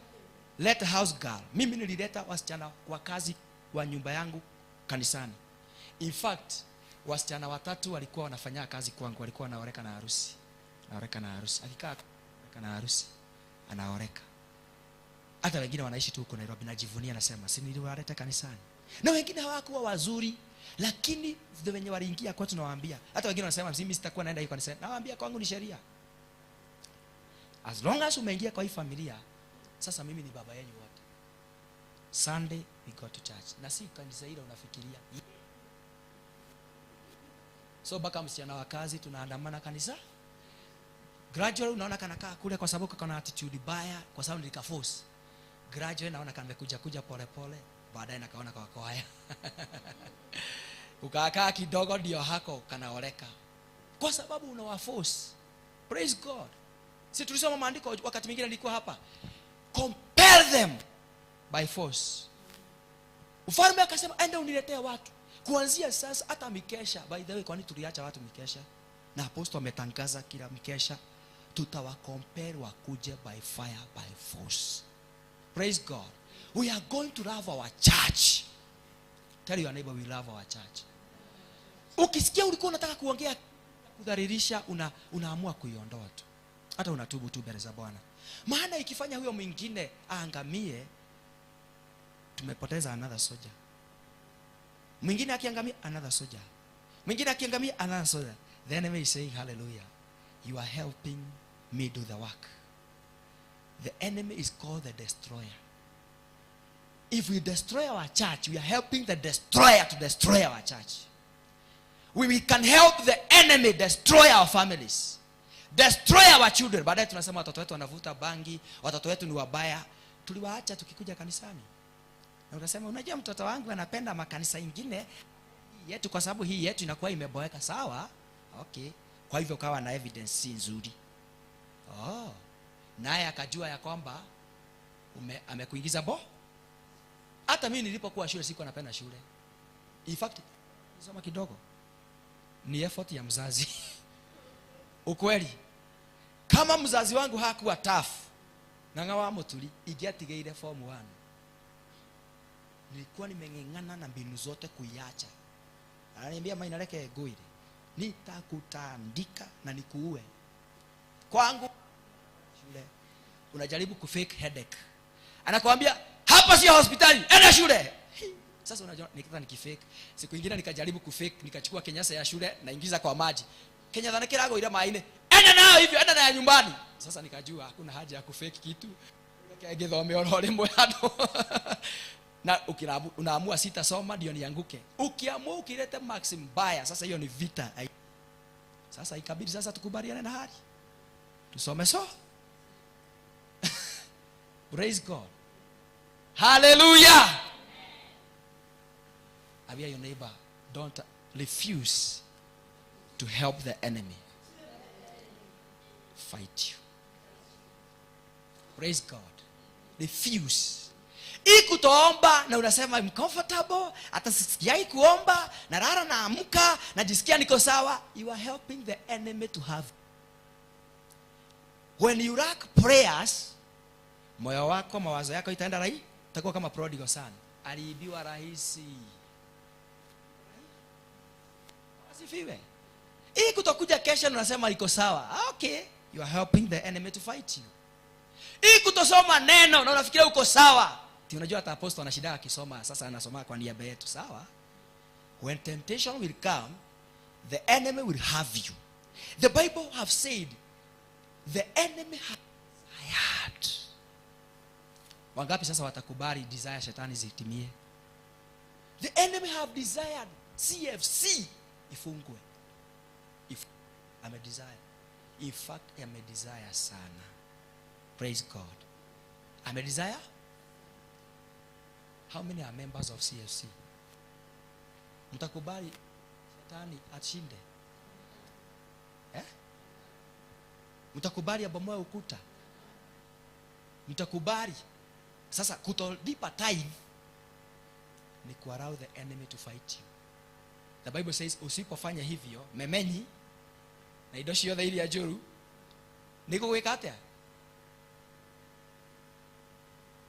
Let house girl. Mimi nilileta wasichana wa kazi wa nyumba yangu kanisani. In fact, wasichana 3 walikuwa wanafanya kazi kwangu, walikuwa wanaoreka na harusi. Akikaa na harusi anaoreka. Hata wengine wanaishi tu huko Nairobi, najivunia nasema si niliwaleta kanisani. Na wengine hawakuwa wazuri, lakini ndio wenye waliingia kwa tunawaambia. Hata wengine wanasema mimi sitakuwa naenda hiyo kanisa. Nawaambia kwangu ni sheria. As long as umeingia kwa hii familia, sasa mimi ni baba yenu wote. Sunday we go to church. Na si kanisa hilo unafikiria. So baka msichana wa kazi tunaandamana kanisa. Gradually unaona kanakaa kule kwa sababu kana attitude baya, kwa sababu nilika force. Gradually naona kuja pole pole, baadaye nakaona kwa haya. Ukakaa kidogo ndio hako kanaoleka. Kwa sababu unawa force. Praise God. Si tulisoma maandiko wakati mwingine nilikuwa hapa. Compel them by force. Ufalme akasema enda uniletee watu. Kuanzia sasa hata mikesha, by the way, kwani tuliacha watu mikesha? Na apostle ametangaza kila mikesha tutawacompel wakuje by fire by force. Praise God. We are going to love our church. Tell your neighbor we love our church. Ukisikia ulikuwa unataka kuongea kudhalilisha, unaamua kuiondoa tu. Hata unatubu tu mbele za Bwana. Maana ikifanya huyo mwingine aangamie, tumepoteza another soldier. Mwingine akiangamia another soldier. Mwingine akiangamia another soldier. The enemy is saying hallelujah. You are helping me do the work. The enemy is called the destroyer. If we destroy our church, we are helping the destroyer to destroy our church. We can help the enemy destroy our families, destroy our children. Baadaye tunasema watoto wetu wanavuta bangi, watoto wetu ni wabaya. Tuliwaacha tukikuja kanisani. Na unasema unajua mtoto wangu anapenda makanisa ingine yetu kwa sababu hii yetu inakuwa imeboeka. Sawa? Okay. Kwa hivyo kawa na evidence si nzuri. Naye akajua ya kwamba amekuingiza bo. Hata mimi nilipokuwa shule sikuwa napenda shule. In fact, nisoma kidogo. Ni effort ya mzazi. Ukweli. Kama mzazi wangu hakuwa tough, na ngawa mutuli igetigeire form 1. nilikuwa nimeng'eng'ana na mbinu zote kuiacha. Ananiambia mainareke goile, nitakutandika na nikuue. Kwangu shule unajaribu kufake headache. Anakuambia hapa sio hospitali, enda shule. Sasa unajua nikitaka nikifake. Siku nyingine nikajaribu kufake, nikachukua kenyasa ya shule na ingiza kwa maji. Kenya dhana kirago ila maine. Enda nao hivyo, enda na nyumbani. Sasa nikajua hakuna haja ya kufake kitu. Nikagethome orole mwado. Na unaamua sitasoma ndio nianguke. Ukiamua ukileta max mbaya, sasa hiyo ni vita. Sasa ikabidi sasa tukubaliane na hali. Tusome Praise God. Hallelujah. Abia your neighbor, don't refuse to help the enemy fight you. Praise God. Refuse. Ikutoomba na unasema I'm comfortable, hata sijai kuomba, na rara naamka, najisikia niko sawa. You are helping the enemy to have. When you lack prayers, moyo wako, mawazo yako itaenda rai, utakuwa kama prodigal son. Aliibiwa rahisi. Asifiwe. Kutokuja kesha unasema iko sawa. Okay, you are helping the enemy to fight you. Kutosoma neno na unafikiria uko sawa. Unajua hata apostle ana shida akisoma, sasa anasoma kwa niaba yetu, sawa? When temptation will come, the enemy will have you. The Bible have said the enemy has desired. Wangapi sasa watakubali desire shetani zitimie? The enemy have desired CFC ifungwe. If ame desire. In fact, ame desire sana. Praise God. Ame desire? How many are members of CFC? Mtakubali shetani ashinde? Mtakubali abomoe ukuta? Mtakubali sasa kutolipa tithe ni ku allow the enemy to fight you? The Bible says usipofanya hivyo, memenyi na idoshi yothe ile ya juru niko gweka atia?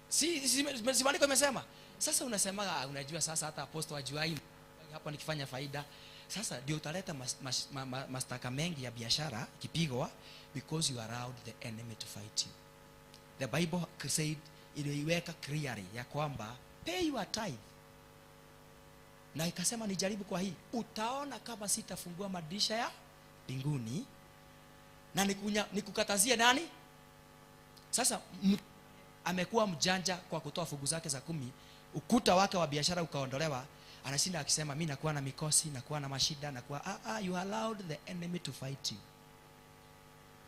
Si maandiko imesema. Sasa unasema unajua sasa hata apostle ajuai hapa nikifanya faida. Sasa ndio utaleta mastaka mengi ya biashara kipigwa, because you allowed the enemy to fight you. The Bible said, iliweka clearly ya kwamba pay your tithe. Na ikasema nijaribu kwa hii, utaona kama sitafungua madirisha ya mbinguni na nikukatazie nani? Sasa amekuwa mjanja kwa kutoa fungu zake za 10, ukuta wake wa biashara ukaondolewa, anashinda akisema mimi nakuwa na mikosi, nakuwa na mashida, nakuwa you allowed the enemy to fight you.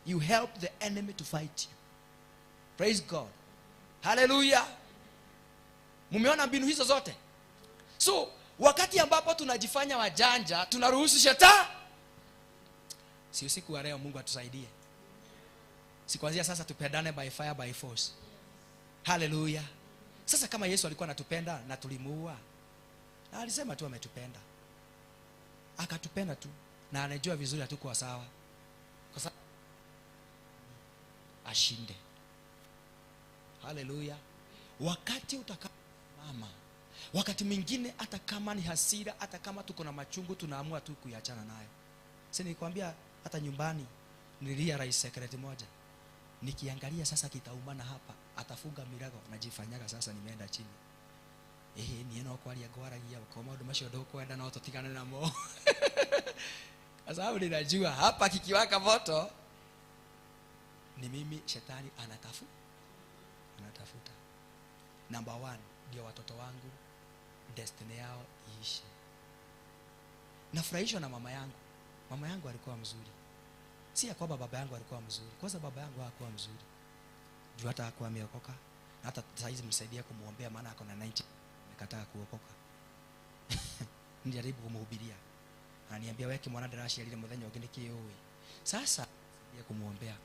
You help the enemy to fight you. Praise God. Hallelujah. Mumeona mbinu hizo zote? So wakati ambapo tunajifanya wajanja, tunaruhusu shetani. Si usiku wa leo Mungu atusaidie. Si kuanzia sasa tupendane by fire by force. Hallelujah. Sasa kama Yesu alikuwa anatupenda na tulimuua, na alisema tu ametupenda, akatupenda tu, na anajua vizuri hatuko sawa, kwa sababu ashinde. Hallelujah. Wakati utakaposimama, wakati mwingine hata kama ni hasira, hata kama tuko na machungu, tunaamua tu kuiachana nayo. Sasa nikwambia hata nyumbani nilia rais secretary moja, nikiangalia sasa kitaumana hapa, atafunga mirago, najifanyaga sasa nimeenda chini. Nieno kwa alia gwaragia kwa maundu macio ndukwenda no tutigane namo. Sababu ninajua hapa kikiwaka moto ni mimi shetani anatafuta. Number 1, ndio watoto wangu destiny yao iishe. Nafurahishwa na mama yangu. Mama yangu alikuwa mzuri. Si ya kwamba baba yangu alikuwa mzuri. Kwanza baba yangu hakuwa mzuri. Juu hata hakuwa ameokoka. Hata saizi msaidia kumuombea maana ako na 90 amekataa kuokoka. Nijaribu kumhubiria. Ananiambia wewe kimwana darasa ile mudhenya ugeneke wewe. Sasa ya kumuombea.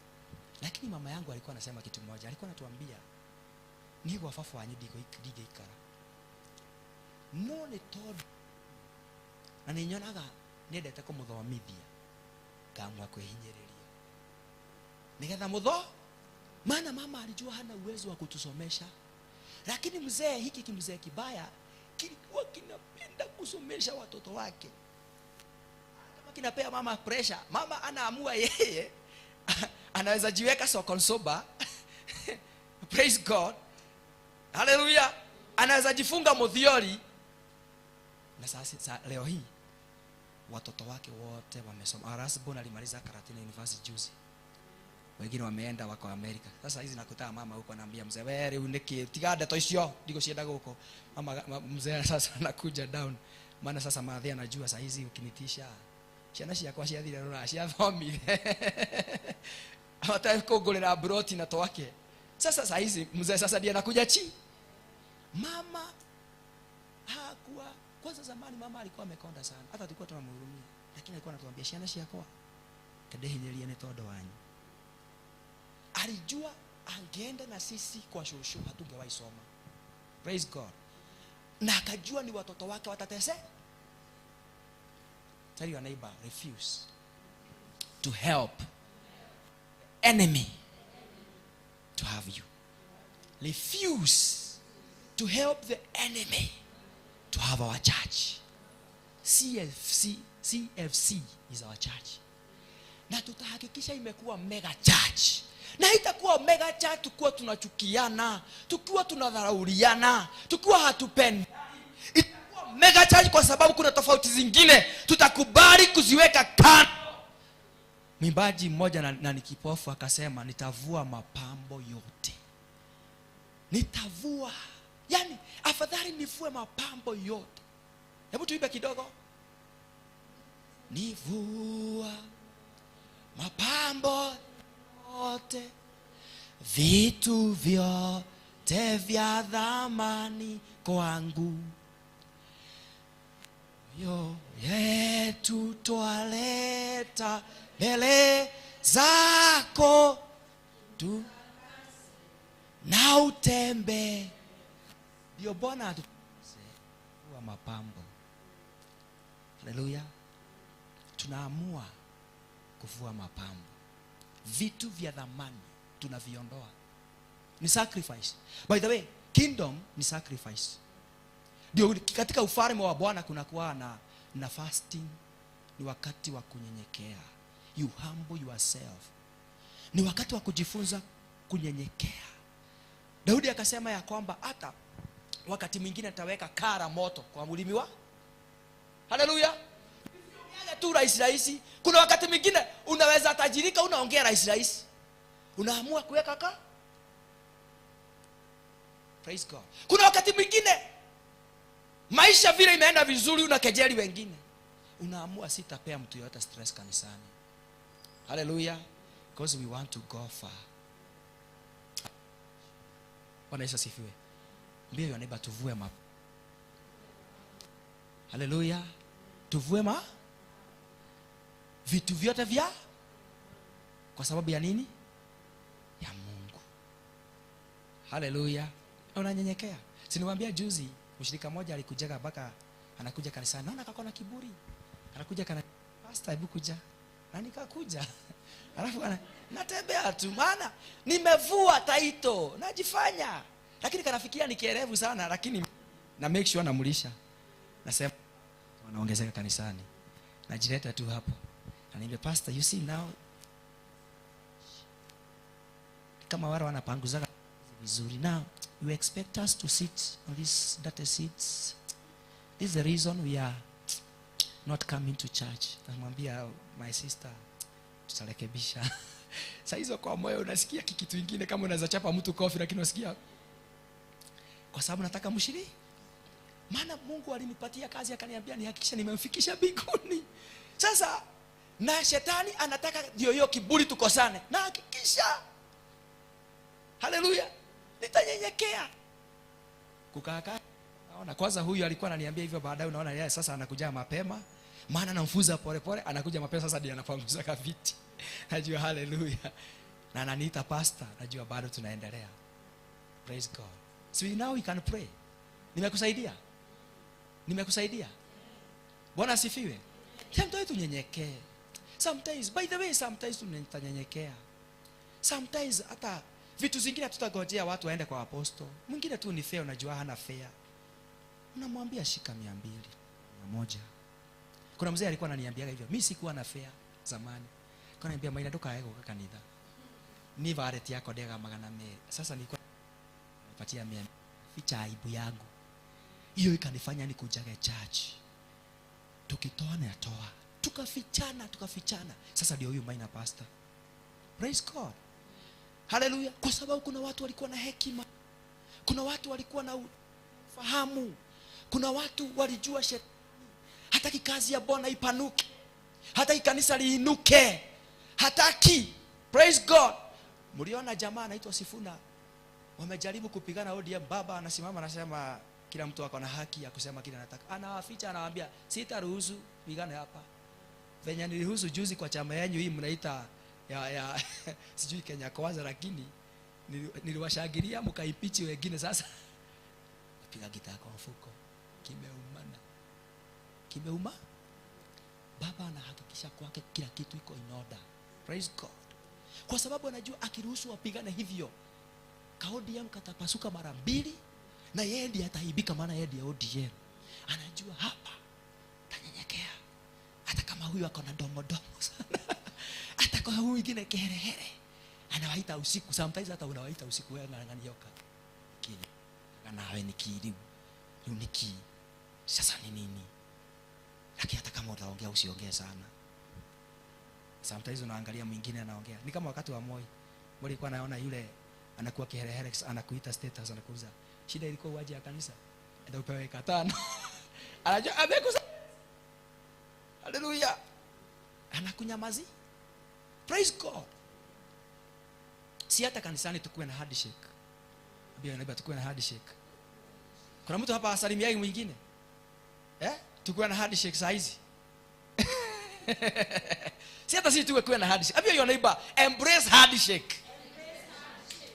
Lakini mama yangu alikuwa anasema kitu moja. Alikuwa anatuambia nigo afafu anyi dige ikara. No ni todo. Na ninyonaga nendete kumuthomithia. Kamwa kwehinyereria. Nigetha mutho, maana mama alijua hana uwezo wa kutusomesha. Lakini mzee hiki kimzee kibaya kilikuwa kinapenda kusomesha watoto wake. Kama kinapea mama pressure, mama anaamua yeye anaweza jiweka sokon soba. Praise God. Hallelujah. Anaweza jifunga modhiori. Na sasa leo hii watoto wake wote wamesoma. Arasbon alimaliza Karatina University juzi. Wengine wameenda wako Amerika. Sasa hizi nakutaa mama huko anaambia mzee, wewe uniki tigada to icio ndiko cienda huko. Mama mzee sasa anakuja down. Maana sasa maadhi anajua saa hizi ukinitisha ciana ciakwa ciathire rura ciathomire. Hata kugulira broti na toake. Sasa saa hizi mzee sasa ndiye anakuja chi. Mama hakuwa kwanza. Zamani mama alikuwa amekonda sana, hata tulikuwa tunamhurumia, lakini alikuwa anatuambia ciana ciakwa kadehinyerie ni todo wanyu. Alijua angeenda na sisi kwa shushu hatungewahi soma. Praise God. Na akajua ni watoto wake watatese. Tell your neighbor, refuse to help enemy to have you. Refuse to help the enemy to have our church. CFC is our church. Na tutahakikisha imekuwa mega church. Na itakuwa mega church tukiwa tunachukiana, tukiwa tunadharauliana, tukiwa hatupendi. Itakuwa mega church kwa sababu kuna tofauti zingine tutakubali kuziweka kando. Mwimbaji mmoja na nikipofu akasema nitavua mapambo yote. Nitavua. Yani afadhali nivue mapambo yote. Hebu tuibe kidogo. Nivua mapambo yote, vitu vyote vya dhamani kwangu, yo yetu twaleta mbele zako tu na utembe. Ndio Bwana atuvua mapambo. Haleluya. Tunaamua kuvua mapambo. Vitu vya dhamani tunaviondoa. Ni sacrifice. By the way, kingdom ni sacrifice. Ndio katika ufalme wa Bwana kuna kuwa na fasting, ni wakati wa kunyenyekea. You humble yourself. Ni wakati wa kujifunza kunyenyekea. Daudi akasema ya kwamba hata wakati mwingine ataweka kara moto kwa ulimi wa. Haleluya. Yale tu rahisi. Kuna wakati mwingine unaweza tajirika unaongea rahisi. Unaamua kuweka ka. Praise God. Kuna wakati mwingine maisha vile imeenda vizuri unakejeli wengine. Unaamua sitapea mtu yote stress kanisani. Hallelujah. Because we want to go far. Bwana Yesu asifiwe. Mbio ya neighbor tuvue ma. Hallelujah. Tuvue ma vitu vyote vya. Kwa sababu ya nini? Ya Mungu. Hallelujah. Unanyenyekea. Si niwaambia juzi mshirika mmoja alikujaga mpaka anakuja kanisani. Naona kakona kiburi. Anakuja kana pastor hebu kuja. Na nikakuja. Alafu natembea tu maana nimevua title, najifanya. Lakini kanafikia nikierevu sana, lakini na make sure namulisha. Nasema wanaongezeka kanisani. Najileta tu hapo. Ananiambia pastor, you see now kama wale wanapanguza vizuri, now you expect us to sit on these dirty seats. This is the reason we are not coming to church. Namwambia my sister, tutarekebisha. Sasa hizo kwa moyo unasikia kitu kingine kama unaweza chapa mtu kofi, lakini unasikia kwa sababu nataka mshiriki. Maana Mungu alinipatia kazi akaniambia nihakikisha nimemfikisha mbinguni. Sasa na shetani anataka ndio hiyo kiburi tukosane. Na hakikisha. Haleluya. Nitanyenyekea. Kukaa naona kwanza huyu alikuwa ananiambia hivyo, baadaye unaona yeye sasa anakuja mapema. Maana anamfuza pole anakuja mapema, sasa ndiye anapanguza kaviti. Najua haleluya. Na ananiita pastor, najua bado tunaendelea. Praise God. So now we can pray. Nimekusaidia. Bwana asifiwe. Sometimes tunyenyekee. Sometimes, by the way, sometimes tunanyenyekea. Sometimes hata vitu zingine tutagojea watu waende kwa apostle. Mwingine tu ni fair, unajua hana fair. unamwambia shika 200, 100. Kuna mzee alikuwa ananiambia hivyo. Mimi sikuwa na fare zamani. Kaniambia maina ndoka ego kanitha. Ni vareti yako ndega 200. Sasa nilikuwa nipatia 100. Ficha aibu yangu. Hiyo ikanifanya nikujage church. Tukitoa na toa. Tukafichana. Sasa ndio huyu maina pastor. Praise God. Hallelujah. Kwa sababu kuna watu walikuwa na hekima. Kuna watu walikuwa na fahamu. Kuna watu walijua shetani hataki kazi ya Bwana ipanuke. Hataki kanisa liinuke. Hataki. Praise God. Mliona jamaa anaitwa Sifuna. Wamejaribu kupigana ODM, baba anasimama anasema kila mtu ako na haki ya kusema kile anataka. Anawaficha, anawaambia sitaruhusu pigane hapa. Venye niliruhusu juzi kwa chama yenu hii mnaita ya sijui Kenya Kwanza, lakini niliwashangilia mkaipichi wengine. Sasa napiga gitaa kwa mfuko. Kimeuma. Baba anahakikisha kwake kila kitu iko in order. Praise God. Kwa sababu anajua akiruhusu wapigane hivyo, ODM katapasuka mara 2 na yeye ndiye ataibika, maana yeye ndiye ODM. Anajua hapa tanyenyekea. Hata kama huyu ako na domo sana. Hata kwa huyu mwingine keherehere. Anawaita usiku, sometimes hata unawaita usiku wewe ng'ang'anioka. Kile nawe nikiri. Uniki. Sasa ni nini? Lakini hata kama utaongea usiongee sana. Sometimes unaangalia mwingine anaongea. Ni kama wakati wa Moi. Mlikuwa naona yule anakuwa kiherehere, anakuita status, anakuuza. Shida ilikuwa uaje ya kanisa. Ndio upewe 5. Anajua amekuza. Hallelujah. Anakunyamazi. Praise God. Si hata kanisani tukue na handshake. Biblia inasema tukue na handshake. Kuna mtu hapa asalimiai mwingine? Tukue na handshake saa hizi. Si hata sisi tukue na handshake. Ambia your neighbor, embrace handshake.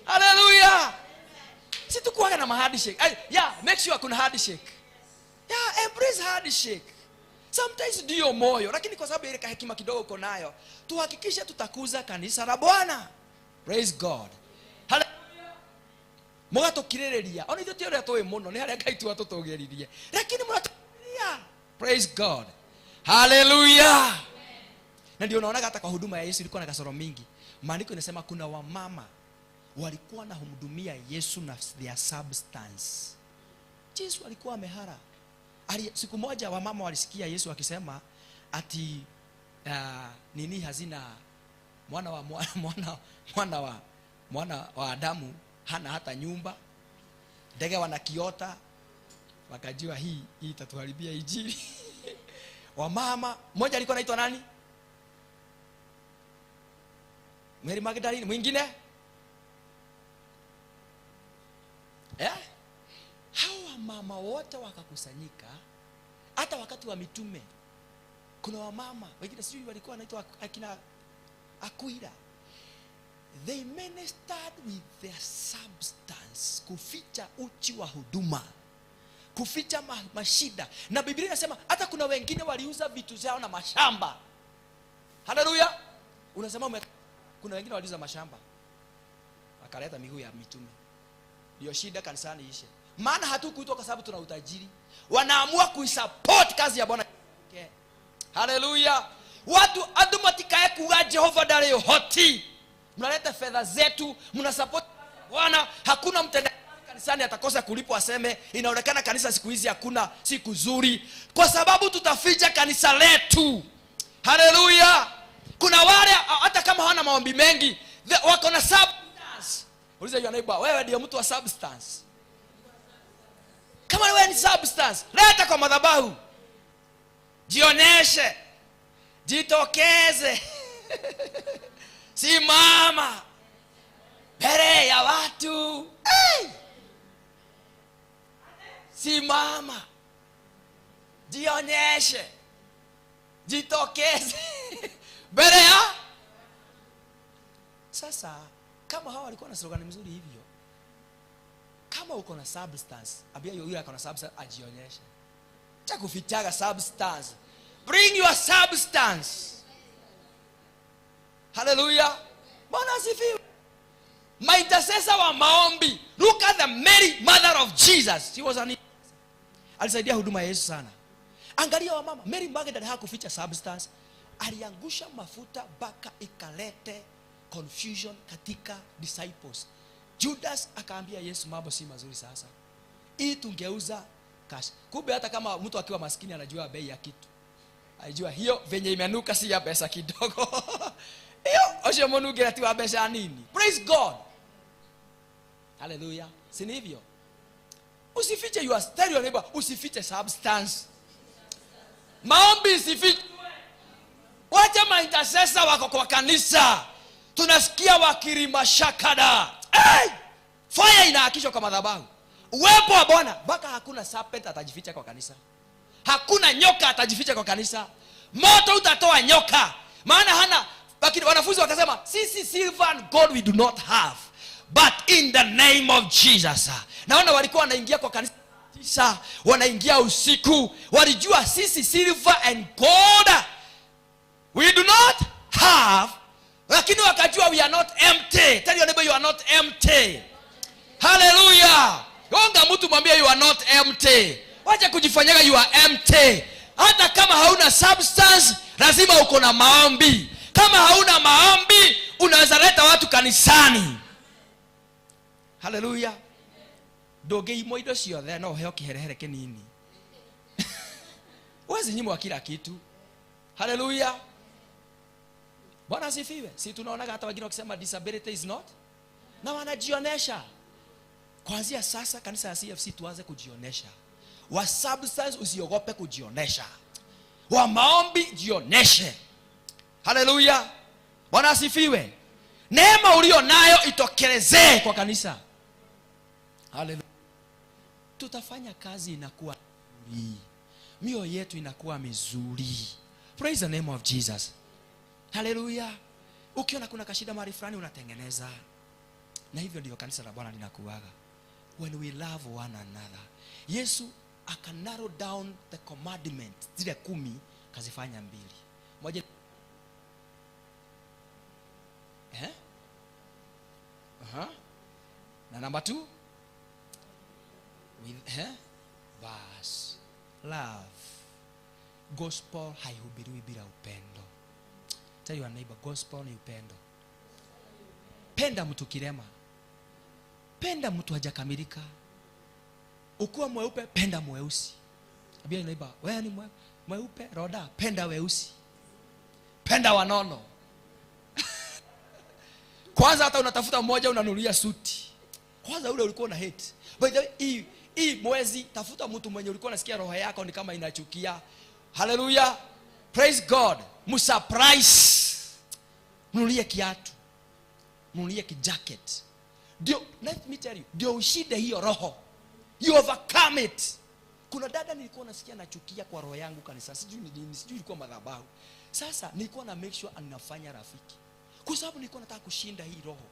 Hallelujah. Si tukue na handshake. Yeah, make sure kuna handshake. Yeah, embrace handshake. Sometimes ndio moyo, lakini kwa sababu ile hekima kidogo uko nayo, tuhakikishe tutakuza kanisa la Bwana. Praise God. Hallelujah. Mugato kirereria. Ona ithu tiore atoe muno, ni haria Ngai tu atutogeririe. Lakini mnaturia. Praise God. Hallelujah. Na ndio unaona hata kwa huduma ya Yesu ilikuwa na kasoro mingi. Maandiko inasema kuna wamama walikuwa na humdumia Yesu na their substance. Yesu alikuwa amehara. Siku moja wamama walisikia Yesu akisema ati nini hazina mwana wa Adamu hana hata nyumba. Ndege wanakiota, wakajua hii itatuharibia injili. Wamama, mmoja alikuwa anaitwa nani? Mary Magdalene, mwingine? Hawa mama wote wakakusanyika. Hata wakati wa mitume kuna wamama wengine sijui walikuwa wanaitwa akina Aquila. They ministered with their substance, kuficha uchi wa huduma, kuficha mashida. Na Biblia inasema hata kuna wengine waliuza vitu zao na mashamba. Hallelujah. Unasema kuna wengine waliuza mashamba wakaleta miguu ya mitume. Ndio shida kanisani ishe. Maana hatukuitwa kwa sababu tuna utajiri. Wanaamua kuisupport kazi ya Bwana. Okay. Hallelujah. Watu automatically kuwa Jehova ndari hoti. Mnaleta fedha zetu, mnasupport Bwana. Hakuna mtendaji kanisani atakosa kulipo aseme inaonekana kanisa siku hizi hakuna siku nzuri, kwa sababu tutaficha kanisa letu. Hallelujah. Kuna wale hata kama hawana maombi mengi wako na substance. Uliza your neighbor, wewe ndio mtu wa substance. Kama wewe ni substance, leta kwa madhabahu. Jioneshe. Jitokeze. Simama mbele ya watu. Simama. Jionyeshe. Jitokeze. Mbele ya. Sasa kama hawa walikuwa na slogan mzuri hivyo, kama uko na substance, abia yule ako na substance ajionyeshe. Cha kufichaga substance. Bring your substance. Hallelujah. Bwana asifiwe. My intercessor wa maombi. Look at the Mary, mother of Jesus. She was an alisaidia huduma ya Yesu sana. Angalia wa mama, Mary Magdalene hakuficha substance. Aliangusha mafuta mpaka ikalete confusion katika disciples. Judas akaambia Yesu, mambo si mazuri sasa. Hii tungeuza cash. Kumbe hata kama mtu akiwa maskini anajua bei ya kitu. Anajua hiyo venye imenuka si ya pesa kidogo. Hiyo osho monugira tu pesa nini? Praise God. Hallelujah. Si hivyo? Usifiche tell your neighbor, usifiche substance. Maombi usifiche. Wacha ma-intercessor wako kwa kanisa. Tunasikia wakirima shakada. Hey! Fire inaakishwa kwa madhabahu. Uwepo wa Bwana, mpaka hakuna serpent atajificha kwa kanisa. Hakuna nyoka atajificha kwa kanisa. Moto utatoa nyoka. Maana hana, lakini wanafunzi wakasema, sisi silver and gold we do not have, but in the name of Jesus. Naona walikuwa wanaingia kwa kanisa tisa, wanaingia usiku, walijua sisi silver and gold we do not have, lakini wakajua we are not empty. Tell your neighbor you are not empty. Hallelujah. Gonga mtu mwambie you are not empty. Wacha kujifanyaga you are empty. Hata kama hauna substance, lazima uko na maombi. Kama hauna maombi, unaweza leta watu kanisani. Hallelujah. Doge imoido sio there no heo kiherehere kinini. Wazi nyimo wa kila kitu. Hallelujah. Bwana asifiwe. Si tunaona hata wengine wakisema disability is not, na wanajionesha. Kuanzia sasa kanisa ya CFC tuanze kujionesha. Wa substance usiogope kujionesha. Wa maombi jioneshe. Hallelujah. Bwana asifiwe. Neema ulio nayo itokelezee kwa kanisa. Hallelujah. Tutafanya kazi inakuwa nzuri. Mioyo yetu inakuwa mizuri. Praise the name of Jesus. Hallelujah. Ukiona kuna kashida mahali fulani unatengeneza. Na hivyo ndio kanisa la Bwana linakuaga. When we love one another. Yesu aka narrow down the commandment. Zile 10 kazifanya 2. Moja na number 2 with bas love. Gospel haihubiriwi bila upendo. Tell your neighbor, gospel ni upendo. Penda mtu kirema. Penda mtu hajakamilika. Ukiwa mweupe, penda mweusi. Ambia neighbor, wewe ni mweupe, roda, penda weusi. Penda wanono. Kwanza hata unatafuta mmoja unanunulia suti. Kwanza ule ulikuwa na hate. By the way, hii mwezi tafuta mtu mwenye ulikuwa unasikia roho yako ni kama inachukia. Hallelujah. Praise God. Msurprise. Mnunulie kiatu. Mnunulie kijacket. Let me tell you, ndio ushinde hiyo roho. You overcome it. Kuna dada nilikuwa nasikia nachukia kwa roho yangu kanisa. Sijui ilikuwa madhabahu. Sasa nilikuwa na make sure anafanya rafiki. Kwa sababu nilikuwa nataka kushinda hii roho.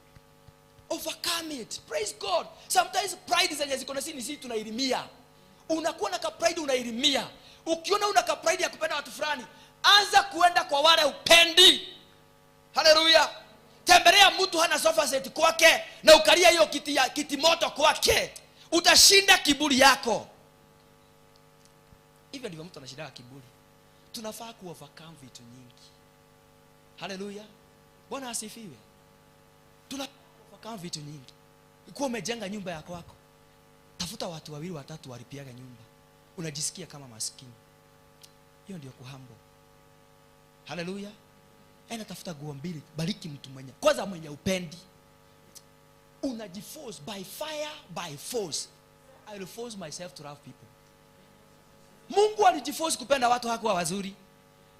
Overcome it. Praise God. Sometimes pride zenye ziko na sisi tunailimia. Unakuwa na pride unailimia. Ukiona una pride ya kupenda watu fulani, anza kuenda kwa wale upendi. Hallelujah. Tembelea mtu hana sofa set kwake na ukalia hiyo kiti moto kwake. Utashinda kiburi yako. Hivyo ndivyo mtu anashinda kiburi. Tunafaa ku-overcome vitu nyingi. Hallelujah. Bwana asifiwe. Tunafaa vitu nyingi. Ukiwa umejenga nyumba yako wako, tafuta watu 2 3 walipiaga nyumba. Unajisikia kama maskini. Hiyo ndio kuhambo. Hallelujah. Tafuta nguo 2, bariki mtu mwenye. Kwanza mwenye upendi. Unajiforce by fire by force. I will force myself to love people. Mungu alijiforce kupenda watu hakuwa wazuri.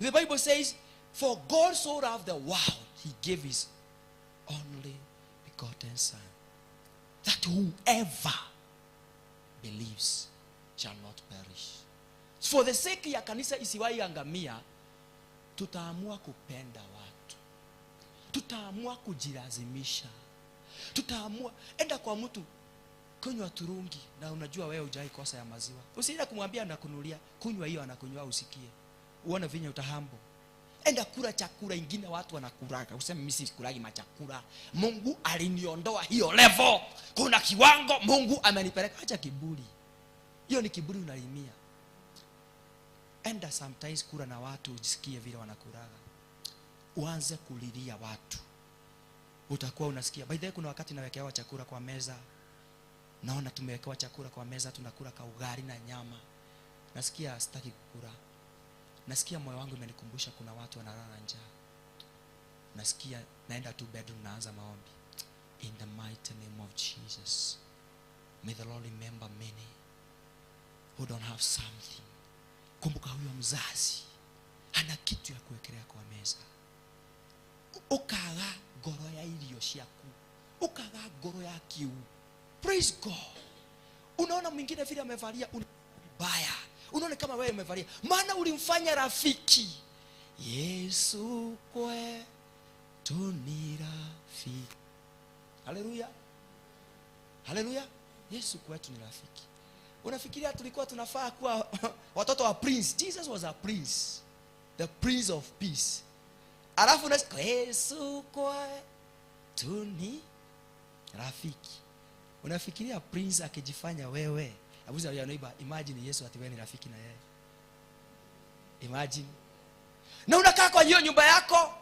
The Bible says, for God so loved the world, he gave his only begotten son, that whoever believes shall not perish. For the sake ya kanisa isiwahi angamia, tutaamua kupenda watu. Tutaamua kujilazimisha. Tutaamua enda kwa mtu kunywa turungi na unajua wewe hujai kosa ya maziwa. Usienda kumwambia anakunulia, kunywa hiyo anakunywa usikie. Uone vinyo utahambo. Enda kula chakula ingine watu wanakulaga. Useme mimi sikulagi machakula. Mungu aliniondoa hiyo level. Kuna kiwango Mungu amenipeleka. Acha kiburi. Hiyo ni kiburi unalimia. enda sometimes kula na watu ujisikie vile wanakulaga. Uanze kulilia watu. Utakuwa unasikia. By the way, kuna wakati nawekewa chakula kwa meza. Naona tumewekewa chakula kwa meza, tunakula ka ugali na nyama. Nasikia sitaki kukula. Nasikia moyo wangu umenikumbusha kuna watu wanalala njaa. Nasikia naenda tu bedroom naanza maombi. In the mighty name of Jesus. May the Lord remember many who don't have something. Kumbuka huyo mzazi ana kitu ya kuwekelea kwa meza. Ukaga goro ya irio ciaku. Ukaga goro ya kiu. Praise God. Unaona mwingine vile amevalia baya. Unaona kama wewe umevalia. Maana ulimfanya rafiki. Yesu kwetu ni rafiki. Haleluya. Haleluya. Yesu kwetu ni rafiki. Unafikiria tulikuwa tunafaa kuwa watoto wa prince? Jesus was a prince. The prince of peace. Alafu na Yesu kwetu ni rafiki. Unafikiria prince akijifanya wewe? Abuza ya neighbor, imagine Yesu ati wewe ni rafiki na yeye. Imagine. Na unakaa kwa hiyo nyumba yako,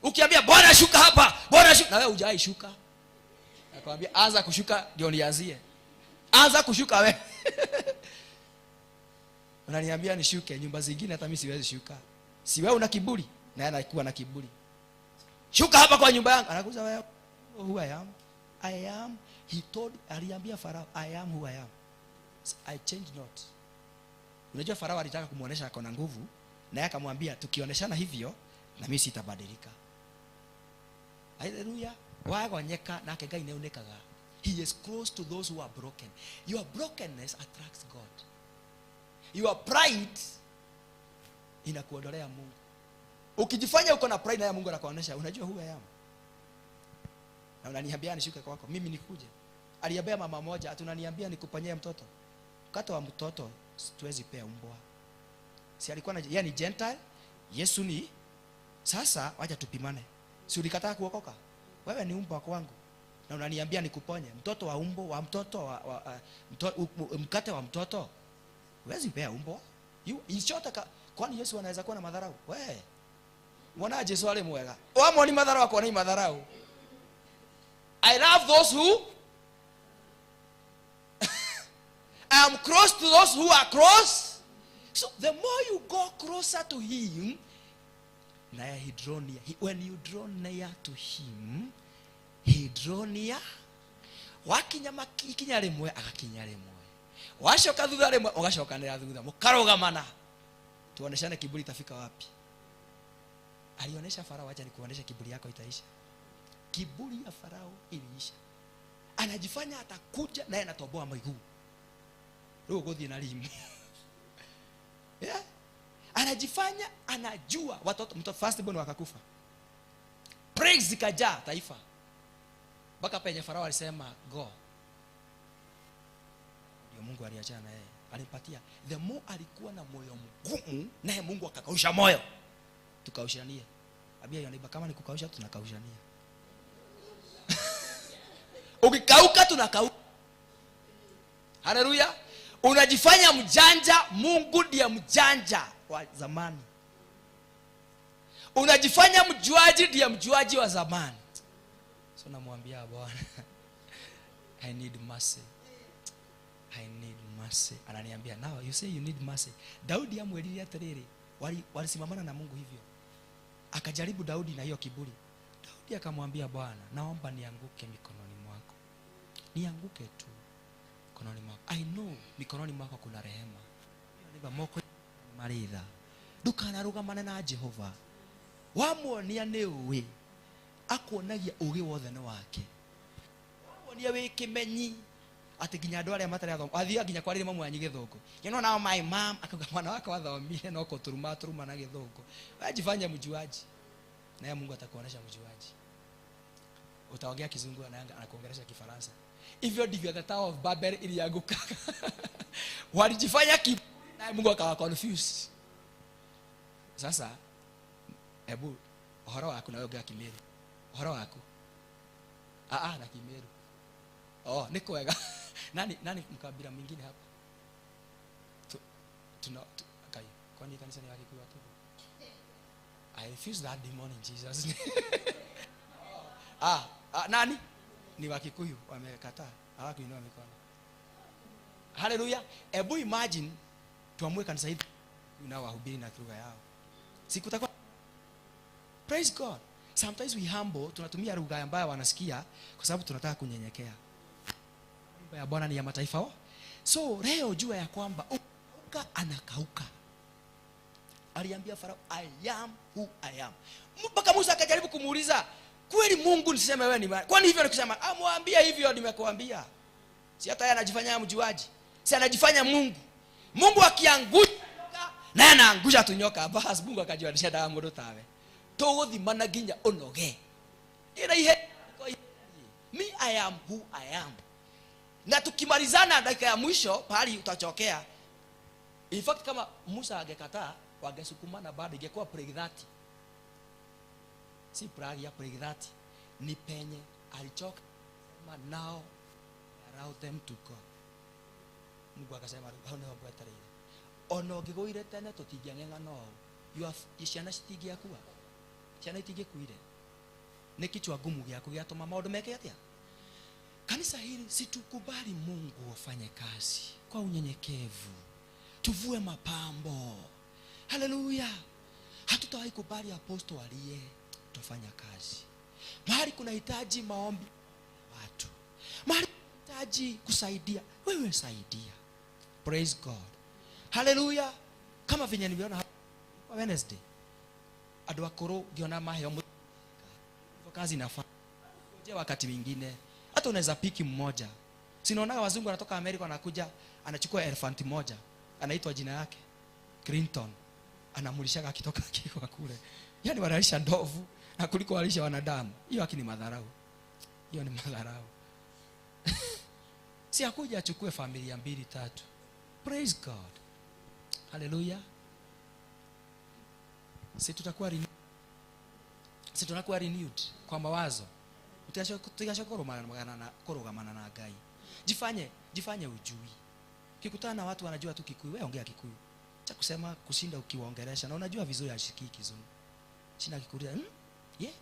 ukiambia bwana shuka hapa, bwana shuka, na wewe hujai shuka. Nakwambia anza kushuka ndio nianzie. Anza kushuka wewe. Unaniambia nishuke, nyumba zingine hata mimi siwezi shuka. Si wewe una kiburi, na yeye anakuwa na kiburi. Shuka hapa kwa nyumba yangu. Anakuza wewe, who I am? I am. He told, aliambia Farao, I am who I am. I change not. Unajua Farao alitaka kumuonesha ako na nguvu, na yeye akamwambia tukioneshana hivyo na mimi sitabadilika. Hallelujah. Wagonyeka na Ngai neunekaga. He is close to those who are broken. Your brokenness attracts God. Your pride inakuondolea Mungu. Ukijifanya uko na pride na Mungu anakuonesha unajua who I am. Na unaniambia nishuke kwako, mimi nikuje. Aliambia mama moja atunaniambia nikupanyie mtoto. Mkato wa mtoto siwezi pea mbwa. Si alikuwa na yeye ni Gentile, Yesu ni. Sasa wacha tupimane. Si ulikataa kuokoka? Wewe ni mbwa kwangu. Na unaniambia nikuponye mtoto wa umbo wa mtoto mkate wa mtoto. Huwezi pea mbwa. Isichotaka kwani Yesu anaweza kuwa na madharau? Wewe. Wanaje Yesu wale mwega. Wamo ni madharau kwa nini madharau? I love those who I am close to those who are close. So the more you go closer to him, he draw near. When you draw near to him, he draw near. Wakinyama ikinya rimwe agakinya rimwe. Washoka thutha rimwe ugashokanira thutha. Mukarugamana. Tuoneshane kiburi itafika wapi? Alionesha Farao, acha nikuonesha kiburi yako itaisha. Kiburi ya Farao iliisha. Anajifanya atakuja naye anatoboa miguu. Leo godhi na limu. Yeah. Anajifanya anajua watoto mtoto first born wakakufa. Praise zikajaa taifa. Baka penye Farao alisema go. Ndio Mungu aliachana na yeye. Alimpatia. The more alikuwa na moyo mgumu, naye Mungu akakausha moyo. Tukaushania. Abia yoniba kama nikukausha tunakaushania. Ukikauka tunakauka. Haleluya. Unajifanya mjanja, Mungu ndiye mjanja wa zamani. Unajifanya mjuaji, ndiye mjuaji wa zamani. So namwambia Bwana, I need mercy. I need mercy. Ananiambia, now you say you need mercy. Daudi amwelilia terere. Walisimamana na Mungu hivyo. Akajaribu Daudi na hiyo kiburi. Daudi akamwambia Bwana, naomba nianguke mikononi mwako. Nianguke tu mikononi mwako. I know mikononi mwako kuna rehema. Niba moko maritha. Ndukanarugamana na Jehova. Wamuonia ni we. Akuonagia ugi wothe ni wake. Wamuonia we kimenyi. Ati ginya andu aria matari athomo. Athia ginya kwarire mamu anyi githungu. You know now my mom akauga mwana wake wathomire no ko turuma na githungu. Wajifanya mjuaji. Na Mungu atakuonesha mjuaji. Utaongea kizungu anakuongelesha Kifaransa. Hivyo ndivyo the Tower of Babel ilianguka. Walijifanya na Mungu akawa confused. Sasa hebu uhoro wako na yoga Kimeru. Uhoro wako. Na Kimeru. Oh, ni kwega. Nani mkabila mwingine hapa? Kwani kanisa ni Wakikuyu tu? I refuse that demon in Jesus name. Nani? Ni Wakikuyu wamekataa. Hawakuinua mikono. Hallelujah. Ebu imagine tuamue kanisa hili wahubiri na lugha yao. Sikutakuwa. Praise God. Sometimes we humble, tunatumia lugha ambayo wanasikia kwa sababu tunataka kunyenyekea. Nyumba ya Bwana ni ya mataifa. So leo jua ya kwamba anakauka. Aliambia Farao, I am who I am. Mpaka Musa akajaribu kumuuliza, kweli Mungu niseme wewe ni nani? Kwani hivyo nikusema, amwambia hivyo nimekuambia. Si hata yeye anajifanya mjuaji. Si anajifanya Mungu. Mungu akiangusha na anaangusha tunyoka. Basi Mungu akajiwanisha dawa modo tawe. Togothimana ginya onoge. Ira ihe me I am who I am. Na tukimalizana dakika ya mwisho pale utachokea. In fact kama Musa angekataa wangesukumana bado ingekuwa pregdati. Si pragia ya pregdati ni penye alichoka sema now allow them to go. Mungu akasema hao ndio bwetare. Ono gigoire tene tutingiangenga no. Ciana citingiakua. Ciana itingikuire. Ni kichwa gumu giaku giatuma maundu meke atia. Kanisa hili situkubali Mungu afanye kazi kwa unyenyekevu. Tuvue mapambo. Haleluya. Hatutawahi kubali apostle aliye tufanya kazi. Mahali kuna hitaji maombi watu. Mahali hitaji kusaidia, wewe saidia. Praise God. Haleluya. Kama venye niliona hapa Wednesday. Adu akoro giona maheo kazi inafanya. Je, wakati mwingine hata unaweza piki mmoja. Sinaona wazungu wanatoka Amerika wanakuja anachukua elephant moja. Anaitwa jina yake Clinton. Anamulisha akitoka kwa kule. Yaani wanalisha ndovu na kuliko walisha wanadamu. Hiyo akini madharau. Hiyo ni madharau. Si akuja achukue familia 2-3. Praise God. Hallelujah. Si tutakuwa renewed kwa mawazo. Kurogamana na Ngai. Jifanye ujui. Ukikutana na watu wanajua tu Kikuyu, wewe ongea Kikuyu. Cha kusema kushinda ukiwaongelesha na unajua vizuri ashiki Kizungu. Sina Kikuyu.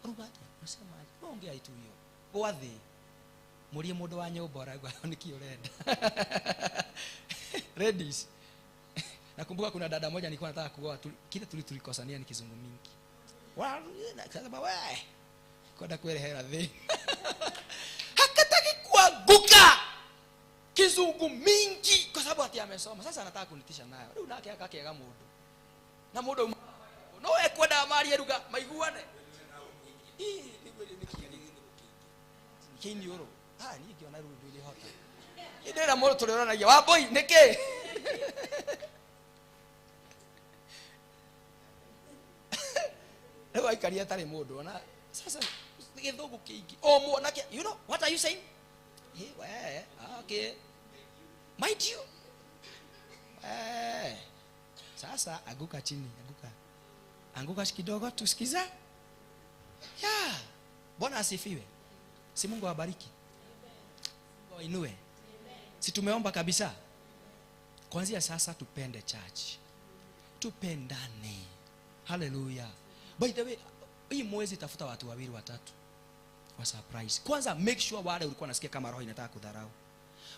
Rugati. Unasema ongea itu hiyo. Gwathi. Murie mundu wa nyumba uragwa niki urenda. Ladies. Nakumbuka kuna dada moja nilikuwa nataka kuoa kile tulikosania ni Kizungu mingi. Nasema wewe kwenda kuelehera the. Hakataki kuanguka. Kizungu mingi kwa sababu ati amesoma. Sasa anataka kunitisha nayo. Leo nake akakiega mundu. Na mundu no ekwenda mari ruga maiguane. Kini oro. Ni ngiona rundu ile hota. Ndera mundu tuliranagia wa boy niki. Ewa ikaria tare mundu ona. Sasa githungu kingi. Mwana ke, you know what are you saying? Okay. Mind you. Sasa anguka chini, anguka kidogo tusikiza. Bwana asifiwe. Si Mungu awabariki. Mungu ainue. Si tumeomba kabisa. Kuanzia sasa tupende church. Tupendane. Hallelujah. By the way, hii mwezi tafuta watu 2-3 wa surprise. Kwanza make sure wale ulikuwa unasikia kama roho inataka kudharau.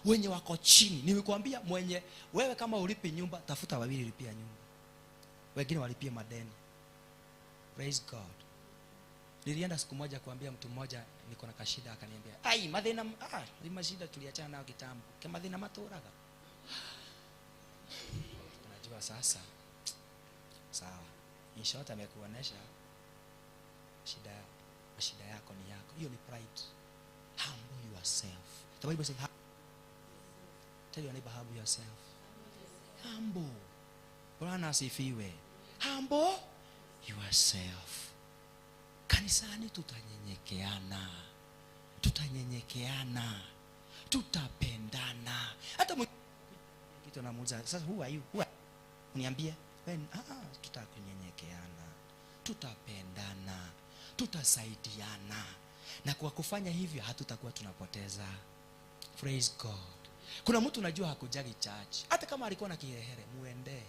Wenye wako chini, nilikwambia mwenye wewe kama ulipi nyumba tafuta 2 lipia nyumba. Wengine walipie madeni. Praise God. Nilienda siku moja kuambia mtu mmoja niko na kashida akaniambia, "Ai, madhina ni mashida tuliachana nayo kitambo. Kama madhina maturaga." Unajua sasa. Sawa. In short amekuonesha shida yako ni yako. Hiyo ni pride. Humble yourself. The Bible says, tell your neighbor, humble yourself. Humble. Bwana asifiwe. Humble yourself. Kanisani tutanyenyekeana. Tutapendana. Hata kitu namuuliza, sasa who are you? Uniambie. Tutakunyenyekeana. Tutapendana. Tutasaidiana. Na kwa kufanya hivyo hatutakuwa tunapoteza. Praise God. Kuna mtu unajua hakujagi church. Hata kama alikuwa na kiherehere muende.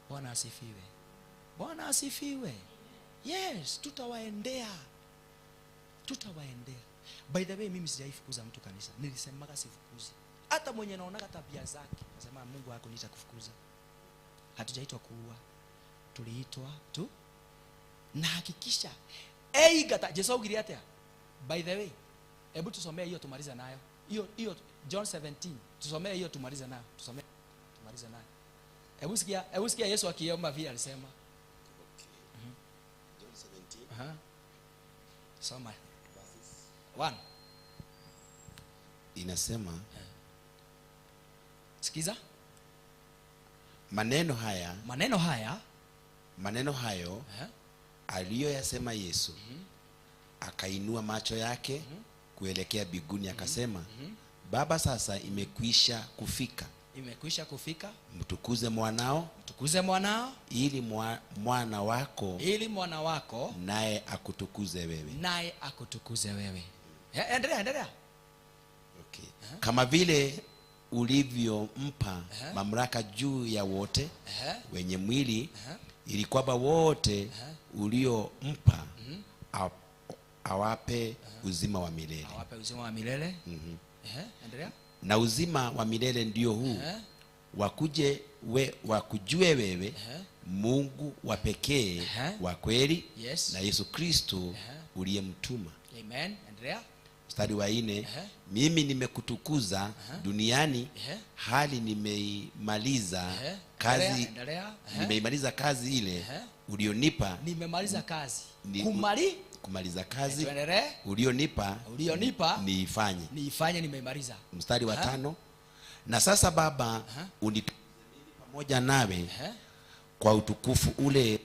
Bwana asifiwe. Bwana asifiwe. Yes, tutawaendea. By the way, mimi sijaifukuza mtu kanisa. Nilisemaga sifukuzi. Hata mwenye naonaga tabia zake, nasema Mungu hakuniita kufukuza. Hatujaitwa kuua. Tuliitwa tu na hakikisha gata Yesu ugiri atia. By the way, hebu tusomee hiyo tumaliza nayo. Hiyo John 17. Tusomee hiyo tumaliza nayo. Tumaliza nayo. Hebu sikia Yesu akiomba vile alisema. John 17. Soma. 1. Inasema, sikiza. Maneno hayo aliyoyasema Yesu, akainua macho yake kuelekea mbinguni akasema, Baba, sasa imekwisha kufika. Mtukuze mwanao ili mwana wako naye akutukuze wewe. Endelea. Okay. Kama vile ulivyompa mamlaka juu ya wote wenye mwili, ili kwamba wote uliompa awape uzima wa milele. Endelea. Na uzima wa milele ndio huu, wakujue wewe Mungu wa pekee wa kweli, yes, na Yesu Kristo uliyemtuma. Amen. Endelea. Mstari wa 4, mimi nimekutukuza duniani, hali nimeimaliza kazi ile ulionipa. Nimemaliza kazi. Kumaliza kazi ulionipa niifanye. Nimeimaliza. Mstari wa 5, na sasa Baba, unitukuze pamoja nawe kwa utukufu ule.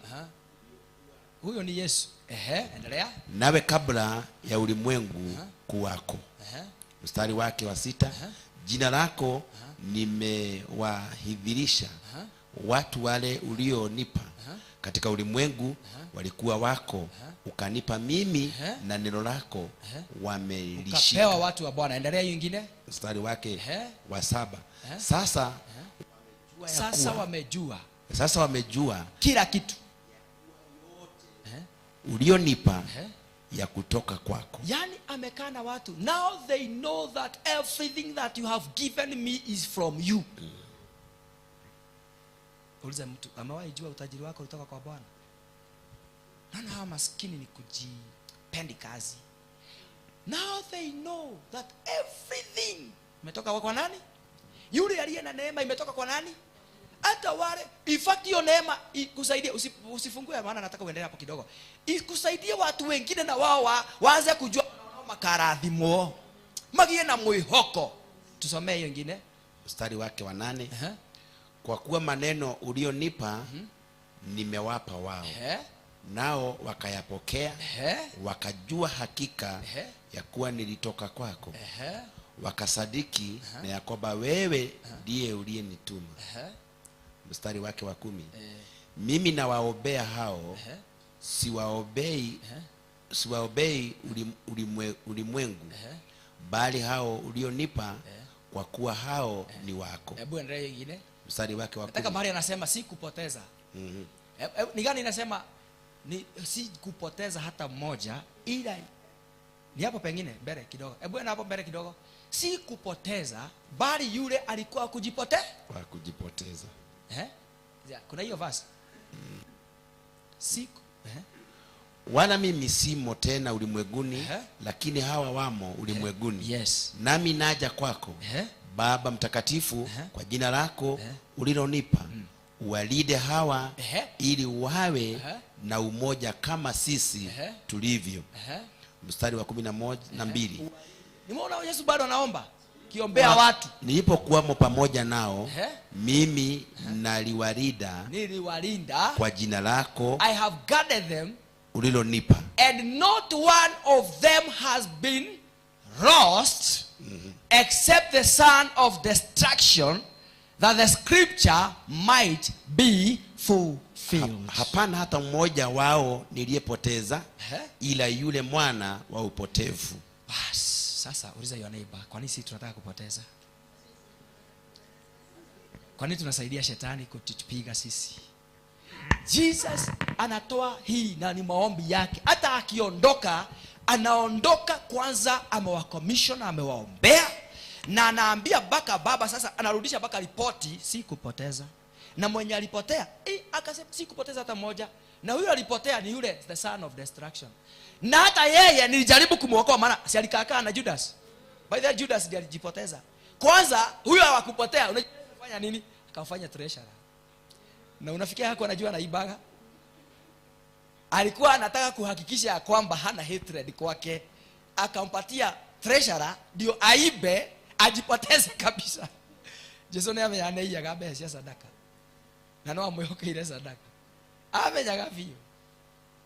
Huyo ni Yesu. Endelea. Nawe kabla ya ulimwengu kuwako. Mstari wake wa 6, jina lako nimewahidhirisha watu wale ulionipa katika ulimwengu, walikuwa wako, ukanipa mimi, na neno lako wamelishika. Ukapewa watu wa Bwana. Endelea hiyo nyingine. Mstari wake wa 7, sasa wamejua kila kitu ulionipa ya kutoka kwako. Yani amekaa na watu. Now they know that everything that you have given me is from you. Uliza mtu, amewahi jua utajiri wako kutoka kwa Bwana? Nana hawa maskini ni kujipendi kazi. Now they know that everything imetoka kwa nani? Yule aliye na neema imetoka kwa nani? Hata wale ifatio neema ikusaidie. Usifungue, maana nataka uendelee hapo kidogo. Ikusaidie watu wengine na wao waanze kujua makarathimo magie na mwihoko. Tusomee hiyo nyingine. Mstari wake wa 8, kwa kuwa maneno ulionipa nimewapa wao, nao wakayapokea, wakajua hakika ya kuwa nilitoka kwako, wakasadiki na ya kwamba wewe ndiye uliyenituma. Mstari wake wa 10, mimi nawaombea hao, siwaombei ulimwengu, bali hao ulionipa, kwa kuwa hao ni wako. Hebu endelea nyingine. Mstari wake wa 10, nataka mahali anasema si kupoteza. Ni gani inasema ni si kupoteza hata mmoja, ila ni hapo pengine mbele kidogo. Hebu na hapo mbele kidogo. Si kupoteza, bali yule alikuwa kujipoteza. Kuna hiyo verse. Siku wala mimi simo tena ulimwenguni, lakini hawa wamo ulimwenguni. Yes. Nami naja kwako, Baba mtakatifu, kwa jina lako ulilonipa, uwalinde hawa ili wawe na umoja kama sisi tulivyo. Mstari wa 12. Nimeona Yesu bado anaomba kiombea watu. Nilipokuwamo pamoja nao, mimi niliwalinda kwa jina lako. I have guarded them ulilonipa. And not one of them has been lost, except the son of destruction, that the scripture might be fulfilled. Hapana hata mmoja wao niliyepoteza, ila yule mwana wa upotevu. Bas, sasa uliza your neighbor, kwa nini sisi tunataka kupoteza? Kwa nini tunasaidia shetani kutupiga sisi? Jesus anatoa hii na ni maombi yake. Hata akiondoka, anaondoka kwanza amewakomishona, amewaombea, na anaambia baka baba, sasa anarudisha baka ripoti, si kupoteza. Na mwenye alipotea, akasema si kupoteza hata moja. Na huyo alipotea ni yule the son of destruction. Na hata yeye nilijaribu kumuokoa, maana si alikaa na Judas. By the way, Judas ndiye alijipoteza. Kwanza huyo hakupotea, unafanya nini? Akamfanya treasurer. Na unafikia hako anajua anaibaga. Alikuwa anataka kuhakikisha kwamba hana hatred kwake. Akampatia treasurer ndio aibe, ajipoteze kabisa. Yesu naye ameanaiya gabe cia sadaka. Na no amoyoka ile sadaka. Amenyaga vio.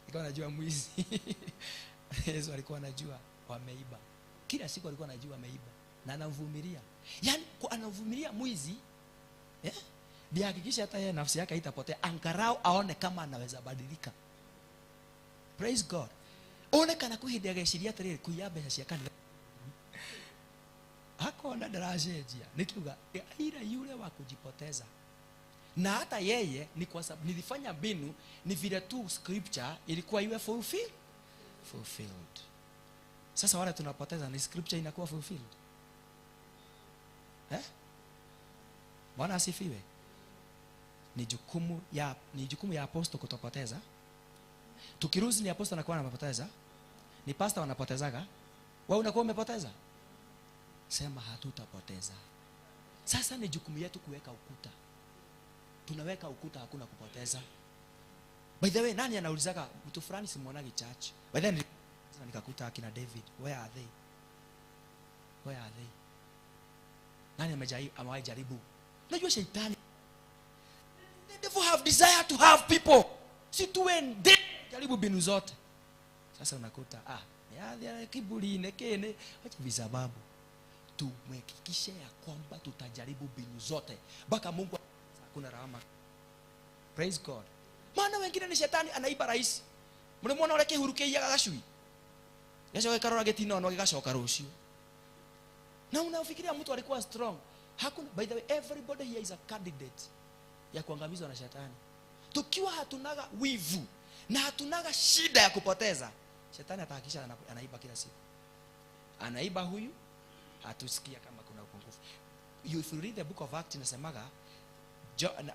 Alikuwa anajua mwizi. Yesu alikuwa anajua wameiba. Kila siku alikuwa anajua ameiba na anavumilia. Yaani anavumilia mwizi, ndio hakikisha hata yeye nafsi yake haitapotea, angarau aone kama anaweza badilika. Praise God. Onekana kuhindia geshiria tere kuyabe cia kanitha. Hakuna darajejia. Nikiuga ila yule wa kujipoteza. Na hata yeye ni kwa sababu nilifanya mbinu ni vile tu scripture ilikuwa iwe fulfilled. Sasa wale tunapoteza ni scripture inakuwa fulfilled. Bwana asifiwe. Ni jukumu ya apostle kutopoteza. Tukiruhusu ni apostle anakuwa anapoteza, ni pastor wanapotezaga, wewe unakuwa umepoteza. Sema hatutapoteza. Sasa ni jukumu yetu kuweka ukuta. Tunaweka ukuta, hakuna kupoteza. By the way, nani anaulizaga mtu fulani simuonagi church? By the way, nikakuta akina David, where are they? Nani amewahi jaribu? Unajua shetani, the devil have desire to have people. Si tuende jaribu binu zote. Sasa unakuta ya kiburi nekene, wacha visababu. Tumehakikisha ya kwamba tutajaribu binu zote mpaka Mungu hakuna rahama. Praise God. Maana wengine ni shetani anaiba rais. Mnamwona wale kihurukia gashui. Yesho karora getino no gigashoka rucio. Na unafikiria mtu alikuwa strong. Hakuna. By the way, everybody here is a candidate ya kuangamizwa na shetani. Tukiwa hatunaga wivu na hatunaga shida ya kupoteza, shetani atahakisha anaiba kila siku. Anaiba huyu, hatusikia kama kuna upungufu. If you read the book of Acts inasemaga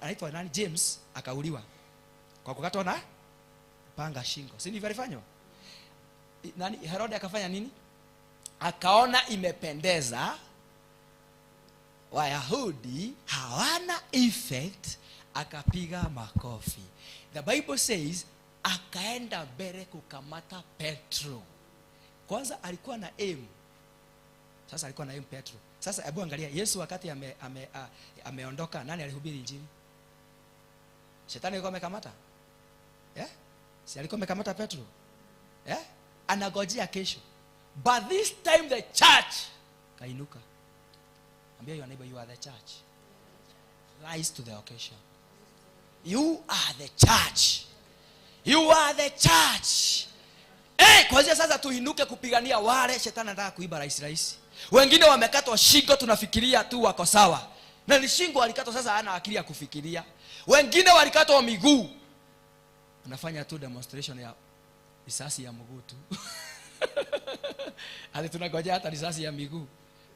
anaitwa nani, James akauliwa kwa kukatwa na panga shingo. Si ndivyo alifanywa? Nani Herode akafanya nini? Akaona imependeza Wayahudi hawana effect, akapiga makofi. The Bible says akaenda mbele kukamata Petro. Kwanza alikuwa na aim. Sasa alikuwa na aim Petro. Sasa hebu angalia Yesu wakati ameondoka, nani alihubiri injili? Shetani alikuwa amekamata? Si alikuwa amekamata Petro? Anagojea kesho. But this time the church kainuka. Ambia your neighbor, you are the church. Rise to the occasion. You are the church. You are the church. Kwanza sasa tuinuke kupigania wale shetani anataka kuiba rais. Wengine wamekatwa shingo, tunafikiria tu wako sawa. Na ni shingo alikatwa, sasa hana akili ya kufikiria. Wengine walikatwa miguu. Unafanya tu demonstration ya risasi ya mguu tu. Hadi tunangojea hata risasi ya miguu.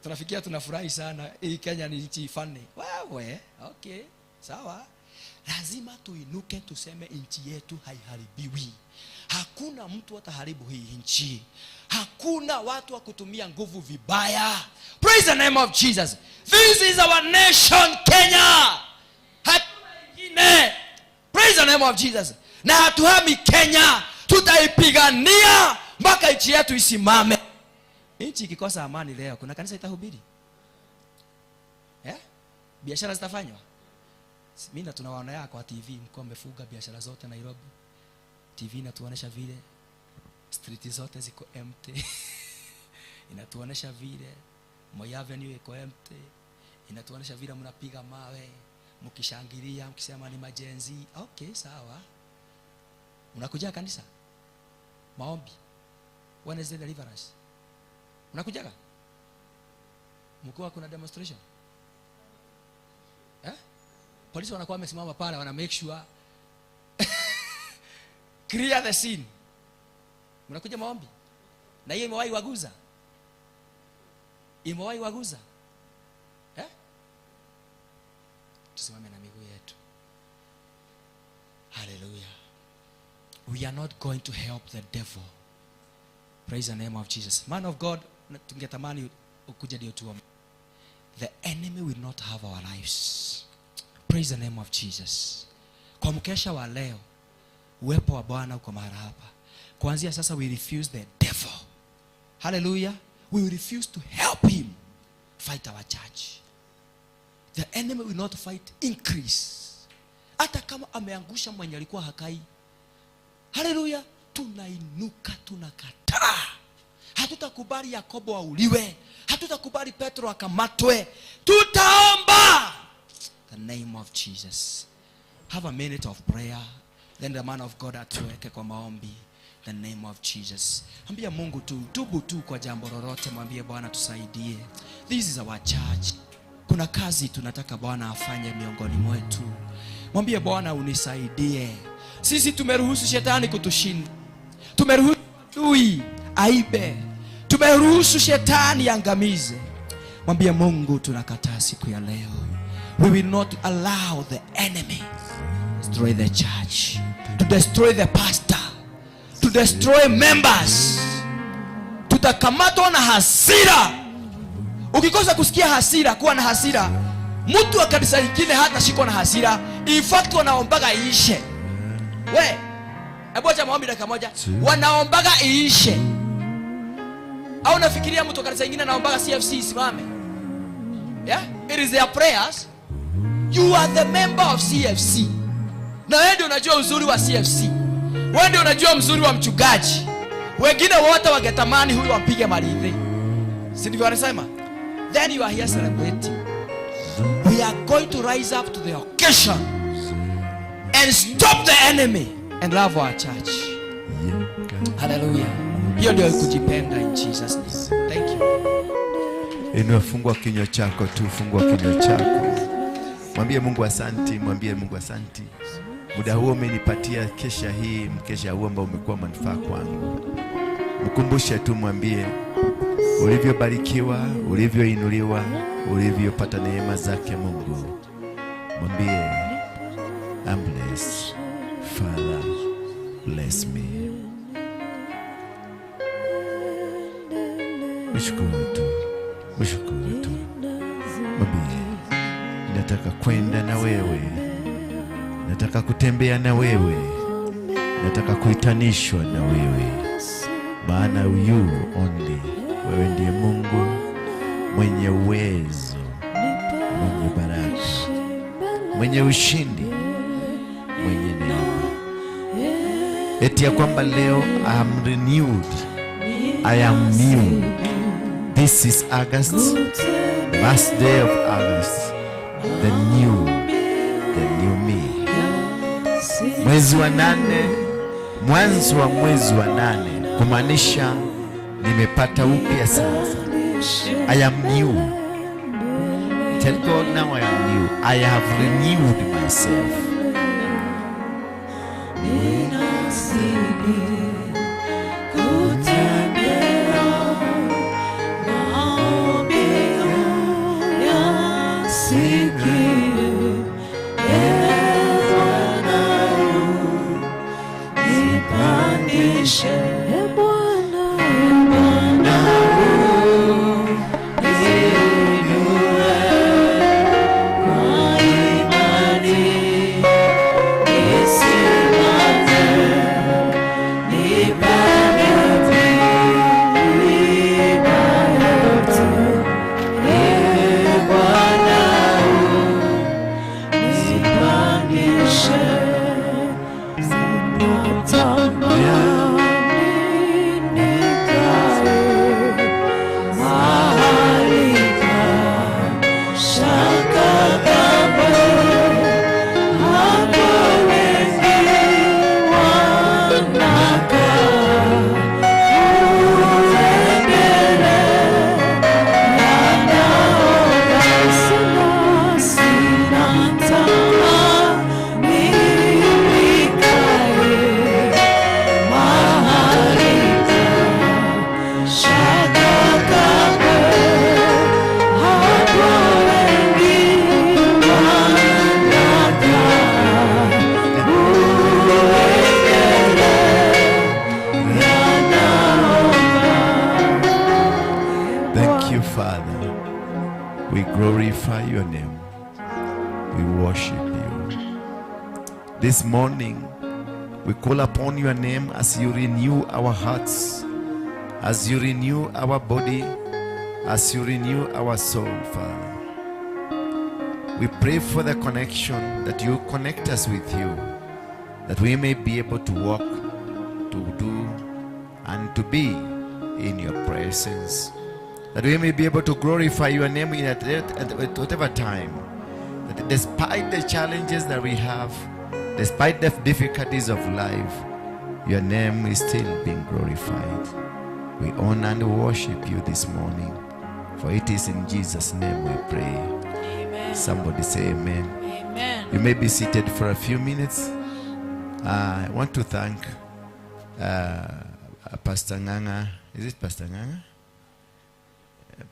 Tunafikia tunafurahi sana. Hii Kenya ni nchi fani. Wewe, okay, sawa. Lazima tuinuke tuseme nchi yetu haiharibiwi. Hakuna mtu ataharibu hii nchi. Hakuna watu wa kutumia nguvu vibaya. Praise the name of Jesus. This is our nation, Kenya. Hatuna ingine. Praise the name of Jesus. Na hatuhami Kenya. Tutaipigania mpaka nchi yetu isimame. Nchi ikikosa amani leo, kuna kanisa itahubiri? Biashara zitafanywa? Mimi na tunawaona yako kwa TV, mko mmefuga biashara zote Nairobi. TV inatuonesha vile street zote ziko empty. Inatuonesha vile Moi Avenue iko empty. Inatuonesha vile mnapiga mawe, mkishangilia, mkisema ni majenzi. Okay, sawa. Unakuja kanisa? Maombi. Wednesday deliverance. Unakujaga? Mkoa kuna demonstration? Polisi wanakuwa wamesimama pale, wana make sure clear the scene. Mnakuja maombi? Na hiyo imewahi waguza? Imewahi waguza? Tusimame na miguu yetu. Hallelujah. We are not going to help the devil. Praise the name of Jesus. Man of God, tungetamani ukuja ndio tuombe. The enemy will not have our lives. Praise the name of Jesus. Kwa mkesha wa leo, uwepo wa Bwana uko mahali hapa. Kuanzia sasa we refuse the devil. Hallelujah. We will refuse to help him fight our church. The enemy will not fight increase. Hata kama ameangusha mwenye alikuwa hakai. Hallelujah. Tunainuka, tunakataa. Hatutakubali Yakobo auliwe. Hatutakubali Petro akamatwe. Tutaomba the name of Jesus. Have a minute of prayer. Then the man of God atuweke kwa maombi. The name of Jesus. Ambia Mungu tu, tubu tu kwa jambo lolote, mwambie Bwana tusaidie. This is our church. Kuna kazi tunataka Bwana afanye miongoni mwetu. Mwambie Bwana unisaidie. Sisi tumeruhusu shetani kutushinda. Tumeruhusu adui aibe. Tumeruhusu shetani angamize. Mwambie Mungu tunakataa siku ya leo. We will not allow the enemy to destroy the church, to destroy the pastor, to destroy members. Tutakamatwa na hasira. Ukikosa kusikia hasira, kuwa na hasira. Mtu wa kanisa lingine hata shiko na hasira. In fact wanaombaga iishe. We, hebu acha maombi dakika moja. Wanaombaga iishe. Au nafikiria mtu wa kanisa lingine anaombaga CFC isimame? Yeah? It is their prayers. You are the member of CFC. Na wewe ndio unajua uzuri wa CFC. Wewe ndio unajua mzuri wa mchungaji. Wengine wote wangetamani huyu ampige maridhi. Si ndivyo wanasema? Then you are here celebrating. We are going to rise up to the occasion and stop the enemy and love our church. Hallelujah. Hiyo ndio kujipenda in Jesus name. Thank you. Inua, fungua kinywa chako tu, fungua kinywa chako. Mwambie Mungu asante, mwambie Mungu asante. Muda huo umenipatia kesha hii, mkesha huo ambao umekuwa manufaa kwangu. Mkumbushe tu, mwambie ulivyobarikiwa, ulivyoinuliwa, ulivyopata neema zake Mungu. Mwambie I'm blessed. Father, bless me. Mshukuru tu, mshukuru tu. Mwambie nataka kwenda na wewe, nataka kutembea na wewe, nataka kuitanishwa na wewe. Maana you only, wewe ndiye Mungu mwenye uwezo, mwenye baraka, mwenye ushindi, mwenye neema. Eti ya kwamba leo I am renewed, I am new. This is August, last day of August, the new me. Mwezi wa 8, mwanzo wa mwezi wa 8, kumaanisha nimepata upya sasa. I am new. Tell God now I am new. I have renewed myself. We worship you. This morning, we call upon your name as you renew our hearts, as you renew our body, as you renew our soul, Father. We pray for the connection, that you connect us with you, that we may be able to walk, to do, and to be in your presence. That we may be able to glorify your name at whatever time. That despite the challenges that we have, despite the difficulties of life, your name is still being glorified. We honor and worship you this morning. For it is in Jesus' name we pray. Amen. Somebody say amen. Amen. You may be seated for a few minutes. I want to thank Pastor Nganga. Is it Pastor Nganga?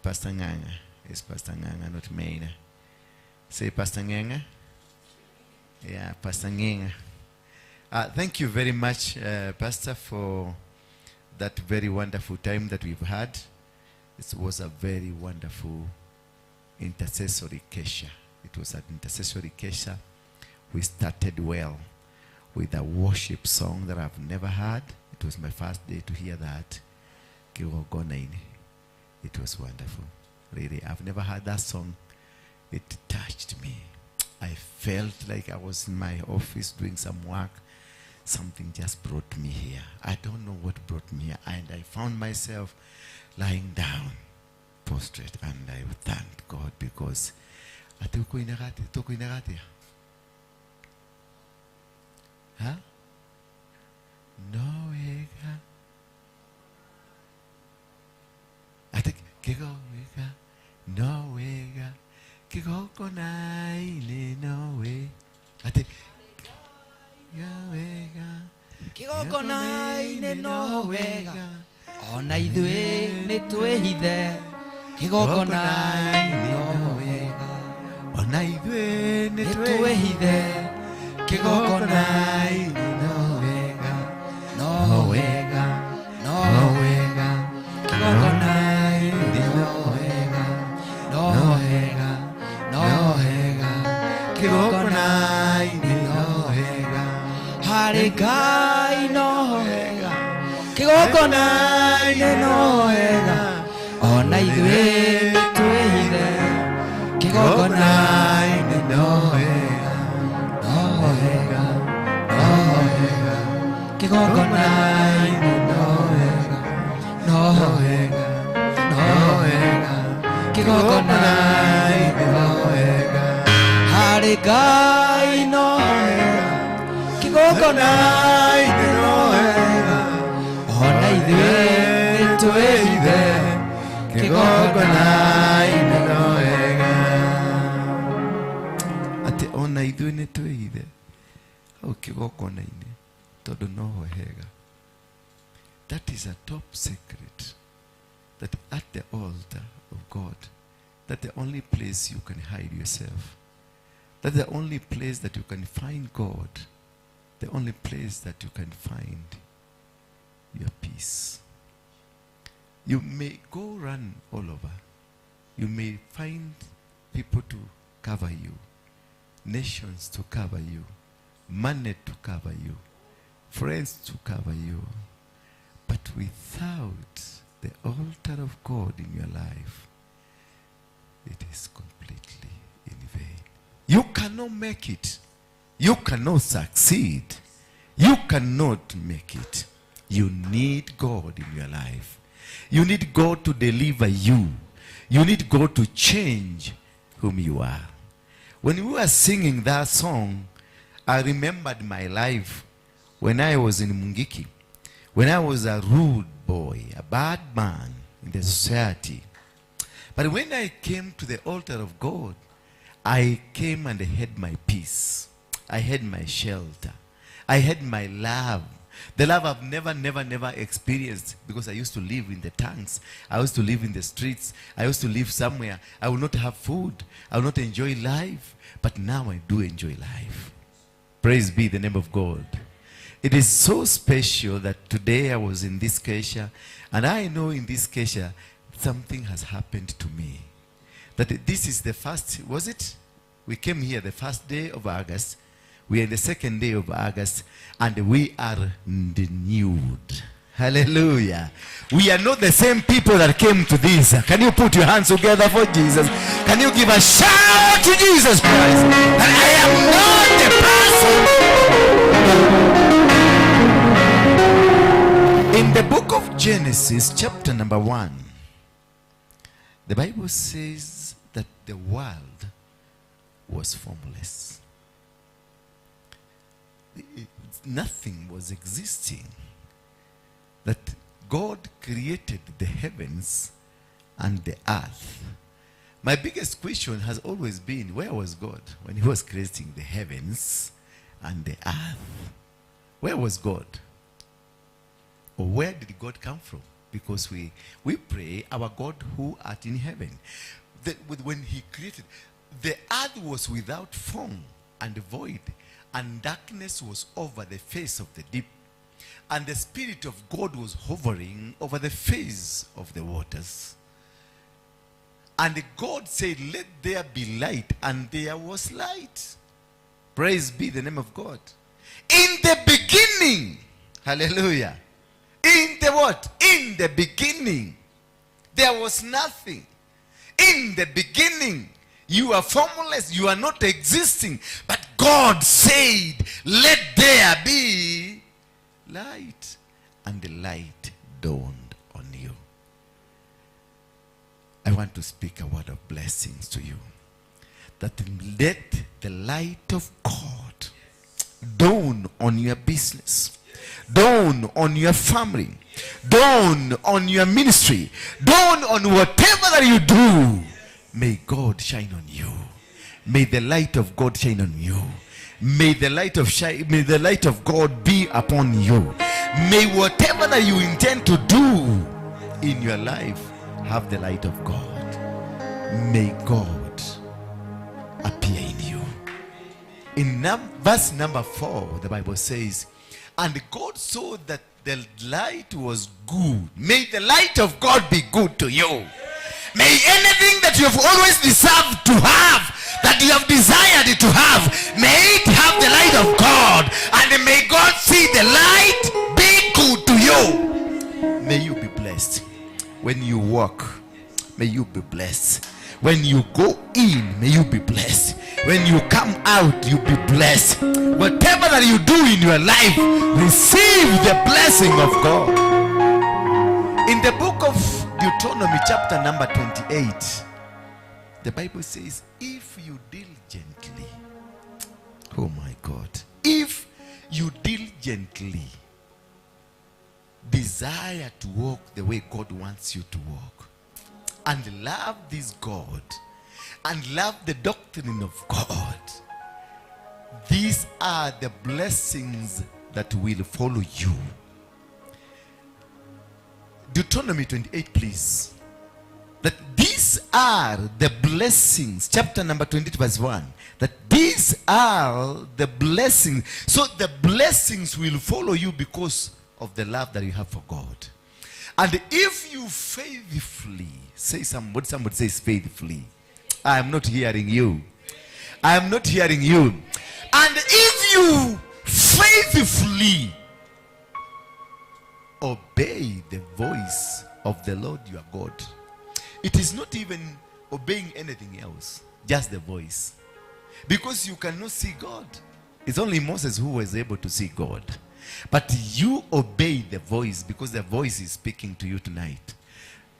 Pastor Nganga. It's Pastor Nganga, not Maina. Say Pastor Nganga. Yeah, Pastor Nganga. Thank you very much, Pastor, for that very wonderful time that we've had. It was a very wonderful intercessory kesha. It was an intercessory kesha. We started well with a worship song that I've never heard. It was my first day to hear that. It was wonderful. Really, I've never heard that song. It touched me. I felt like I was in my office doing some work. Something just brought me here. I don't know what brought me here. And I found myself lying down, prostrate, and I thanked God because huh? No way. I think no way. No way. I think Kigokona-inĩ no wega, ona ithuĩ nĩ twĩhithe. Kigokona-inĩ no wega, ona ithuĩ nĩ nĩ twĩhithe. Kigokona-inĩ no wega, no wega, no wega. Kigokona-inĩ no wega, no wega, no wega. Kigokona-inĩ no wega, harĩ Ngai no wega. Kigokona-inĩ no wega, ona ithuĩ nĩ twĩhithe. Kigokona-inĩ no wega, no wega, no wega. Kigokona-inĩ no wega, no wega, no wega. Kigokona-inĩ no wega, harĩ Ngai no wega. Kigokona-inĩ no wega, ona ithuĩ nĩ twĩhithe. Kigokona-inĩ no wega. ati ona ithuĩ nĩ twĩhithe hau kĩgongona-inĩ tondũ no hega. That is a top secret, that at the altar of God, that's the only place you can hide yourself. That's the only place that you can find God. The only place that you can find your peace. You may go run all over. You may find people to cover you, nations to cover you, money to cover you, friends to cover you. But without the altar of God in your life, it is completely in vain. You cannot make it. You cannot succeed. You cannot make it. You need God in your life. You need God to deliver you. You need God to change whom you are. When we were singing that song, I remembered my life when I was in Mungiki. When I was a rude boy, a bad man in the society. But when I came to the altar of God, I came and I had my peace. I had my shelter. I had my love. The love I've never experienced, because I used to live in the tanks. I used to live in the streets. I used to live somewhere. I will not have food. I will not enjoy life. But now I do enjoy life. Praise be the name of God. It is so special that today I was in this Kesha, and I know in this Kesha something has happened to me. That this is the first, was it? We came here the first day of August. We are in the second day of August, and we are renewed. Hallelujah. We are not the same people that came to this. Can you put your hands together for Jesus? Can you give a shout to Jesus Christ? That I am not the person. In the book of Genesis, chapter number 1, the Bible says that the world was formless. Nothing was existing. That God created the heavens and the earth. My biggest question has always been, where was God when he was creating the heavens and the earth? Where was God? Or where did God come from? Because we pray our God who art in heaven. When he created, the earth was without form and void, and darkness was over the face of the deep. And the Spirit of God was hovering over the face of the waters. And God said, let there be light. And there was light. Praise be the name of God. In the beginning. Hallelujah. In the what? In the beginning. There was nothing. In the beginning. You are formless. You are not existing. But God said, let there be light, and the light dawned on you. I want to speak a word of blessings to you. That let the light of God dawn on your business, dawn on your family, dawn on your ministry, dawn on whatever that you do. May God shine on you. May the light of God shine on you. May the light of God be upon you. May whatever that you intend to do in your life have the light of God. May God appear in you. In verse number 4, the Bible says, and God saw that the light was good. May the light of God be good to you. May anything that you have always deserved to have, that you have desired it to have, may it have the light of God, and may God see the light be good to you. May you be blessed. When you walk, may you be blessed. When you go in, may you be blessed. When you come out, you be blessed. Whatever that you do in your life, receive the blessing of God. In the book of Deuteronomy chapter number 28, the Bible says, if you diligently, oh my God, if you diligently desire to walk the way God wants you to walk, and love this God, and love the doctrine of God, these are the blessings that will follow you. Deuteronomy 28, please. That these are the blessings. Chapter number 28, verse 1. That these are the blessings. So the blessings will follow you because of the love that you have for God. And if you faithfully, somebody says faithfully. I am not hearing you. I am not hearing you. And if you faithfully obey the voice of the Lord your God. It is not even obeying anything else, just the voice. Because you cannot see God. It's only Moses who was able to see God. But you obey the voice because the voice is speaking to you tonight.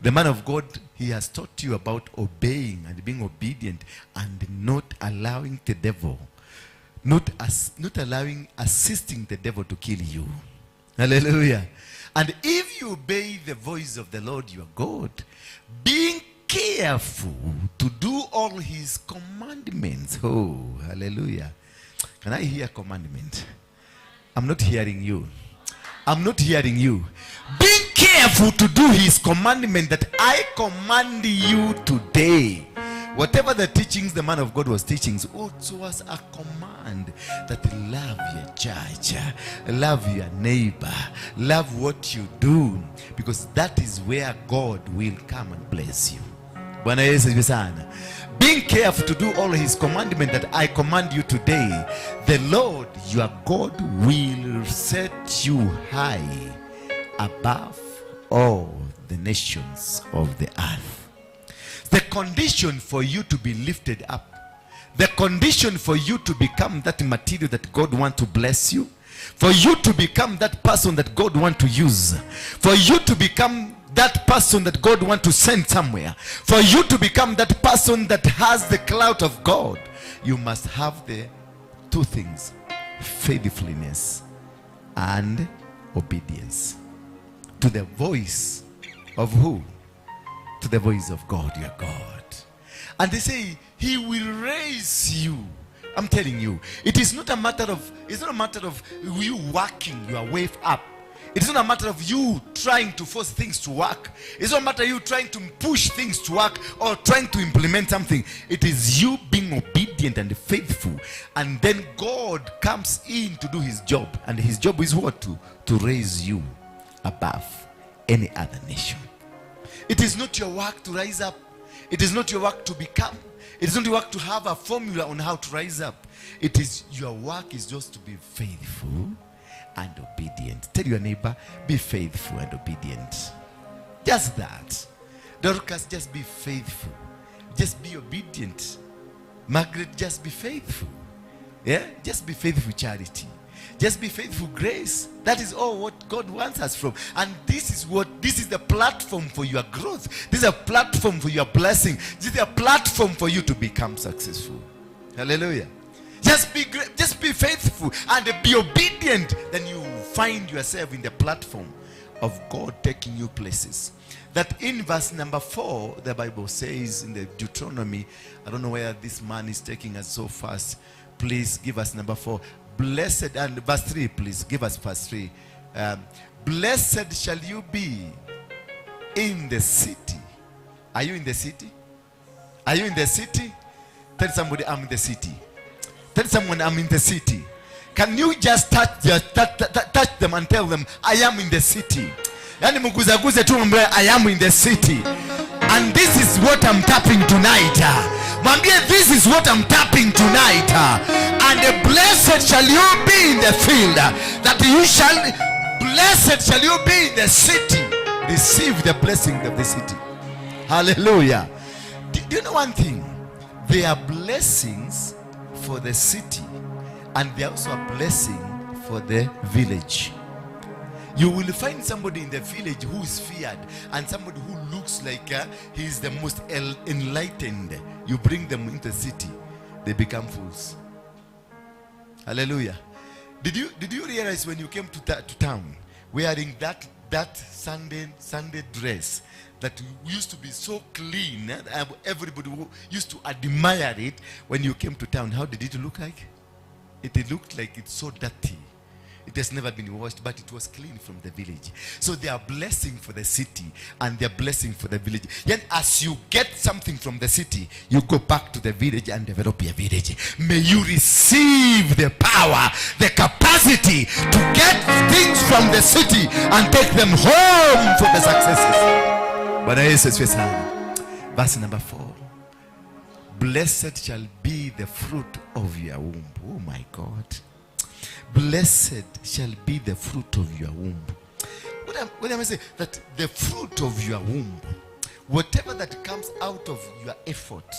The man of God, he has taught you about obeying and being obedient and not allowing the devil, not assisting the devil to kill you. Hallelujah. And if you obey the voice of the Lord your God, being careful to do all his commandments. Oh, hallelujah. Can I hear commandment? I'm not hearing you. I'm not hearing you. Being careful to do his commandment that I command you today. Whatever the teachings the man of God was teaching also was a command that love your church, love your neighbor, love what you do, because that is where God will come and bless you. Bwana Yesu asifiwe sana. Being careful to do all his commandment that I command you today, the Lord your God will set you high above all the nations of the earth. The condition for you to be lifted up, the condition for you to become that material that God wants to bless you, for you to become that person that God wants to use, for you to become that person that God wants to send somewhere, for you to become that person that has the clout of God, you must have the two things: faithfulness and obedience to the voice of who? To the voice of God, your God. And they say he will raise you. I'm telling you, it's not a matter of you working your way up. It's not a matter of you trying to force things to work. It's not a matter of you trying to push things to work or trying to implement something. It is you being obedient and faithful. And then God comes in to do his job. And his job is what? To raise you above any other nation. It is not your work to rise up. It is not your work to become. It is not your work to have a formula on how to rise up. It is your work is just to be faithful and obedient. Tell your neighbor, be faithful and obedient. Just that. Dorcas, just be faithful. Just be obedient. Margaret, just be faithful. Yeah? Just be faithful, Charity. Just be faithful, Grace. That is all what God wants us from. And this is the platform for your growth. This is a platform for your blessing. This is a platform for you to become successful. Hallelujah. Just be faithful and be obedient. Then you find yourself in the platform of God taking you places. That in verse number 4, the Bible says in the Deuteronomy, I don't know where this man is taking us so fast. Please give us number 4. Blessed, and verse 3, please give us verse 3. Blessed shall you be in the city. Are you in the city? Are you in the city? Tell somebody, I'm in the city. Tell someone, I'm in the city. Can you just touch them and tell them, I am in the city? Yani muguzaguze tu mwambie, I am in the city. And this is what I'm tapping tonight. Mwambie, this is what I'm tapping tonight. And blessed shall you be in the field. That you shall, blessed shall you be in the city. Receive the blessing of the city. Hallelujah. Do you know one thing? There are blessings for the city, and there are also a blessing for the village. You will find somebody in the village who is feared, and somebody who looks like he is the most enlightened. You bring them into the city, they become fools. Hallelujah. Did you realize when you came to town wearing that Sunday dress that used to be so clean, everybody used to admire it? When you came to town, how did it look like? It looked like it's so dirty. It has never been washed, but it was clean from the village. So they are blessing for the city and they are blessing for the village. Yet as you get something from the city, you go back to the village and develop your village. May you receive the power, the capacity to get things from the city and take them home for the successes. But verse number 4. Blessed shall be the fruit of your womb. Oh my God. Blessed shall be the fruit of your womb. What am I saying? That the fruit of your womb, whatever that comes out of your effort,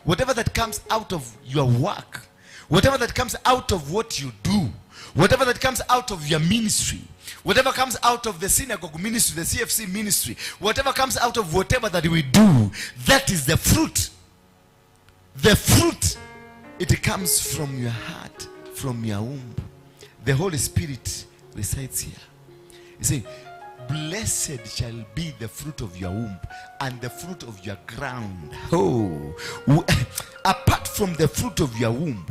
whatever that comes out of your work, whatever that comes out of what you do, whatever that comes out of your ministry, whatever comes out of the synagogue ministry, the CFC ministry, whatever comes out of whatever that we do, that is the fruit. The fruit, it comes from your heart, from your womb. The Holy Spirit resides here. He says, blessed shall be the fruit of your womb and the fruit of your ground. Oh, apart from the fruit of your womb,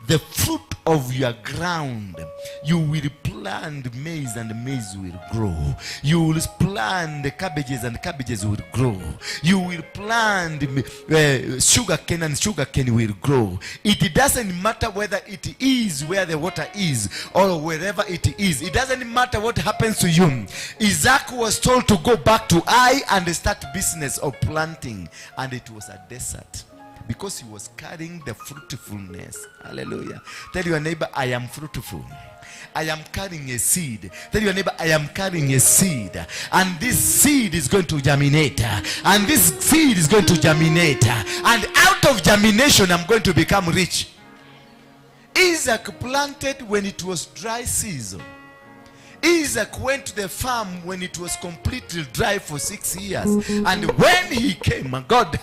the fruit of your ground. You will plant maize and maize will grow. You will plant the cabbages and cabbages will grow. You will plant sugar cane and sugar cane will grow. It doesn't matter whether it is where the water is or wherever it is. It doesn't matter what happens to you. Isaac was told to go back to Ai and start business of planting, and it was a desert, because he was carrying the fruitfulness. Hallelujah. Tell your neighbor, I am fruitful. I am carrying a seed. Tell your neighbor, I am carrying a seed. And this seed is going to germinate. And this seed is going to germinate. And out of germination, I'm going to become rich. Isaac planted when it was dry season. Isaac went to the farm when it was completely dry for 6 years. And when he came, God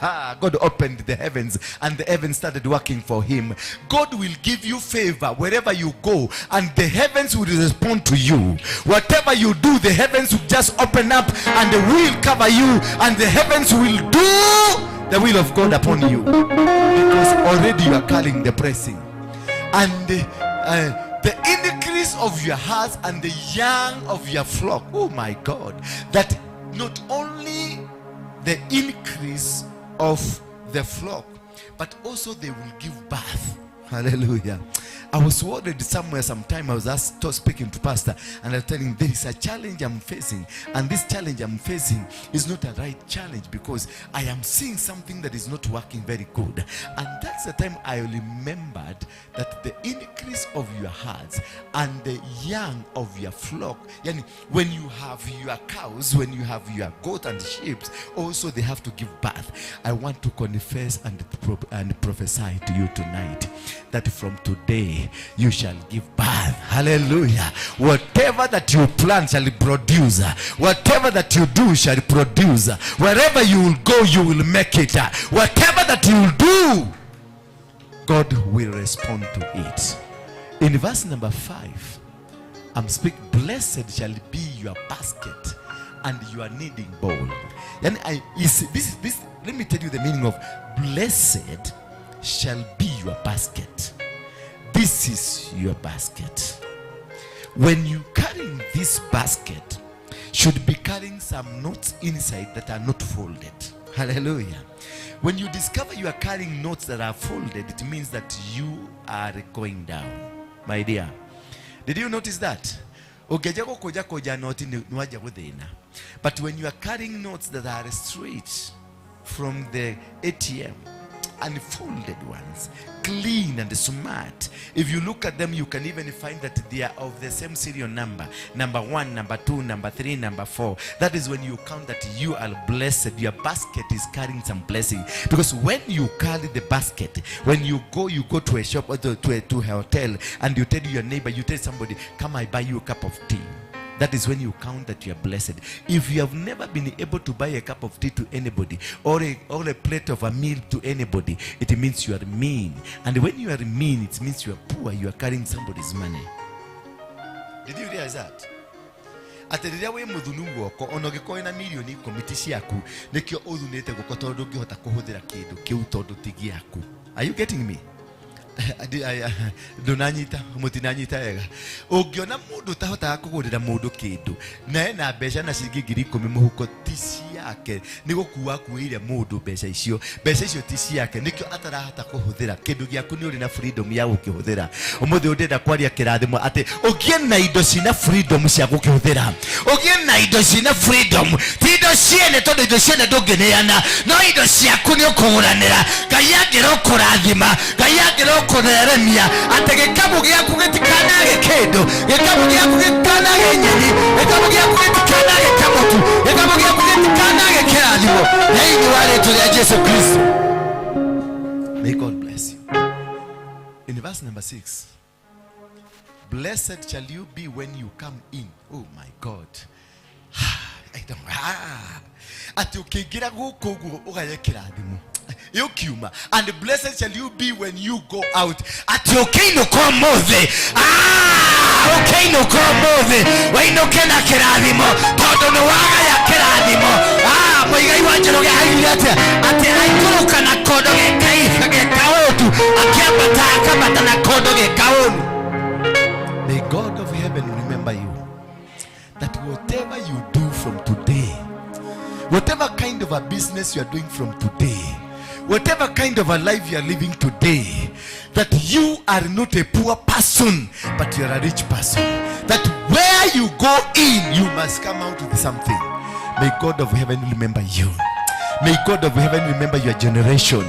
opened the heavens, and the heavens started working for him. God will give you favor wherever you go, and the heavens will respond to you. Whatever you do, the heavens will just open up and they will cover you, and the heavens will do the will of God upon you, because already you are carrying the blessing. And the increase of your hearts and the young of your flock. Oh my God. That not only the increase of the flock, but also they will give birth. Hallelujah. I was worried somewhere sometime. I was speaking to pastor, and I was telling him there is a challenge I'm facing, and this challenge I'm facing is not a right challenge, because I am seeing something that is not working very good. And that's the time I remembered that the increase of your hearts and the young of your flock, yani when you have your cows, when you have your goat and sheep, also they have to give birth. I want to confess and prophesy to you tonight that from today you shall give birth. Hallelujah. Whatever that you plant shall produce. Whatever that you do shall produce. Wherever you will go, you will make it. Whatever that you will do, God will respond to it. In verse number 5, I'm speaking, blessed shall be your basket and your kneading bowl. And let me tell you the meaning of blessed shall be your basket. This is your basket. When you carry this basket, should be carrying some notes inside that are not folded. Hallelujah. When you discover you are carrying notes that are folded, it means that you are going down. My dear, did you notice that? But when you are carrying notes that are straight from the ATM, unfolded ones, clean and smart, if you look at them, you can even find that they are of the same serial number. Number 1, number 2, number 3, number 4. That is when you count that you are blessed. Your basket is carrying some blessing. Because when you carry the basket, when you go to a shop or to a hotel, and you tell your neighbor, you tell somebody, come, I buy you a cup of tea. That is when you count that you are blessed. If you have never been able to buy a cup of tea to anybody, or a plate of a meal to anybody, it means you are mean. And when you are mean, it means you are poor. You are carrying somebody's money. Did you realize that? Ateliria we mudhunu woko onogeko ina milioni komiti yaku nekyo othunete gukotondo ngihota kuhuthira kindu kiu tondu tigi yaku. Are you getting me? Donanyita mutinanyita ega ungiona mundu tahota kugurira mundu kindu na ena mbeca na ciringi 10,000 muhuko tisi yake ni gukua kuire mundu mbeca icio tisi yake nikyo atarahota kuhuthira kindu giaku ni uri na freedom ya gukihuthira. Umuthi ndenda kwaria kirathimo ati ugie na indo cina freedom cia gukihuthira, ugie na indo cina freedom ti indo ciene tondu indo ciene ndungineana no indo ciaku ni ukuguranira Ngai angiro kurathima Ngai angiro kuneremia ate gikabu giaku gitikanage kindu gikabu giaku gitikanage nyeni gikabu giaku gitikanage kamotu gikabu giaku gitikanage kirathimo thĩinĩ wa rĩĩtwa rĩa Jesu Kristo. May God bless you. In verse number 6, blessed shall you be when you come in. Oh my God. I don't ati ukiingira guku guo ugaye kirathimo yukiuma, and blessed shall you be when you go out. Ati ukiinuka muthi ukiinuka muthi wainuke na kirathimo tondu ni wagaya kirathimo. Muigai wa njeroge haigire ati aikuruka na kondo gekautu akiambata akambata na kondo whatever kind of a business you are doing from today, whatever kind of a life you are living today, that you are not a poor person, but you are a rich person. That where you go in, you must come out with something. May God of heaven remember you. May God of heaven remember your generation.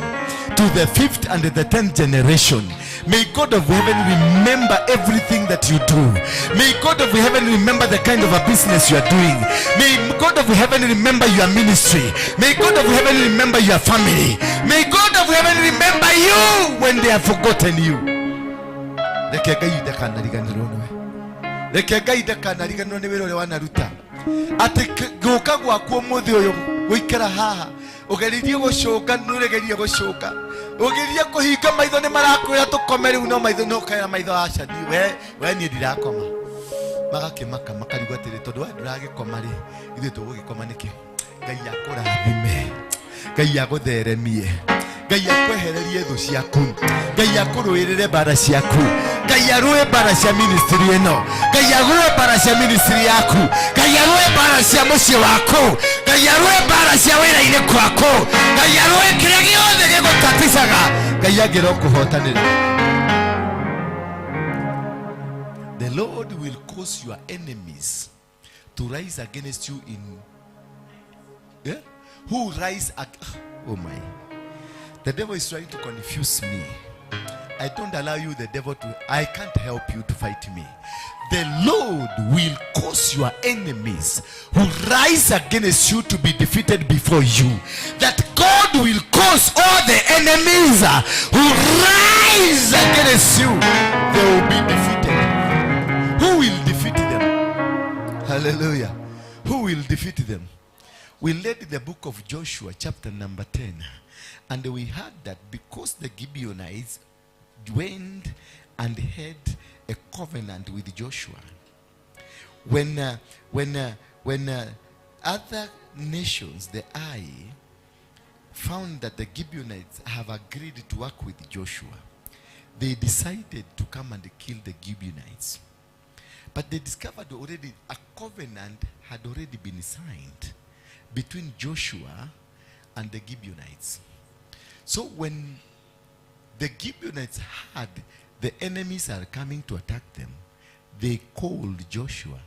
To the 5th and the 10th generation. May God of heaven remember everything that you do. May God of heaven remember the kind of a business you are doing. May God of heaven remember your ministry. May God of heaven remember your family. May God of heaven remember you when they have forgotten you. Ogeririe gushoka nuregerie gushoka ogeririe kuhinga maitho ni marakwira tukomere uno maitho no kaira maitho acha we ni ndirakoma magakimaka makarigwa atiri tondu we nduragikoma ri ithu tugugikoma niki Ngai akurathime Ngai agutheremie Ngai akwehererie thu ciaku Ngai akuruirire bara ciaku Ngai arue bara cia ministry eno Ngai arue bara cia ministry yaku Ngai arue bara cia mucii waku Ngai arue bara cia wira-ini kwaku Ngai arue kiria giothe gigutaticaga Ngai agira kuhotanira. The Lord will cause your enemies to rise against you in who rise oh my. The devil is trying to confuse me. I don't allow you, the devil, I can't help you to fight me. The Lord will cause your enemies who rise against you to be defeated before you. That God will cause all the enemies who rise against you, they will be defeated. Who will defeat them? Hallelujah. Who will defeat them? We read in the book of Joshua, chapter number 10. And we heard that because the Gibeonites went and had a covenant with Joshua, when other nations, the Ai, found that the Gibeonites have agreed to work with Joshua, they decided to come and kill the Gibeonites. But they discovered already a covenant had already been signed between Joshua and the Gibeonites. So when the Gibeonites heard the enemies are coming to attack them, they called Joshua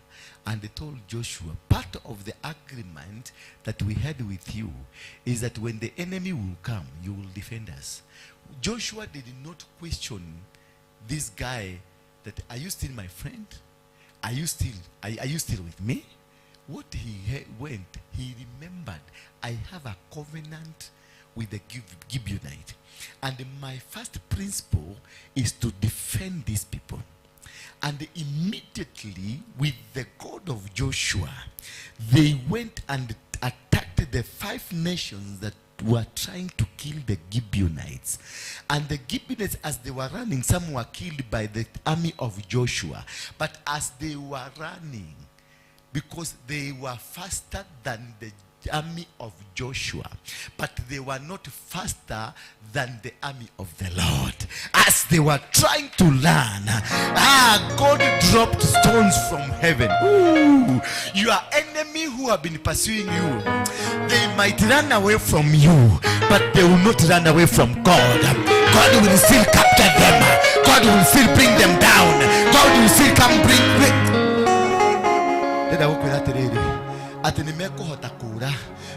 and they told Joshua, part of the agreement that we had with you is that when the enemy will come, you will defend us. Joshua did not question this guy that, are you still my friend? Are you still with me? What he remembered, I have a covenant with the Gibeonite, and my first principle is to defend these people. And immediately, with the God of Joshua, they went and attacked the 5 nations that were trying to kill the Gibeonites. And the Gibeonites, as they were running, some were killed by the army of Joshua. But as they were running, because they were faster than the army of Joshua, but they were not faster than the army of the Lord. As they were trying to run, God dropped stones from heaven. Ooh, your enemy who have been pursuing you, they might run away from you, but they will not run away from God. God will still capture them. God will still bring them down. God will still come bring. Ati ni mekuhota kura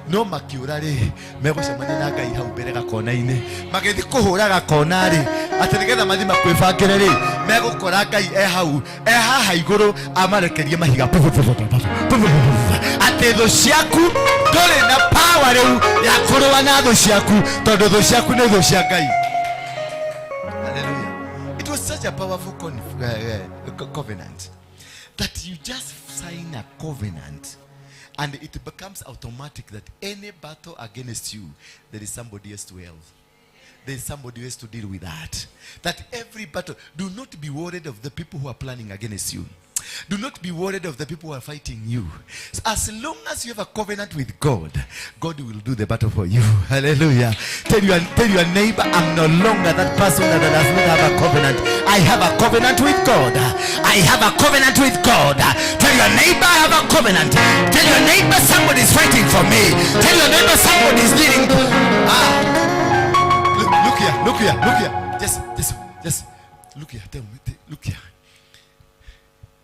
no makiura ri megucemania na Ngai hau mbere gakona-ini magithi kuhura gakona ri ati nigetha mathi makwibangire ri megukora Ngai hau haha iguru amarekerie mahiga ati thu ciaku nduri na power riu ya kurua na thu ciaku tondu thu ciaku ni thu cia Ngai. Hallelujah. It was such a powerful covenant that you just sign a covenant and it becomes automatic that any battle against you, there is somebody else to help. There is somebody else to deal with that. That every battle, do not be worried of the people who are planning against you. Do not be worried of the people who are fighting you. As long as you have a covenant with God, God will do the battle for you. Hallelujah. Tell your neighbor, I'm no longer that person that does not have a covenant. I have a covenant with God. I have a covenant with God. Tell your neighbor, I have a covenant. Tell your neighbor, somebody is fighting for me. Tell your neighbor, somebody is leading. Look here. Just look here. Tell me, look here.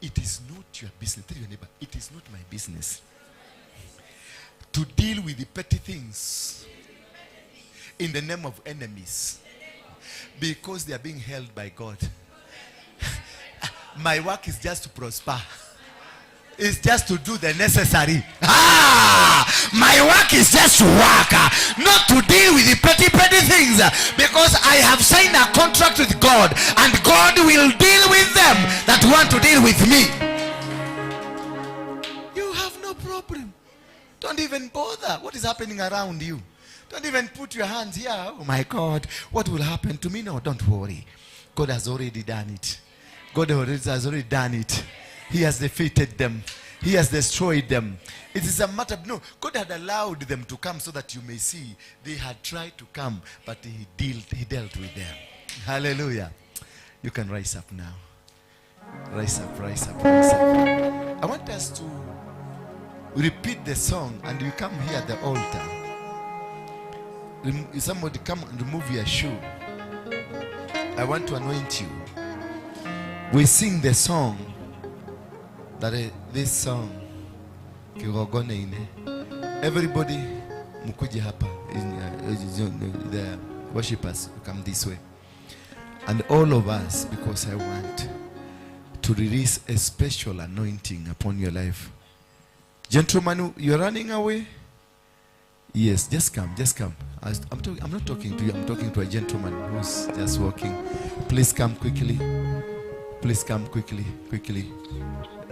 It is not your business. Tell your neighbor, it is not my business to deal with the petty things in the name of enemies, because they are being held by God. My work is just to prosper. It's just to do the necessary. My work is just to work, not to deal with the petty things, because I have signed a contract with God, and God will deal with them that want to deal with me. You have no problem. Don't even bother what is happening around you. Don't even put your hands here. Oh my God, what will happen to me? No, don't worry. God has already done it. God has already done it. He has defeated them. He has destroyed them. It is a matter of, no, God had allowed them to come so that you may see they had tried to come, but he dealt with them. Hallelujah. You can rise up now. Rise up. I want us to repeat the song, and you come here at the altar. Somebody come and remove your shoe. I want to anoint you. We sing the song. This song, everybody mukuje hapa, the worshippers come this way, and all of us, because I want to release a special anointing upon your life. Gentlemen, you're running away? Yes, just come. I'm not talking to you. I'm talking to a gentleman who's just walking. Please come quickly.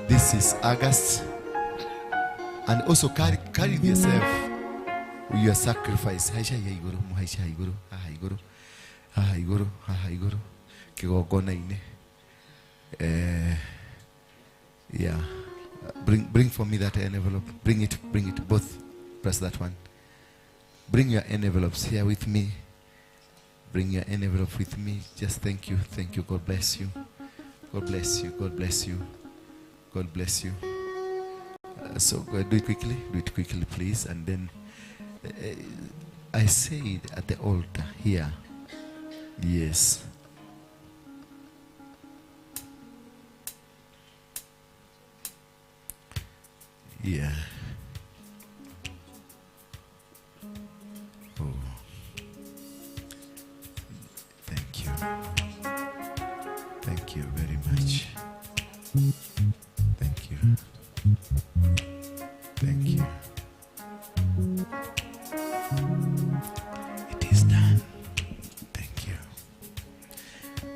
This is August, and also carry yourself with your sacrifice. Yeah, bring for me that envelope. Bring it. Both press that one. Bring your envelopes here with me. Bring your envelope with me. Just thank you. God bless you. God bless you. So do it quickly, please. And then I say it at the altar here. Yes. Yeah. Oh. Thank you. Thank you very much. Thank you. It is done. Thank you.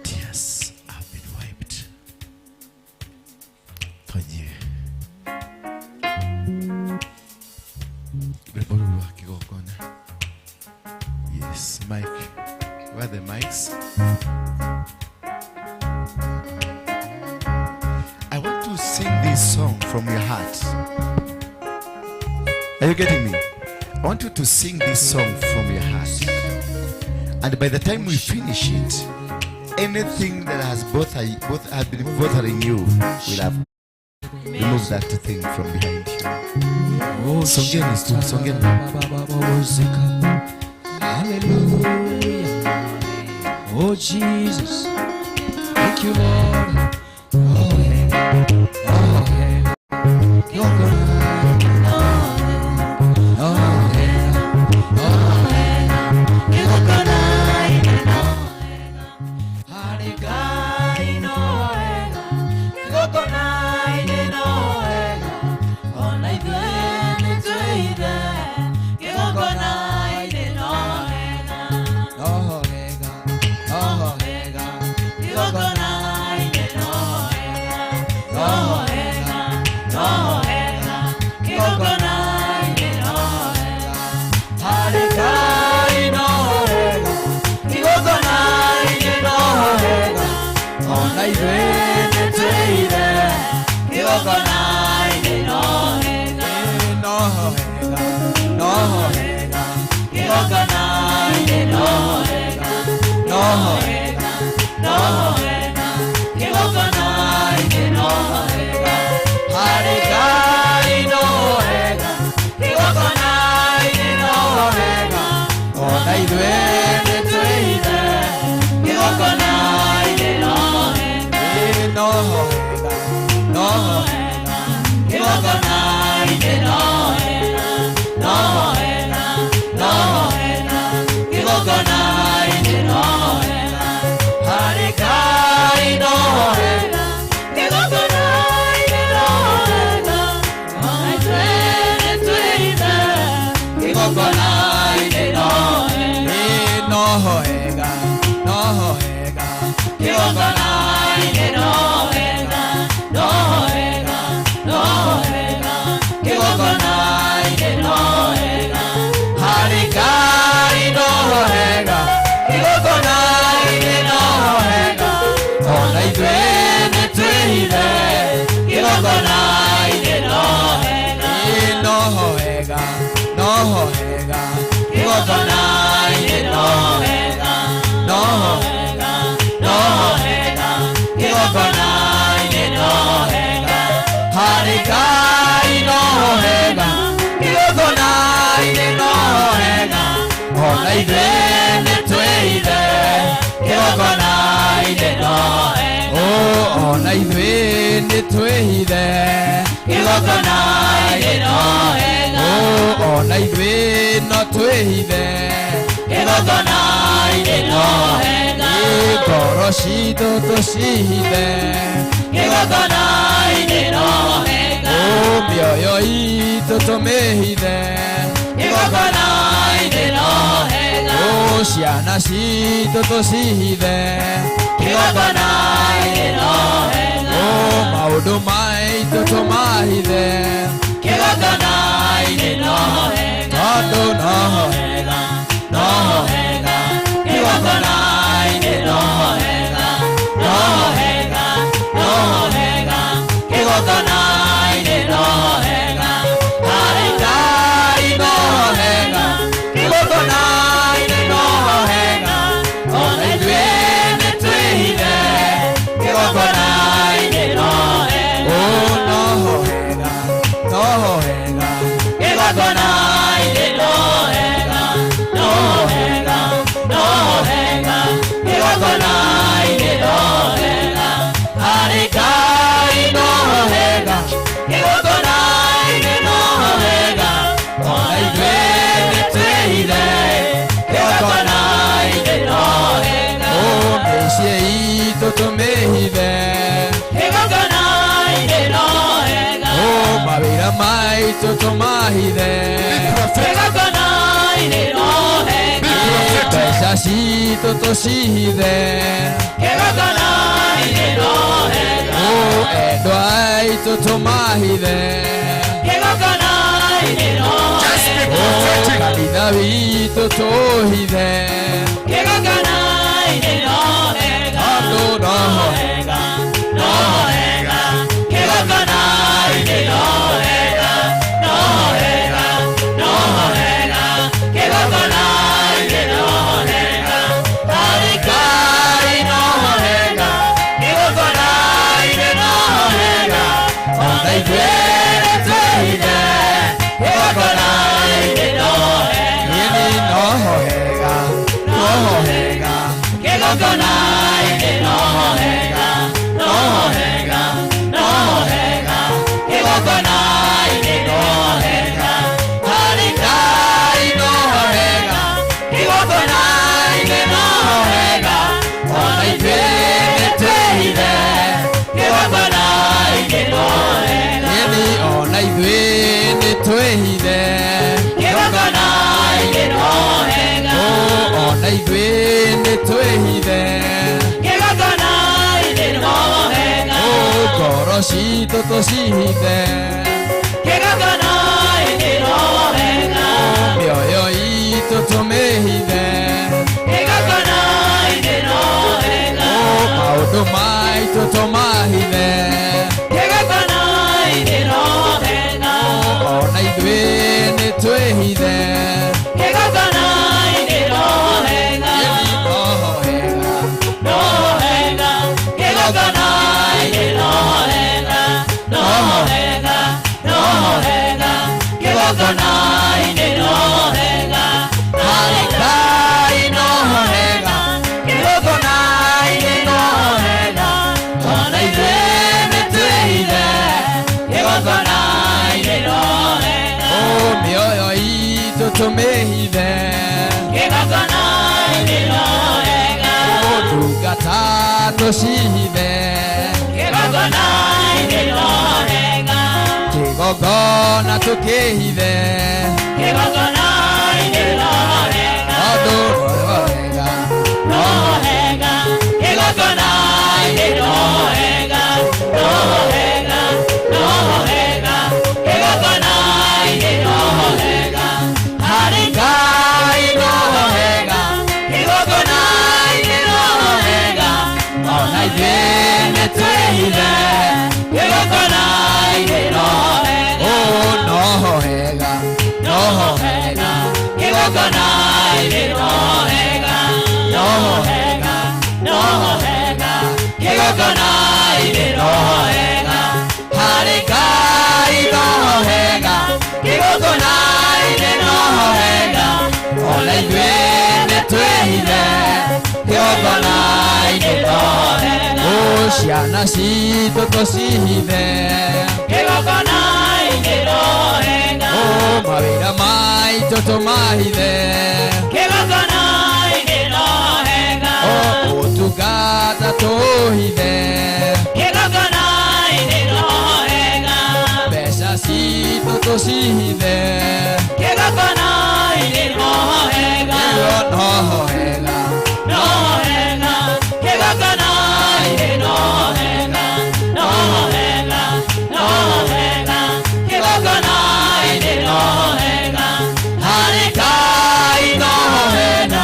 Tears have been wiped. Yes, Mike. Where are the mics? Sing this song from your heart. Are you getting me? I want you to sing this song from your heart. And by the time we finish it, anything that has been bothering you will have removed that thing from behind you. Oh, Songen. Hallelujah. Oh, Jesus. Thank you, Lord. kĩgongona-inĩ no hega, no hega, no hega, kĩgongona-inĩ no hega, no hega, no hega, kĩgongona-inĩ no hega, harĩ Ngai no hega, kĩgongona-inĩ no hega, ona ithuĩ nĩ twĩhithe kĩgongona-inĩ no hega, no hega, no hega, kĩgongona-inĩ no hega, no hega, no hega, kĩgongona-inĩ no hega, harĩ Ngai no hega, kĩgongona-inĩ no hega, ona ithuĩ nĩ twĩhithe kĩgongona-inĩ no hega, no hega, no hega, kĩgongona-inĩ no hega, no hega, no hega, kĩgongona-inĩ no hega, harĩ Ngai no hega, kĩgongona-inĩ no hega, ona ithuĩ nĩ twĩhithe kĩgongona-inĩ no hega, no hega, no hega, kĩgongona-inĩ no hega, no hega, no hega, kĩgongona-inĩ no hega, harĩ Ngai no hega, kĩgongona-inĩ no hega, ona ithuĩ nĩ twĩhithe kĩgongona-inĩ no hega, ona ithuĩ nĩ twĩhithe kĩgongona-inĩ no hega, ona ithuĩ no twĩhithe kĩgongona-inĩ no hega, ngoro citũ tũcihithe kĩgongona-inĩ no hega, mĩoyo itũ tũmĩhithe kĩgongona-inĩ no hega, ciana citũ tũcihithe kĩgongona-inĩ no hega, maũndũ maitũ tũmahithe kĩgongona-inĩ no hega, tondũ no hega, no hega, kĩgongona-inĩ no hega, no hega, no hega, kĩgongona-inĩ no hega, harĩ Ngai no hega, kĩgongona-inĩ no hega, ona ithuĩ nĩ twĩhithe kĩgongona-inĩ no hega, no hega, no hega, kĩgongona-inĩ no hega, no hega, no hega, kĩgongona-inĩ no hega, harĩ Ngai no hega, kĩgongona-inĩ no hega, ona ithuĩ nĩ twĩhithe kĩgongona-inĩ no hega, mĩciĩ itũ tũmĩhithe kĩgongona-inĩ no hega, mawĩra maitũ tũmahithe kĩgongona-inĩ no hega, mbeca citũ tũcihithe kĩgongona-inĩ no hega, endwa aitũ tũmahithe kĩgongona-inĩ no hega, kanitha witũ tũhithe kĩgongona-inĩ no hega, tondũ no hega, no hega, kĩgongona-inĩ no hega, no hega, no hega, kĩgongona-inĩ no hega, harĩ Ngai no hega, kĩgongona-inĩ no hega, ona ithuĩ nĩ twĩhithe kĩgongona-inĩ no hega, no hega, no hega, kĩgongona-inĩ no hega, no hega, no hega, kĩgongona-inĩ no hega, harĩ Ngai no hega, kĩgongona-inĩ no hega, ona ithuĩ nĩ twĩhithe kĩgongona-inĩ no hega, ona ithuĩ nĩ twĩhithe kĩgongona-inĩ no hega, ona ithuĩ nĩ twĩhithe kĩgongona-inĩ no hega, ngoro citũ tũcihithe kĩgongona-inĩ no hega, mĩoyo itũ tũmĩhithe kĩgongona-inĩ no hega, maũndũ maitũ tũmahithe kĩgongona tũmĩhithe kĩgongona-inĩ no wega ũtungata tũcihithe kĩgongona-inĩ no wega kĩgongona tũkĩhithe kĩgongona-inĩ no wega tondũ no wega no wega kĩgongona-inĩ no wega no wega no wega kĩgongona-inĩ no wega harĩ Ngai no wega kĩgongona-inĩ no wega ona ithuĩ nĩtwĩhithe kĩgongona-inĩ no wega no wega no wega kĩgongona-inĩ no wega no wega no wega kĩgongona-inĩ no wega harĩ Ngai no wega kĩgongona-inĩ no wega ona ithuĩ nĩtwĩhithe kĩgongona-inĩ no wega ciana citũ tũcihithe kĩgongona-inĩ no wega mawĩra maitũ tũmahithe kĩgongona-inĩ no wega ũtungata tũhithe kĩgongona-inĩ no wega mbeca citũ tũcihithe kĩgongona-inĩ no wega no wega no wega kĩgongona-inĩ no wega no wega no wega kĩgongona-inĩ no wega harĩ Ngai no wega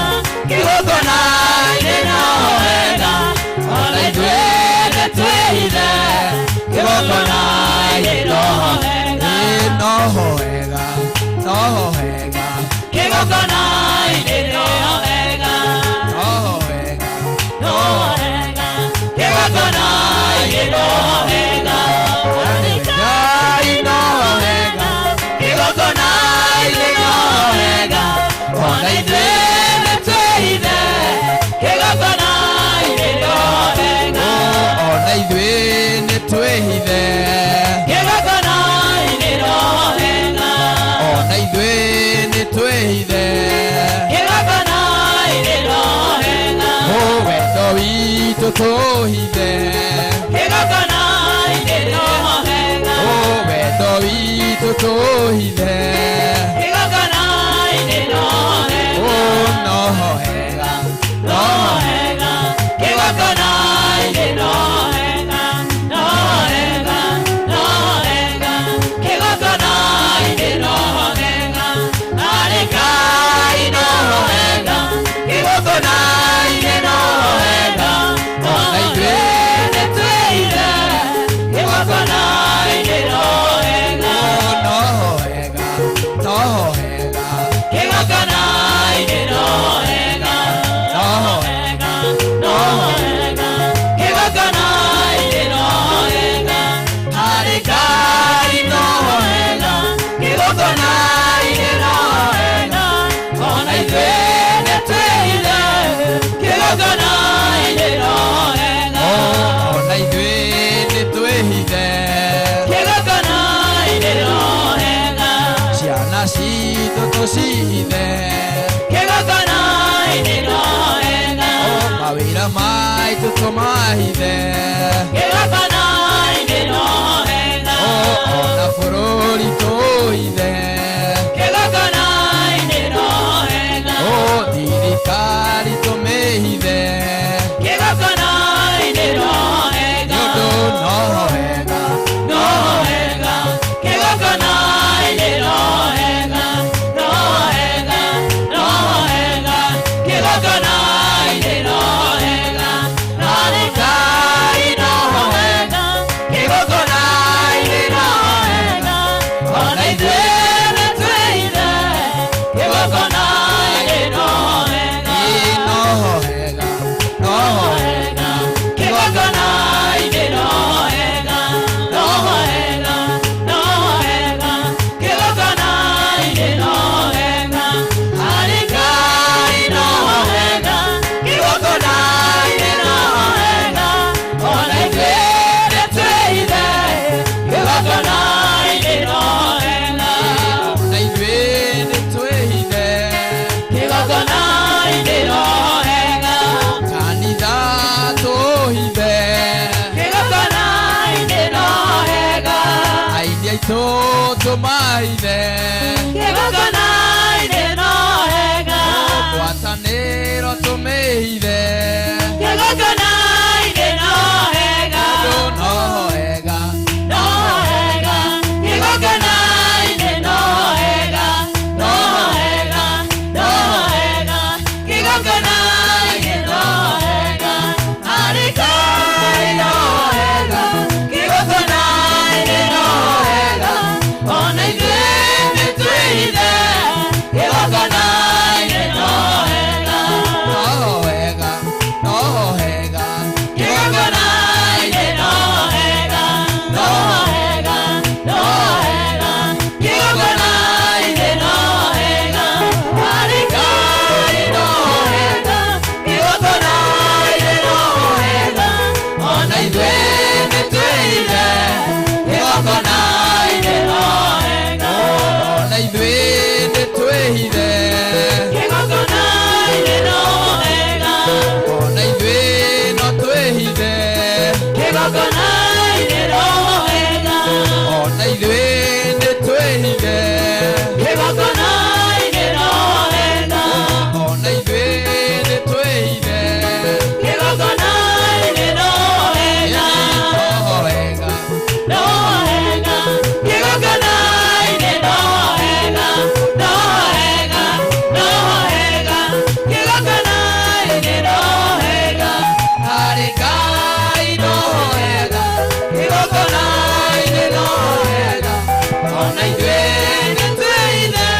kĩgongona-inĩ no wega ona ithuĩ nĩtwĩhithe kĩgongona-inĩ no wega no wega no wega kĩgongona-inĩ no wega no wega no wega kĩgongona-inĩ no wega harĩ Ngai no wega kĩgongona-inĩ no wega ona ithuĩ nĩtwĩhithe kĩgongona-inĩ no wega ona ithuĩ nĩtwĩhithe kĩgongona-inĩ no wega ona ithuĩ nĩtwĩhithe kĩgongona-inĩ no wega wendo witũ tũhithe kĩgongona-inĩ no wega wendo witũ tũhithe kĩgongona-inĩ no wega no wega no wega kĩgongona-inĩ no wega no wega no wega kĩgongona-inĩ no wega harĩ Ngai no wega kĩgongona-inĩ no wega ona ithuĩ nĩtwĩhithe kĩgongona-inĩ no wega no wega no wega kĩgongona-inĩ no wega no wega no wega kĩgongona-inĩ no wega harĩ Ngai no wega kĩgongona-inĩ no wega ona ithuĩ nĩtwĩhithe kĩgongona-inĩ no wega ona ithuĩ nĩtwĩhithe kĩgongona-inĩ no wega ciana citũ tũcihithe kĩgongona-inĩ no wega mawĩra maitũ tũmahithe kĩgongona-inĩ no wega ona bũrũri tũhithe kĩgongona-inĩ no wega thirikari tũmĩhithe kĩgongona-inĩ no wega nĩũndũ no wega no wega kĩgongona-inĩ no wega no wega no wega kĩgongona-inĩ no wega harĩ Ngai no witũ tũmaithe kĩgongona-inĩ no hega ngwatanĩro tũmĩhithe kĩgongona-inĩ no hega no hega no hega kĩgongona-inĩ no hega no hega no hega kĩgongona-inĩ no hega harĩ Ngai no hega kĩgongona-inĩ no hega ona ithuĩ nĩtwĩhithe kĩgongona-inĩ no hega no hega no hega kĩgongona-inĩ no hega no hega no hega kĩgongona-inĩ no hega harĩ Ngai no hega kĩgongona-inĩ no hega ona ithuĩ nĩtwĩhithe kĩgongona-inĩ no hega ona ithuĩ nĩtwĩhithe kĩgongona-inĩ no hega ona ithuĩ no twĩhithe kĩgongona-inĩ no hega ona ithuĩ nĩtwĩhithe kĩgongona-inĩ no hega ona ithuĩ nĩtwĩhithe kĩgongona-inĩ no hega no hega no hega kĩgongona-inĩ no hega no hega no hega kĩgongona-inĩ no hega harĩ Ngai no hega kĩgongona-inĩ no hega ona ithuĩ nĩtwĩhithe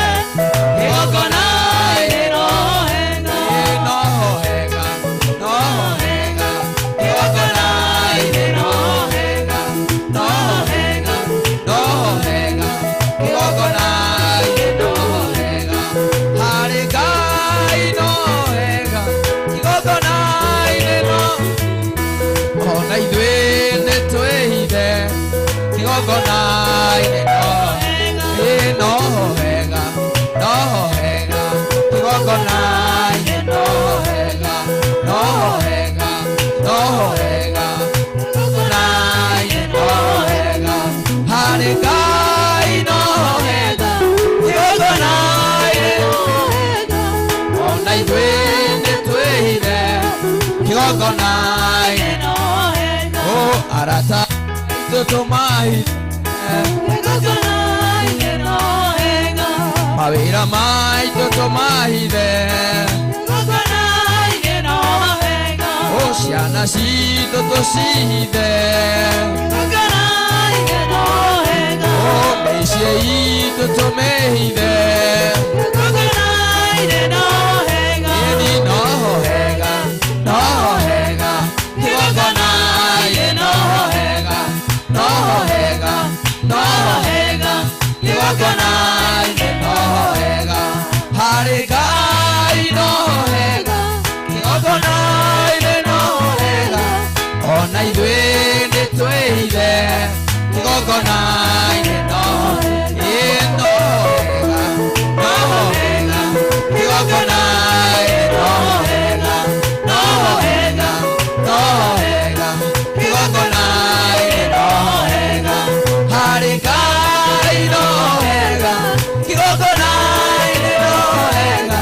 kĩgongona-inĩ no hega no hega no hega kĩgongona-inĩ no hega no hega no hega kĩgongona-inĩ no hega harĩ Ngai no hega kĩgongona-inĩ no ona ithuĩ nĩtwĩhithe kĩgongona-inĩ no no hega no hega kĩgongona-inĩ no hega no hega no hega kĩgongona-inĩ no hega harĩ Ngai no hega kĩgongona-inĩ no hega ona ithuĩ nĩtwĩhithe kĩgongona-inĩ no hega o arata aitũ tũmahithe kĩgongona-inĩ no hega mawĩra maitũ tũmahithe kĩgongona-inĩ no hega o ciana citũ tũcihithe kĩgongona-inĩ no hega o mĩciĩ itũ tũmĩhithe kĩgongona-inĩ no hega ĩni no hega no hega kĩgongona-inĩ no hega no hega no hega kĩgongona-inĩ no hega harĩ Ngai no hega kĩgongona-inĩ no hega ona ithuĩ nĩtwĩhithe kĩgongona-inĩ no no hega no hega kĩgongona-inĩ no hega no hega no hega kĩgongona-inĩ no hega harĩ Ngai no hega kĩgongona-inĩ no hega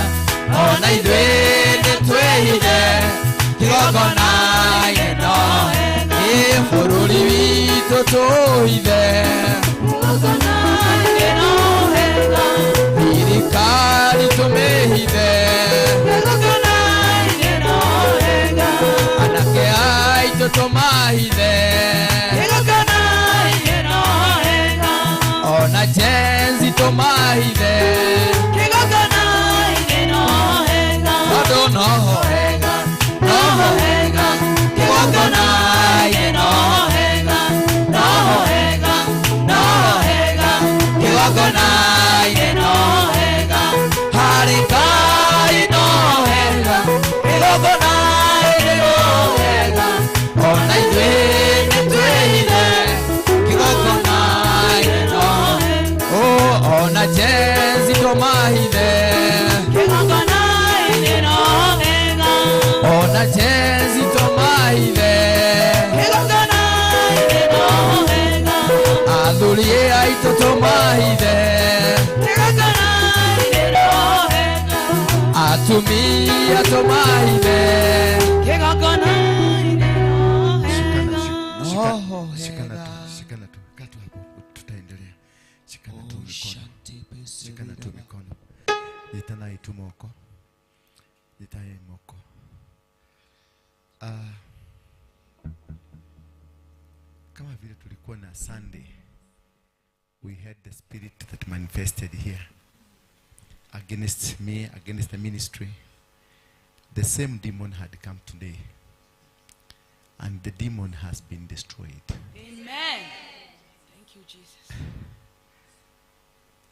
ona ithuĩ nĩtwĩhithe kĩgongona-inĩ no hega bũrũri witũ tũhithe itotomahithe atumia tomahithe Shikana tu. Katu hapo. Tutaendelea. Shikana tu mikono. Shikana tu mikono. Jitana itumoko. Jitaye moko. Kama vile tulikuwa na Sunday, we had the spirit that manifested here against me, against the ministry. The same demon had come today, and the demon has been destroyed. Amen. Thank you, Jesus.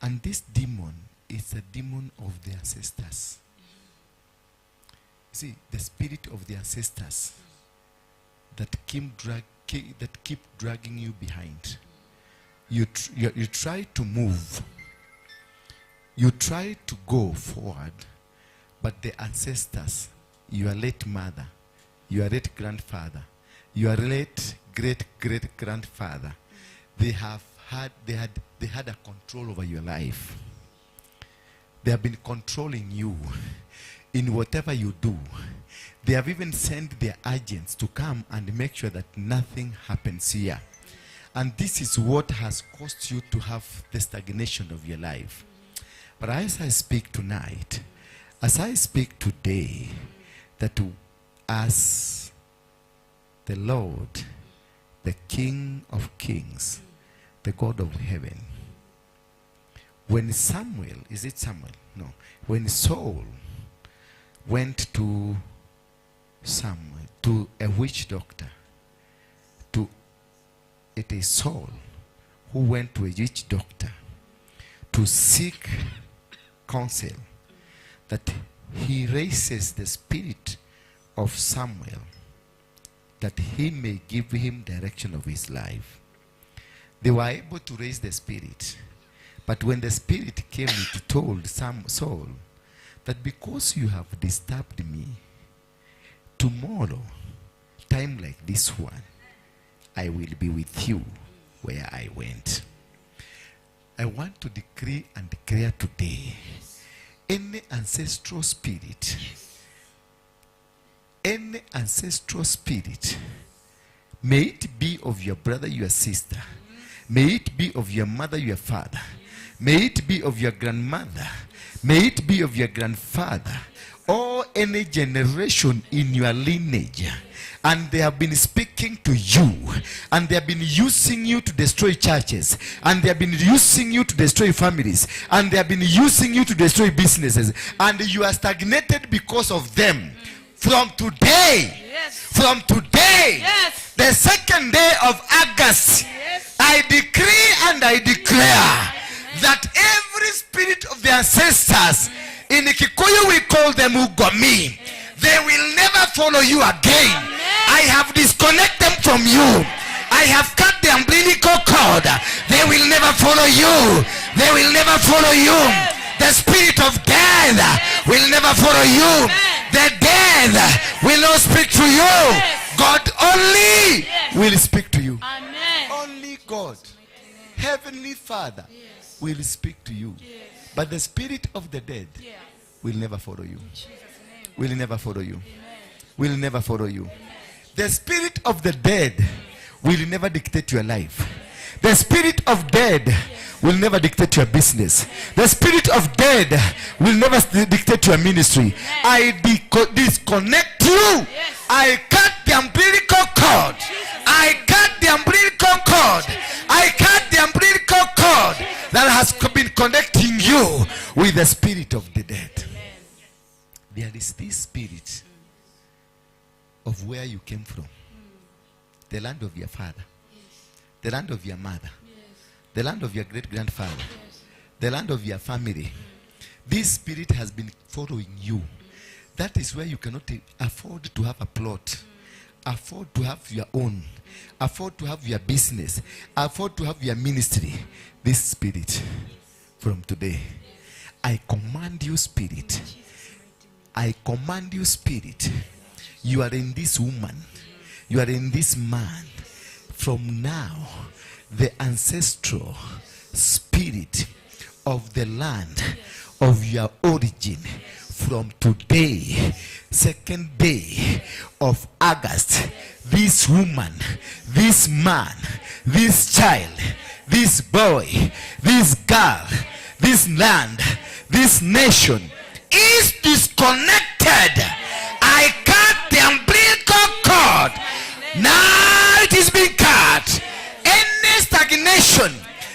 And this demon is a demon of the ancestors. See, the spirit of the ancestors that keep dragging you behind. You try to move. You try to go forward, but the ancestors, your late mother, your late grandfather, your late great grandfather, they had a control over your life. They have been controlling you in whatever you do. They have even sent their agents to come and make sure that nothing happens here. And this is what has caused you to have the stagnation of your life. But as I speak tonight, as I speak today, that as the Lord, the King of Kings, the God of heaven, when Samuel, is it Samuel? No. When Saul went to Samuel, to a witch doctor, it is Saul who went to a witch doctor to seek counsel, that he raises the spirit of Samuel, that he may give him direction of his life. They were able to raise the spirit, but when the spirit came, it told Saul that because you have disturbed me, tomorrow, time like this one, I will be with you where I went. I want to decree and declare today, any ancestral spirit, may it be of your brother, your sister, may it be of your mother, your father, may it be of your grandmother, may it be of your grandfather, or any generation in your lineage, and they have been speaking to you, and they have been using you to destroy churches, and they have been using you to destroy families, and they have been using you to destroy businesses, and you are stagnated because of them. From today, the second day of August, I decree and I declare that every spirit of the ancestors, in Kikuyu we call them Ugomi, they will never follow you again. I have disconnected them from you. I have cut the umbilical cord. They will never follow you. They will never follow you. The spirit of death will never follow you. The dead will not speak to you. God only will speak to you. Only God, Heavenly Father, will speak to you. But the spirit of the dead will never follow you. Will never follow you. Will never follow you. The spirit of the dead will never dictate your life. The spirit of dead will never dictate your business. The spirit of dead will never dictate your ministry. I disconnect you. I cut the umbilical cord. I cut the umbilical cord. I cut the umbilical cord that has been connecting you with the spirit of the dead. There is this spirit of where you came from, the land of your father, the land of your mother, the land of your great grandfather, the land of your family. This spirit has been following you. That is where you cannot afford to have a plot, afford to have your own, afford to have your business, afford to have your ministry. This spirit, from today, I command you, spirit. I command you, spirit. You are in this woman. You are in this man. From now, the ancestral spirit of the land of your origin, from today, 2nd day of August, this woman, this man, this child, this boy, this girl, this land, this nation is disconnected. I cut the umbilical cord. Now it is being cut. Any stagnation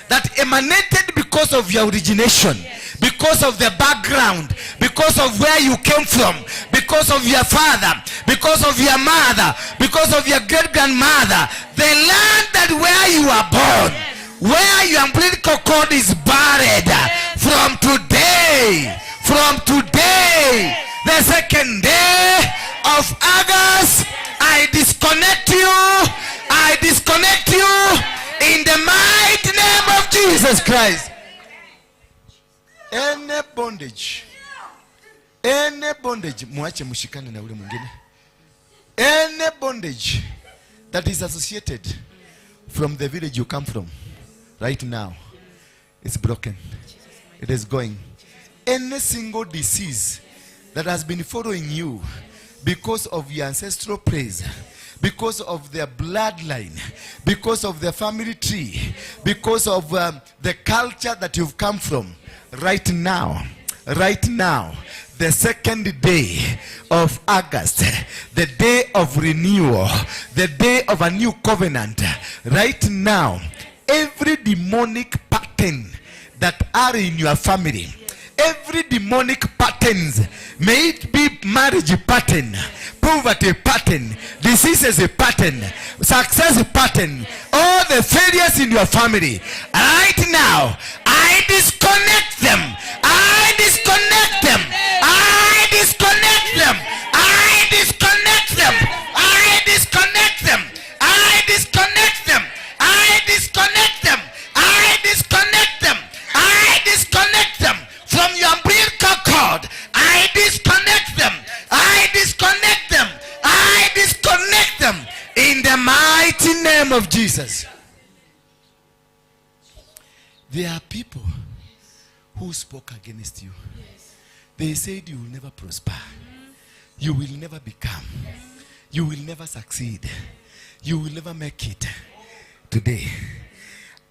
that emanated because of your origination, because of the background, because of where you came from, because of your father, because of your mother, because of your great-grandmother, the land that where you are born, where your umbilical cord is buried, from today, the 2nd day of August, I disconnect you in the mighty name of Jesus Christ. Any bondage, muache mushikane na ule mwingine. Any bondage that is associated from the village you come from, right now, it's broken. It is going. Any single disease that has been following you because of your ancestral praise, because of their bloodline, because of the family tree, because of the culture that you've come from, right now, the 2nd day of August, the day of renewal, the day of a new covenant, right now, every demonic pattern that are in your family, every demonic patterns, may it be marriage pattern, poverty pattern, diseases pattern, success pattern, all the failures in your family, right now, I disconnect them. I disconnect them. I disconnect them. I disconnect them. I disconnect them. I disconnect them. I disconnect them. I disconnect them. I disconnect them from your umbilical cord. I disconnect them. I disconnect them. I disconnect them in the mighty name of Jesus. There are people who spoke against you. They said you will never prosper. You will never become. You will never succeed. You will never make it. Today,